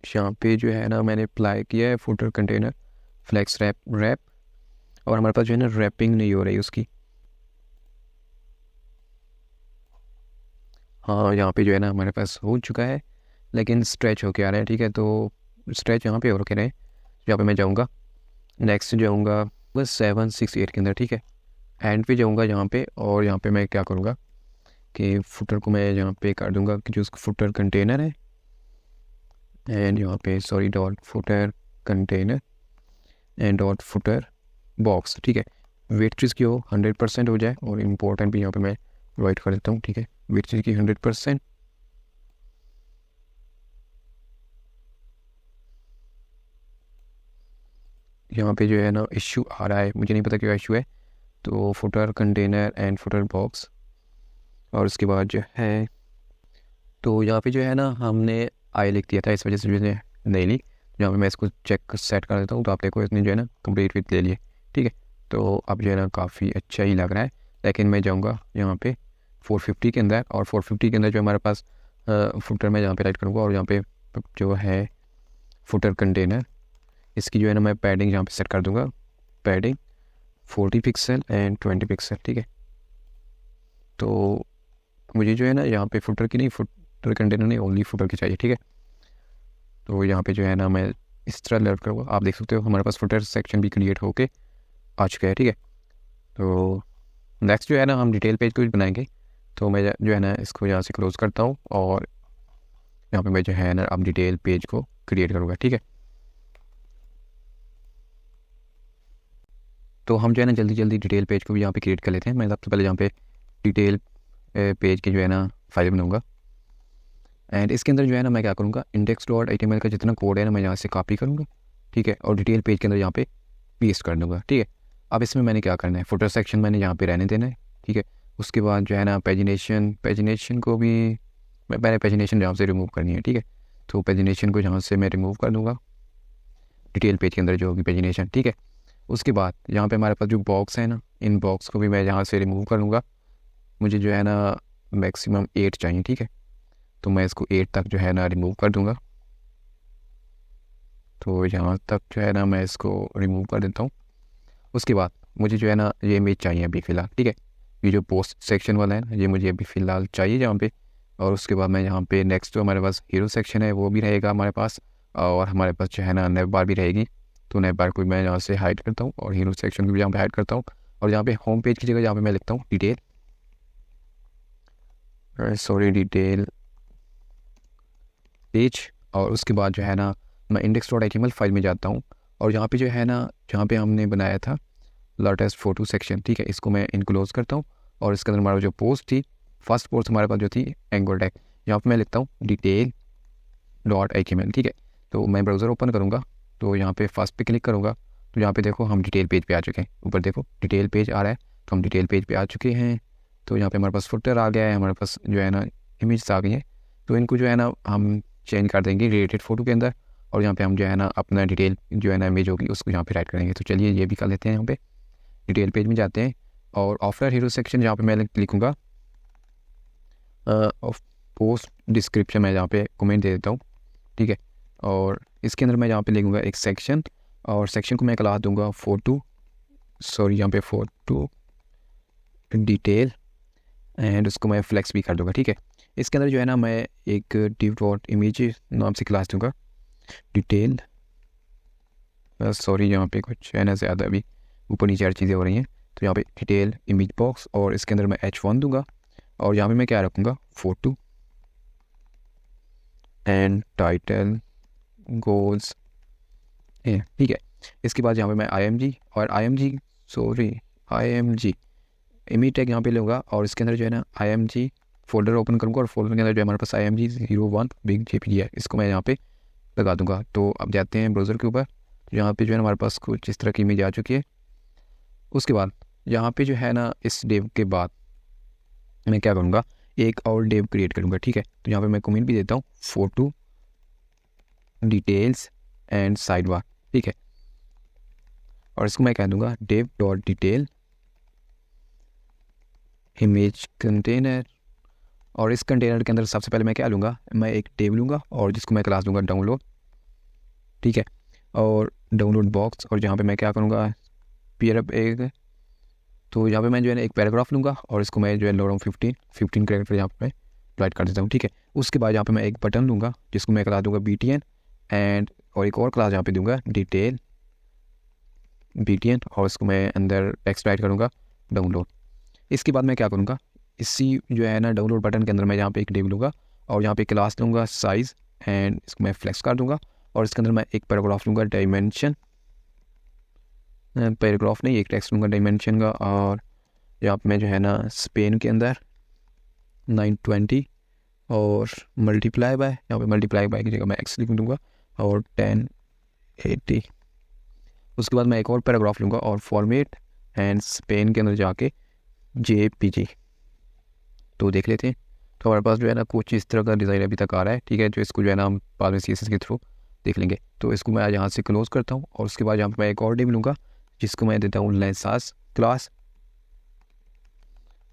यहाँ पे जो है ना मैंने अप्लाई किया है फुटर कंटेनर फ्लेक्स रैप, और हमारे पास जो है ना रैपिंग नहीं हो रही उसकी। हाँ, यहाँ पे जो है ना हमारे पास हो चुका है, लेकिन स्ट्रेच होके आ रहा है, ठीक है। तो स्ट्रेच यहाँ पे हो रखे रहे, यहाँ पे मैं जाऊँगा नेक्स्ट जाऊँगा बस 768 के अंदर, ठीक है। एंड पे जाऊँगा यहाँ पे, और यहाँ पे मैं क्या करूँगा कि फुटर को मैं यहाँ पे कर दूँगा कि जो उसका फुटर कंटेनर है, एंड यहाँ पे sorry dot footer container and dot footer box, ठीक है। वेट चीज़ की हो 100% हो जाए, और इम्पोर्टेंट भी यहाँ पे मैं प्रोवाइड कर देता हूँ, ठीक है। वेट चीज़ की 100%, यहाँ पे जो है ना इशू आ रहा है, मुझे नहीं पता क्या इशू है। तो footer container and footer box, और उसके बाद जो है तो यहाँ पे जो है ना हमने आई लिख दिया था, इस वजह से जो है नहीं ली। यहाँ पे मैं इसको चेक सेट कर देता हूँ, तो आप देखो इसने जो है ना कंप्लीट विथ ले लिए, ठीक है। तो अब जो है ना काफ़ी अच्छा ही लग रहा है। लेकिन मैं जाऊँगा यहाँ पे 450 के अंदर, और 450 के अंदर जो हमारे पास फुटर में यहाँ पे राइट करूँगा, और यहाँ पे जो है फुटर कंटेनर इसकी जो है ना मैं पैडिंग यहाँ पे सेट कर दूँगा, पैडिंग 40 पिक्सल एंड 20 पिक्सल, ठीक है। तो मुझे जो है ना यहाँ पे फुटर की नहीं, फुटर कंटेनर नहीं, ओनली फुटर की चाहिए, ठीक है। तो यहाँ पे जो है ना मैं इस तरह लर्ट करूँगा, आप देख सकते हो हमारे पास फुटर सेक्शन भी क्रिएट होके आ चुका है, ठीक है। तो नेक्स्ट जो है ना हम डिटेल पेज को भी बनाएंगे। तो मैं जो है ना इसको यहाँ से क्लोज करता हूँ, और यहाँ पे मैं जो है ना अब डिटेल पेज को क्रिएट करूँगा, ठीक है। तो हम जो है ना जल्दी जल्दी डिटेल पेज को भी यहाँ पे क्रिएट कर लेते हैं। मैं सबसे पहले यहाँ पे डिटेल पेज की जो है ना फाइल बनाऊँगा एंड इसके अंदर जो है ना मैं क्या करूँगा, index.html का जितना कोड है ना मैं यहाँ से कॉपी करूँगा, ठीक है, और डिटेल पेज के अंदर यहाँ पे पेस्ट कर दूँगा, ठीक है। अब इसमें मैंने क्या करना है, फुटर सेक्शन मैंने यहाँ पे रहने देना है, ठीक है। उसके बाद जो है ना पेजिनेशन को भी मैं पहले पेजिनेशन यहाँ से रिमूव करनी है, ठीक है। तो पेजिनेशन को यहाँ से मैं रिमूव कर दूँगा, डिटेल पेज के अंदर जो होगी पेजिनेशन, ठीक है। उसके बाद यहाँ पे हमारे पास जो बॉक्स है ना, इन बॉक्स को भी मैं यहाँ से रिमूव कर लूँगा। मुझे जो है ना मैक्सिमम 8 चाहिए, ठीक है, तो मैं इसको 8 तक जो है ना रिमूव कर दूँगा। तो यहाँ तक जो है ना मैं इसको रिमूव कर देता हूँ। उसके बाद मुझे जो है ना ये इमेज चाहिए अभी फ़िलहाल, ठीक है। ये जो पोस्ट सेक्शन वाला है ना ये मुझे अभी फ़िलहाल चाहिए यहाँ पे। और उसके बाद मैं यहाँ पे नेक्स्ट जो हमारे पास हीरो सेक्शन है वो भी रहेगा हमारे पास, और हमारे पास जो है ना नेव बार भी रहेगी। तो नेव बार को मैं यहाँ से हाइड करता हूँ और हीरो सेक्शन को भी यहाँ पे हाइड करता हूँ। और यहाँ पे होम पेज की जगह यहाँ पे मैं लिखता हूँ डिटेल पेज। और उसके बाद जो है ना मैं index.html फाइल में जाता हूँ और यहाँ पे जो है ना जहाँ पे हमने बनाया था लेटेस्ट फोटो सेक्शन, ठीक है, इसको मैं इनक्लोज करता हूँ। और इसके अंदर हमारा जो पोस्ट थी, फर्स्ट पोस्ट हमारे पास जो थी एंगल टैग, यहाँ पे मैं लिखता हूँ डिटेल.html, ठीक है। तो मैं ब्राउज़र ओपन करूँगा तो यहाँ पे फर्स्ट पे क्लिक करूँगा तो यहाँ पे देखो हम डिटेल पेज पे आ चुके हैं। ऊपर देखो डिटेल पेज आ रहा है, तो हम डिटेल पेज पे आ चुके हैं। तो यहाँ पे हमारे पास फुटर आ गया है, हमारे पास जो है ना इमेज आ गई है। तो इनको जो है ना हम चेंज कर देंगे रिलेटेड फ़ोटो के अंदर, और यहाँ पे हम जो है ना अपना डिटेल जो है ना इमेज होगी उसको यहाँ पे राइट करेंगे। तो चलिए ये भी कर लेते हैं। यहाँ पे डिटेल पेज में जाते हैं और आफ्टर हीरो सेक्शन यहाँ पे मैं लिखूँगा पोस्ट डिस्क्रिप्शन, मैं यहाँ पे कमेंट दे देता हूँ, ठीक है। और इसके अंदर मैं यहाँ पे लिखूँगा एक सेक्शन, और सेक्शन को मैं क्लास दूँगा यहाँ पे फोटो डिटेल, एंड उसको मैं फ्लेक्स भी कर दूँगा, ठीक है। इसके अंदर जो है ना मैं एक div.image नाम से क्लास दूँगा डिटेल। यहाँ पे कुछ है ना ज़्यादा अभी ऊपर नीचे हर चीज़ें हो रही हैं। तो यहाँ पे डिटेल इमेज बॉक्स, और इसके अंदर मैं h1 दूँगा, और यहाँ पे मैं क्या रखूँगा फोटो एंड टाइटल गोल्स, ठीक है। इसके बाद यहाँ पे मैं img इमेज टैग यहाँ पे लूँगा, और इसके अंदर जो है ना img फोल्डर ओपन करूँगा, और फोल्डर के अंदर जो है हमारे पास img01 बिग jpg है, इसको मैं यहाँ पे लगा दूँगा। तो अब जाते हैं ब्राउज़र के ऊपर, यहाँ पे जो है हमारे पास कुछ इस तरह की इमेज आ चुकी है। उसके बाद यहाँ पे जो है ना इस डिव के बाद मैं क्या करूँगा, एक और डिव क्रिएट करूँगा, ठीक है। तो यहाँ पे मैं कमेंट भी देता हूँ photo details and side bar, ठीक है। और इसको मैं कह दूँगा div.detail इमेज कंटेनर, और इस कंटेनर के अंदर सबसे पहले मैं क्या लूँगा, मैं एक टेब लूँगा और जिसको मैं क्लास दूँगा डाउनलोड, ठीक है। और डाउनलोड बॉक्स, और जहाँ पे मैं क्या करूँगा पेयरअप एक, तो यहाँ पे मैं जो है ना एक पैराग्राफ लूँगा और इसको मैं जो है लोड 15 कैरेक्टर यहाँ पे राइट कर देता हूँ, ठीक है। उसके बाद यहाँ पे मैं एक बटन लूँगा जिसको मैं क्लास दूँगा btn, एंड और एक और क्लास यहाँ पे दूँगा डिटेल btn, और इसको मैं अंदर टेक्स्ट राइट करूँगा डाउनलोड। इसके बाद मैं क्या करूँगा, इसी जो है ना डाउनलोड बटन के अंदर मैं यहाँ पे एक डिव लूँगा और यहाँ पे क्लास लूँगा साइज़, एंड इसको मैं फ्लेक्स कर दूँगा। और इसके अंदर मैं एक पैराग्राफ लूँगा डायमेंशन, पैराग्राफ नहीं एक टेक्स्ट लूँगा डायमेंशन का, और यहाँ पे मैं जो है ना स्पेन के अंदर 920 और मल्टीप्लाई बाय, यहाँ पे मल्टीप्लाई बाय की जगह मैं एक्स लिख दूँगा, और 1080। उसके बाद मैं एक और पैराग्राफ लूँगा और फॉर्मेट एंड स्पेन के अंदर जाके JPG। तो देख लेते हैं। तो हमारे पास जो है ना कुछ इस तरह का डिज़ाइन अभी तक आ रहा है, ठीक है, जो इसको जो है ना हम बाद में CSS के थ्रू देख लेंगे। तो इसको मैं यहाँ से क्लोज करता हूँ, और उसके बाद यहाँ पे मैं एक और डिव लूँगा जिसको मैं देता हूँ लेंसास क्लास,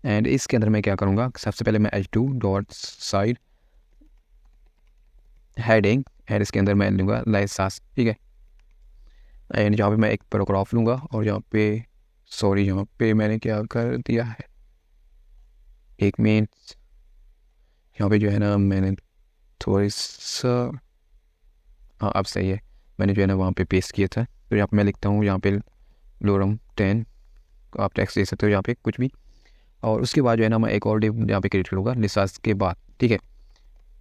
एंड इसके अंदर मैं क्या करूँगा, सबसे पहले मैं h2.side हेडिंग, एंड इसके अंदर मैं लूँगा लेंसास, ठीक है। एंड यहाँ पे मैं एक पैराग्राफ लूँगा, और यहाँ पे मैंने क्या कर दिया है, एक मिनट, यहाँ पे जो है ना मैंने थोड़ी सा, हाँ अब सही है, मैंने जो है ना वहाँ पे पेस्ट किया था। तो यहाँ पे मैं लिखता हूँ यहाँ पे लोरम 10, आप टेक्स्ट दे सकते हो यहाँ पे कुछ भी। और उसके बाद जो है ना मैं एक और डिव यहाँ पे क्रिएट करूँगा लिसास के बाद, ठीक है,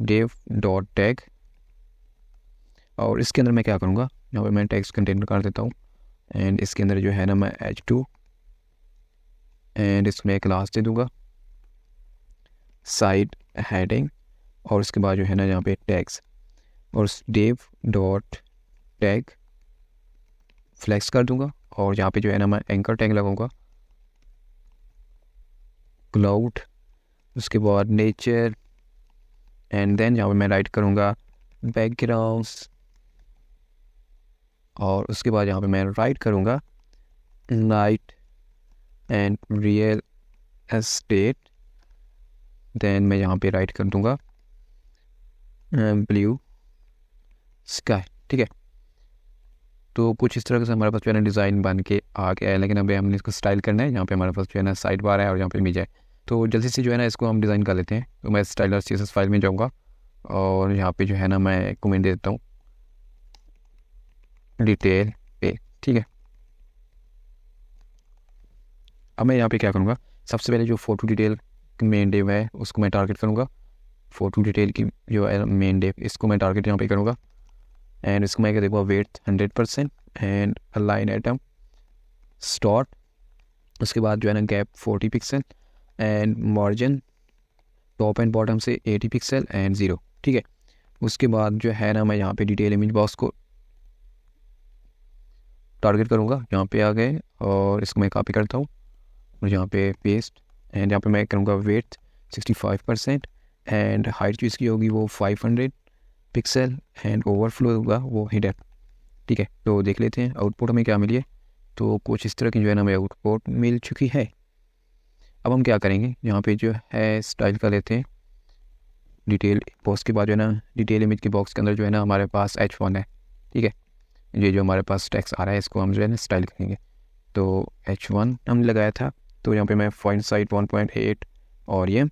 div.tag, और इसके अंदर मैं क्या करूँगा, यहाँ पे मैं टेक्स्ट कंटेनर कर देता हूँ, एंड इसके अंदर जो है ना मैं h2 एंड इसमें क्लास दे दूँगा साइड हेडिंग, और उसके बाद जो है ना यहाँ पे टैग्स, और डेव डॉट टैग फ्लेक्स कर दूंगा, और यहाँ पे जो है ना मैं एंकर टैग लगाऊंगा क्लाउड, उसके बाद नेचर, एंड देन यहाँ पे मैं राइट करूँगा बैकग्राउंड्स, और उसके बाद यहाँ पे मैं राइट करूँगा night and real estate, then मैं यहाँ पे राइट कर दूँगा ब्लू स्काई। ठीक है, तो कुछ इस तरह से हमारे पास जो है ना डिज़ाइन बन के आ गया है, लेकिन अभी हमने इसको स्टाइल करना है। यहाँ पे हमारे पास जो है ना साइड बार है और यहाँ पे इमेज है, तो जल्दी से जो है ना इसको हम डिज़ाइन कर लेते हैं। तो मैं स्टाइलर CSS फाइल में जाऊँगा और यहाँ पे जो है ना मैं कमेंट दे देता हूँ डिटेल पे। ठीक है, अब मैं यहाँ पे क्या करूँगा, सबसे पहले जो फोटो डिटेल मेन डिव है उसको मैं टारगेट करूँगा। फोटो डिटेल की जो है मेन डिव, इसको मैं टारगेट यहाँ पे करूँगा, एंड इसको मैं क्या देखूँगा weight 100% and align item start, उसके बाद जो है ना gap 40 pixel and margin top and bottom से 80 पिक्सल एंड 0। ठीक है, उसके बाद जो है ना मैं यहाँ पे डिटेल इमेज बॉक्स को टारगेट करूँगा, यहाँ पे आ गए, और इसको मैं कॉपी करता हूँ और यहाँ पे पेस्ट, एंड यहाँ पे मैं करूँगा वेट 65% एंड हाइट जो इसकी होगी वो 500 पिक्सल एंड ओवरफ्लो होगा वो हिडन। ठीक है, तो देख लेते हैं आउटपुट हमें क्या मिली है। तो कुछ इस तरह की जो है ना हमें आउटपुट मिल चुकी है। अब हम क्या करेंगे, यहाँ पे जो है स्टाइल कर लेते हैं डिटेल बॉक्स के बाद जो है ना डिटेल इमेज के बॉक्स के अंदर जो है ना हमारे पास H1 है। ठीक है, ये जो हमारे पास टेक्स्ट आ रहा है इसको हम जो है ना स्टाइल करेंगे। तो H1 हमने लगाया था, तो यहाँ पे मैं फॉन्ट साइज 1.8 और ये,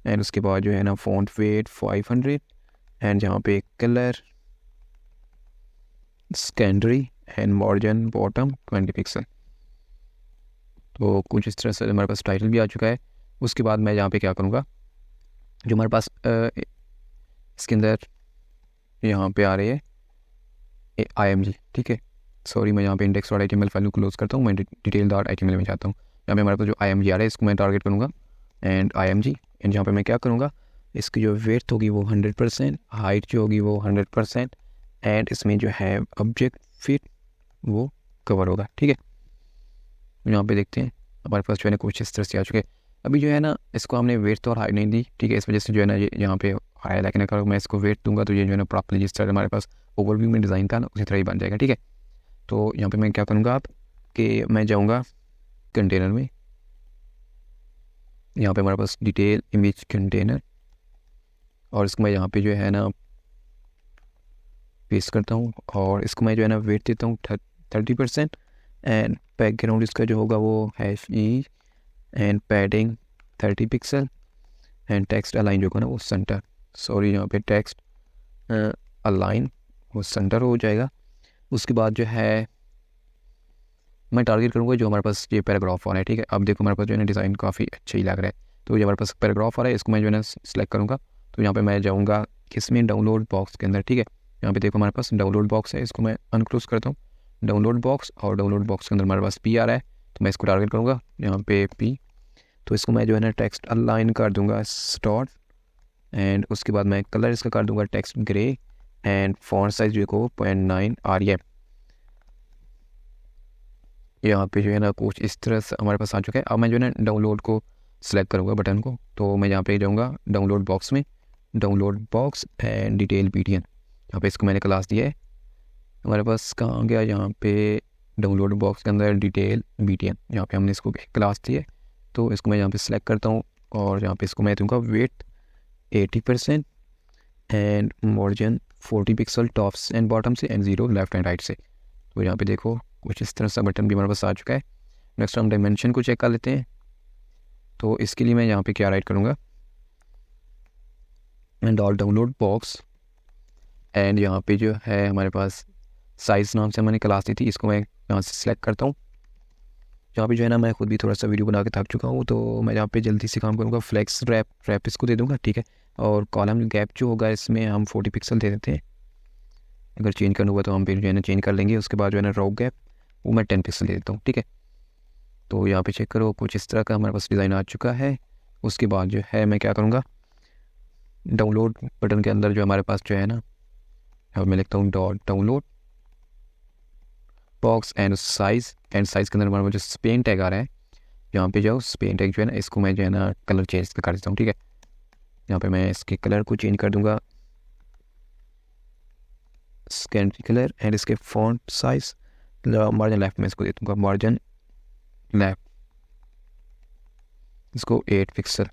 एंड उसके बाद जो है ना फॉन्ट वेट 500 एंड यहाँ पे colour secondary and margin bottom 20 pixel. तो कुछ इस तरह से हमारे पास टाइटल भी आ चुका है। उसके बाद मैं यहाँ पे क्या करूँगा, जो हमारे पास इसके अंदर यहाँ पे आ रही है IMG। ठीक है, सॉरी मैं यहाँ पे index.html फाइल को क्लोज करता हूँ, मैं detail.html में जाता हूँ। यहाँ पे हमारे पास जो IMG आ रहा है इसको मैं टारगेट करूँगा एंड IMG, एंड यहाँ पे मैं क्या करूँगा, इसकी जो वेट होगी वो 100%, हाइट जो होगी वो 100% एंड इसमें जो है ऑब्जेक्ट फिट वो कवर होगा। ठीक है, यहाँ पे देखते हैं हमारे पास जो है ना कुछ इस तरह से आ चुके हैं। अभी जो है ना इसको हमने वेट तो और हाइट नहीं दी। ठीक है, इस वजह से जो है ना ये यहाँ पे आया, लेकिन अगर मैं इसको वेट दूंगा तो ये जो है ना प्रॉपर्ली जिस तरह हमारे पास ओवरव्यू में डिज़ाइन था ना उसी तरह ही बन जाएगा। ठीक है, तो यहाँ पे मैं क्या करूँगा आप कि मैं जाऊँगा कंटेनर में, यहाँ पे हमारे पास डिटेल इमेज कंटेनर, और इसको मैं यहाँ पे जो है ना पेस्ट करता हूँ और इसको मैं जो है ना वेट देता हूँ 30% एंड बैकग्राउंड इसका जो होगा वो -e and padding 30 pixel and text align जो होगा ना वो सेंटर, सॉरी यहाँ पे टेक्स्ट अलाइन वो सेंटर हो जाएगा। उसके बाद जो है मैं टारगेट करूँगा जो हमारे पास ये पैराग्राफ आ रहा है। ठीक है, अब देखो हमारे पास जो है ना डिज़ाइन काफ़ी अच्छा ही लग रहा है। तो ये हमारे पास पैराग्राफ आ रहा है, इसको मैं जो है ना सेलेक्ट करूँगा, तो यहाँ पे मैं जाऊँगा किसमें डाउनलोड बॉक्स के अंदर। ठीक है, यहाँ पे देखो हमारे पास डाउनलोड बॉक्स है, इसको मैं अनक्लोज करता हूँ डाउनलोड बॉक्स, और डाउनलोड बॉक्स के अंदर हमारे पास P आ रहा है, तो मैं इसको टारगेट करूँगा यहाँ पे P, तो इसको मैं जो है ना टेक्स्ट अलाइन कर दूँगा स्टार्ट, एंड उसके बाद मैं कलर इसका कर दूँगा text grey and font size जो को 0.9 REM। यहाँ पे जो है ना कुछ इस तरह से हमारे पास आ चुका है। अब मैं जो है ना डाउनलोड को सिलेक्ट करूँगा बटन को, तो मैं यहाँ पे जाऊँगा डाउनलोड बॉक्स में, download box and detail BTN, यहाँ पे इसको मैंने क्लास दिया है। हमारे पास कहाँ गया, यहाँ पे डाउनलोड बॉक्स के अंदर डिटेल BTN, यहाँ पे हमने इसको क्लास दी है। तो इसको मैं यहाँ पे सिलेक्ट करता हूँ और यहाँ पे इसको मैं दूँगा weight 80% and margin 40 pixel tops and bottom से एंड 0 लेफ्ट एंड राइट से। तो यहाँ पे देखो कुछ इस तरह सा बटन भी हमारे पास आ चुका है। नेक्स्ट हम डायमेंशन को चेक कर लेते हैं। तो इसके लिए मैं यहाँ पे क्या राइट करूँगा, and all download box, and यहाँ पे जो है हमारे पास साइज़ नाम से मैंने क्लास दी थी, इसको मैं यहाँ से सिलेक्ट करता हूँ। यहाँ पे जो है ना मैं खुद भी थोड़ा सा वीडियो बना के थक चुका हूँ, तो मैं यहाँ पे जल्दी से काम करूँगा। फ्लेक्स रैप इसको दे दूँगा। ठीक है, और कॉलम गैप जो होगा इसमें हम 40 पिक्सल दे देते हैं, अगर चेंज करना हुआ तो हम फिर जो है ना चेंज कर लेंगे। उसके बाद जो है ना रो गैप वो मैं 10 पिक्सल दे देता हूँ, ठीक है। तो यहाँ पे चेक करो, कुछ इस तरह का हमारे पास डिज़ाइन आ चुका है। उसके बाद जो है मैं क्या करूँगा, डाउनलोड बटन के अंदर जो हमारे पास जो है ना, अब मैं लिखता हूँ dot download box and size के अंदर हमारे पास जो स्पेन टैग आ रहा है, यहाँ पे जाओ, स्पेन टैग जो है ना, इसको मैं जो है ना कलर चेंज कर देता हूँ, ठीक है। यहाँ पे मैं इसके कलर को चेंज कर दूँगा, सेकेंडरी कलर, एंड इसके फॉन्ट साइज मार्जिन लेफ्ट में इसको दे दूँगा, मार्जिन लेफ्ट इसको 8 पिक्सल।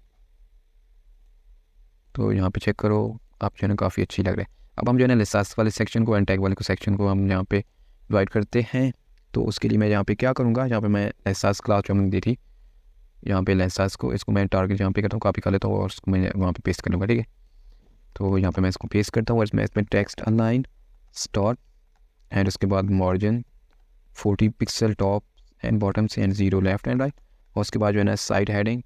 तो यहाँ पे चेक करो, आप जो है ना काफ़ी अच्छी लग रहा है। अब हम जो है ना लेसास वाले सेक्शन को एंड टैग वाले को सेक्शन को हम यहाँ पे डिवाइड करते हैं। तो उसके लिए मैं यहाँ पे क्या करूँगा, यहाँ पे मैं लेसास क्लास जो हमने दी थी, यहाँ पे लेसास को, इसको मैं टारगेट यहाँ पे करता हूँ, कॉपी कर लेता हूँ और उसको मैं वहाँ पे पेस्ट कर लूँगा, ठीक है। तो यहाँ पे मैं इसको पेस्ट करता हूँ और इसमें टेक्स्ट अलाइन स्टार्ट एंड उसके बाद margin 40 pixel top and bottom से एंड 0 लेफ्ट एंड राइट। और उसके बाद जो है ना साइड हेडिंग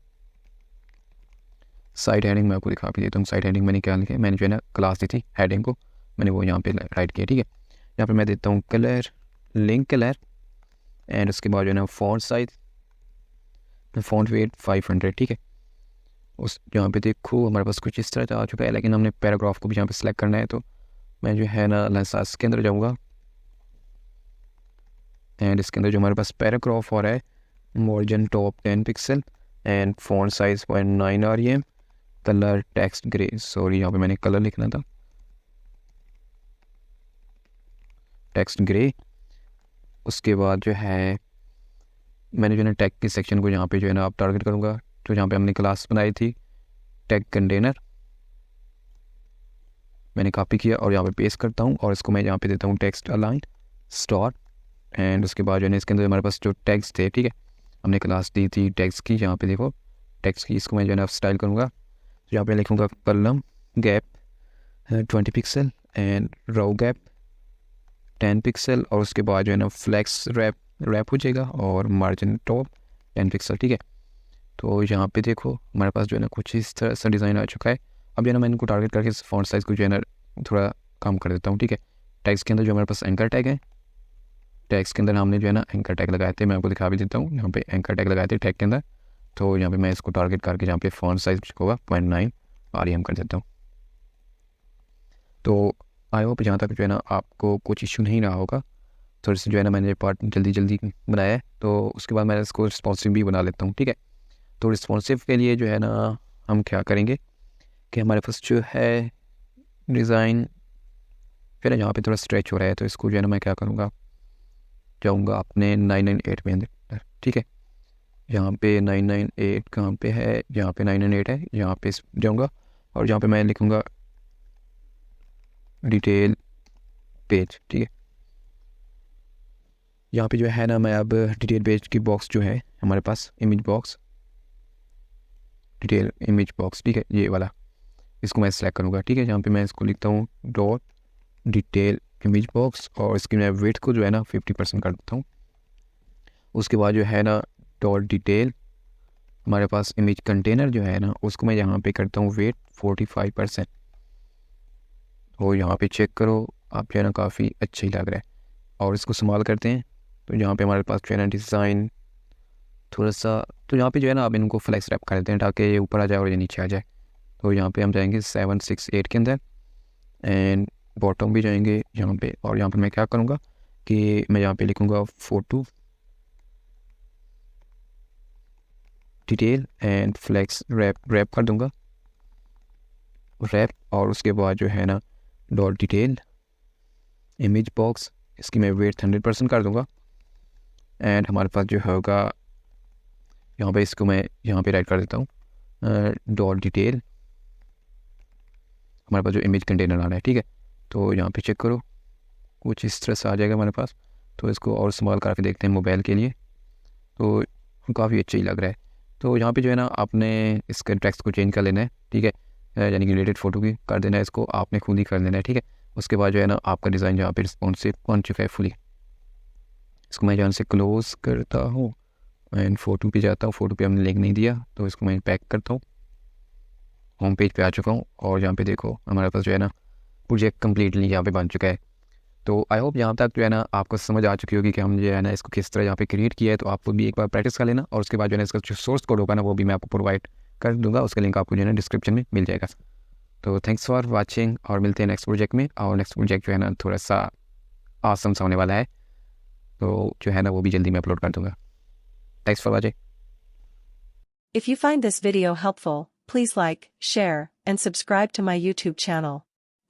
मैं आपको दिखा भी देता हूँ। साइड हेडिंग मैंने क्या लिखा है, मैंने जो है ना क्लास दी थी हेडिंग को, मैंने वो यहाँ पे राइट किया, ठीक है। यहाँ पे मैं देता हूँ कलर, लिंक कलर, एंड उसके बाद जो है ना फॉन्ट साइज, फॉन्ट वेट 500, ठीक है। उस यहाँ पे देखो हमारे पास कुछ इस तरह से आ चुका है, लेकिन हमने पैराग्राफ को भी यहाँ पे सेलेक्ट करना है। तो मैं जो है ना लेसास के अंदर जाऊँगा एंड इसके अंदर जो हमारे पास पैराग्राफ हो रहा है, margin top 10 pixel and font size 0.9 rem, colour text grey, sorry यहाँ पे मैंने कलर लिखना था, टेक्स्ट ग्रे। उसके बाद जो है मैंने जो है ना टैग के सेक्शन को यहाँ पे जो है ना आप टारगेट करूँगा, तो जहाँ पे हमने क्लास बनाई थी टैग कंटेनर, मैंने कॉपी किया और यहाँ पे पेस्ट करता हूँ और इसको मैं यहाँ पे देता हूँ टेक्स्ट अलाइन स्टार। एंड उसके बाद जो है ना इसके अंदर हमारे पास जो टैग्स थे, ठीक है, हमने क्लास दी थी टैग्स की, यहाँ पे देखो टैग्स की, इसको मैं जो है ना स्टाइल करूँगा। तो यहाँ पे लिखूँगा column gap 20 pixel and row gap 10 pixel, और उसके बाद जो है ना फ्लैक्स रैप हो जाएगा और मार्जिन टॉप 10 पिक्सल, ठीक है। तो यहाँ पे देखो हमारे पास जो है ना कुछ इस तरह से डिज़ाइन आ चुका है। अब जो है ना मैं इनको टारगेट करके फॉन्ट साइज़ को जो है ना थोड़ा कम कर देता हूँ, ठीक है। टैग्स के अंदर जो हमारे पास एंकर टैग है, टैग्स के अंदर हमने जो है ना एंकर टैग लगाए थे, मैं आपको दिखा भी देता हूँ, यहाँ पे एंकर टैग लगाए थे टैग के अंदर। तो यहाँ पे मैं इसको टारगेट करके यहाँ पे फॉन्ट साइज होगा 0.9 rem कर देता हूँ। तो आई होप जहाँ तक जो है ना आपको कुछ इशू नहीं रहा होगा। थोड़ी सी जो है ना मैंने पार्ट जल्दी बनाया है, तो उसके बाद मैं इसको रिस्पॉन्सिव भी बना लेता हूँ, ठीक है। तो रिस्पॉन्सिव के लिए जो है ना हम क्या करेंगे कि हमारे पास जो है डिज़ाइन फिर यहाँ पे थोड़ा स्ट्रेच हो रहा है, तो इसको जो है ना मैं क्या करूँगा, जाऊँगा अपने 998 में अंदर, ठीक है। यहाँ पे 998 कहाँ पे है, यहाँ पे 998 है, यहाँ पे जाऊँगा और यहाँ पे मैं लिखूँगा डिटेल पेज, ठीक है। यहाँ पे जो है ना मैं अब डिटेल पेज की बॉक्स जो है हमारे पास image box, detail image box, ठीक है, ये वाला, इसको मैं सेलेक्ट करूँगा, ठीक है। यहाँ पे मैं इसको लिखता हूँ डॉट डिटेल इमेज बॉक्स और इसकी मैं वेट को जो है ना 50% कर देता हूँ। उसके बाद जो है ना डॉट डिटेल हमारे पास इमेज कंटेनर जो है ना, उसको मैं यहाँ पे करता हूँ वेट 45%। और यहाँ पे चेक करो, आप जो है ना काफ़ी अच्छी लग रहा है। और इसको संभाल करते हैं, तो यहाँ पे हमारे पास जो है ना डिज़ाइन थोड़ा सा, तो यहाँ पे जो है ना आप इनको फ्लैक्स रैप कर देते हैं ताकि ये ऊपर आ जाए और ये नीचे आ जाए। तो यहाँ पे हम जाएंगे 768 के अंदर एंड बॉटम भी जाएंगे यहाँ पे, और यहाँ पे मैं क्या करूँगा कि मैं यहाँ पे लिखूँगा photo detail and flex wrap कर दूँगा रैप। और उसके बाद जो है ना डॉट डिटेल इमेज बॉक्स, इसकी मैं वेट 100% कर दूँगा। एंड हमारे पास जो होगा यहाँ पे, इसको मैं यहाँ पे राइट कर देता हूँ डॉट डिटेल हमारे पास जो इमेज कंटेनर आ रहा है, ठीक है। तो यहाँ पे चेक करो, कुछ इस तरह से आ जाएगा हमारे पास। तो इसको और इस्तेमाल करके देखते हैं मोबाइल के लिए, तो काफ़ी अच्छा ही लग रहा है। तो यहाँ पे जो है ना आपने इसके टेक्स्ट को चेंज कर लेना है, ठीक है, यानी कि रिलेटेड फ़ोटो की कर देना है, इसको आपने खुद ही कर लेना है, ठीक है। उसके बाद जो है ना आपका डिज़ाइन जहाँ पे रिस्पॉन्सिव बन चुका है फुली। इसको मैं जहाँ से क्लोज़ करता हूँ एंड फ़ोटो पे जाता हूँ, फ़ोटो पे हमने लिंक नहीं दिया, तो इसको मैं पैक करता हूँ, होम पेज पे आ चुका हूँ। और यहाँ पे देखो हमारे पास जो है ना प्रोजेक्ट कम्प्लीटली यहाँ पे बन चुका है। तो आई होप यहाँ तक जो है ना आपको समझ आ चुकी होगी कि हम जो है ना इसको किस तरह यहाँ पे क्रिएट किया है। तो आपको भी एक बार प्रैक्टिस कर लेना, और उसके बाद जो है ना इसका जो सोर्स कोड होगा ना वो भी मैं आपको प्रोवाइड कर दूंगा, उसका लिंक आपको जो है ना डिस्क्रिप्शन में मिल जाएगा। तो थैंक्स फॉर वाचिंग, और मिलते हैं नेक्स्ट प्रोजेक्ट में। और नेक्स्ट प्रोजेक्ट जो है ना थोड़ा सा आसम सा होने वाला है, तो जो है ना वो भी जल्दी मैं अपलोड कर दूंगा। Thanks for watching. If you find this video helpful, please like, share, and subscribe to my YouTube channel.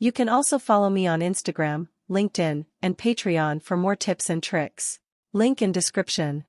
You can also follow me on Instagram, LinkedIn, and Patreon for more tips and tricks. Link in description.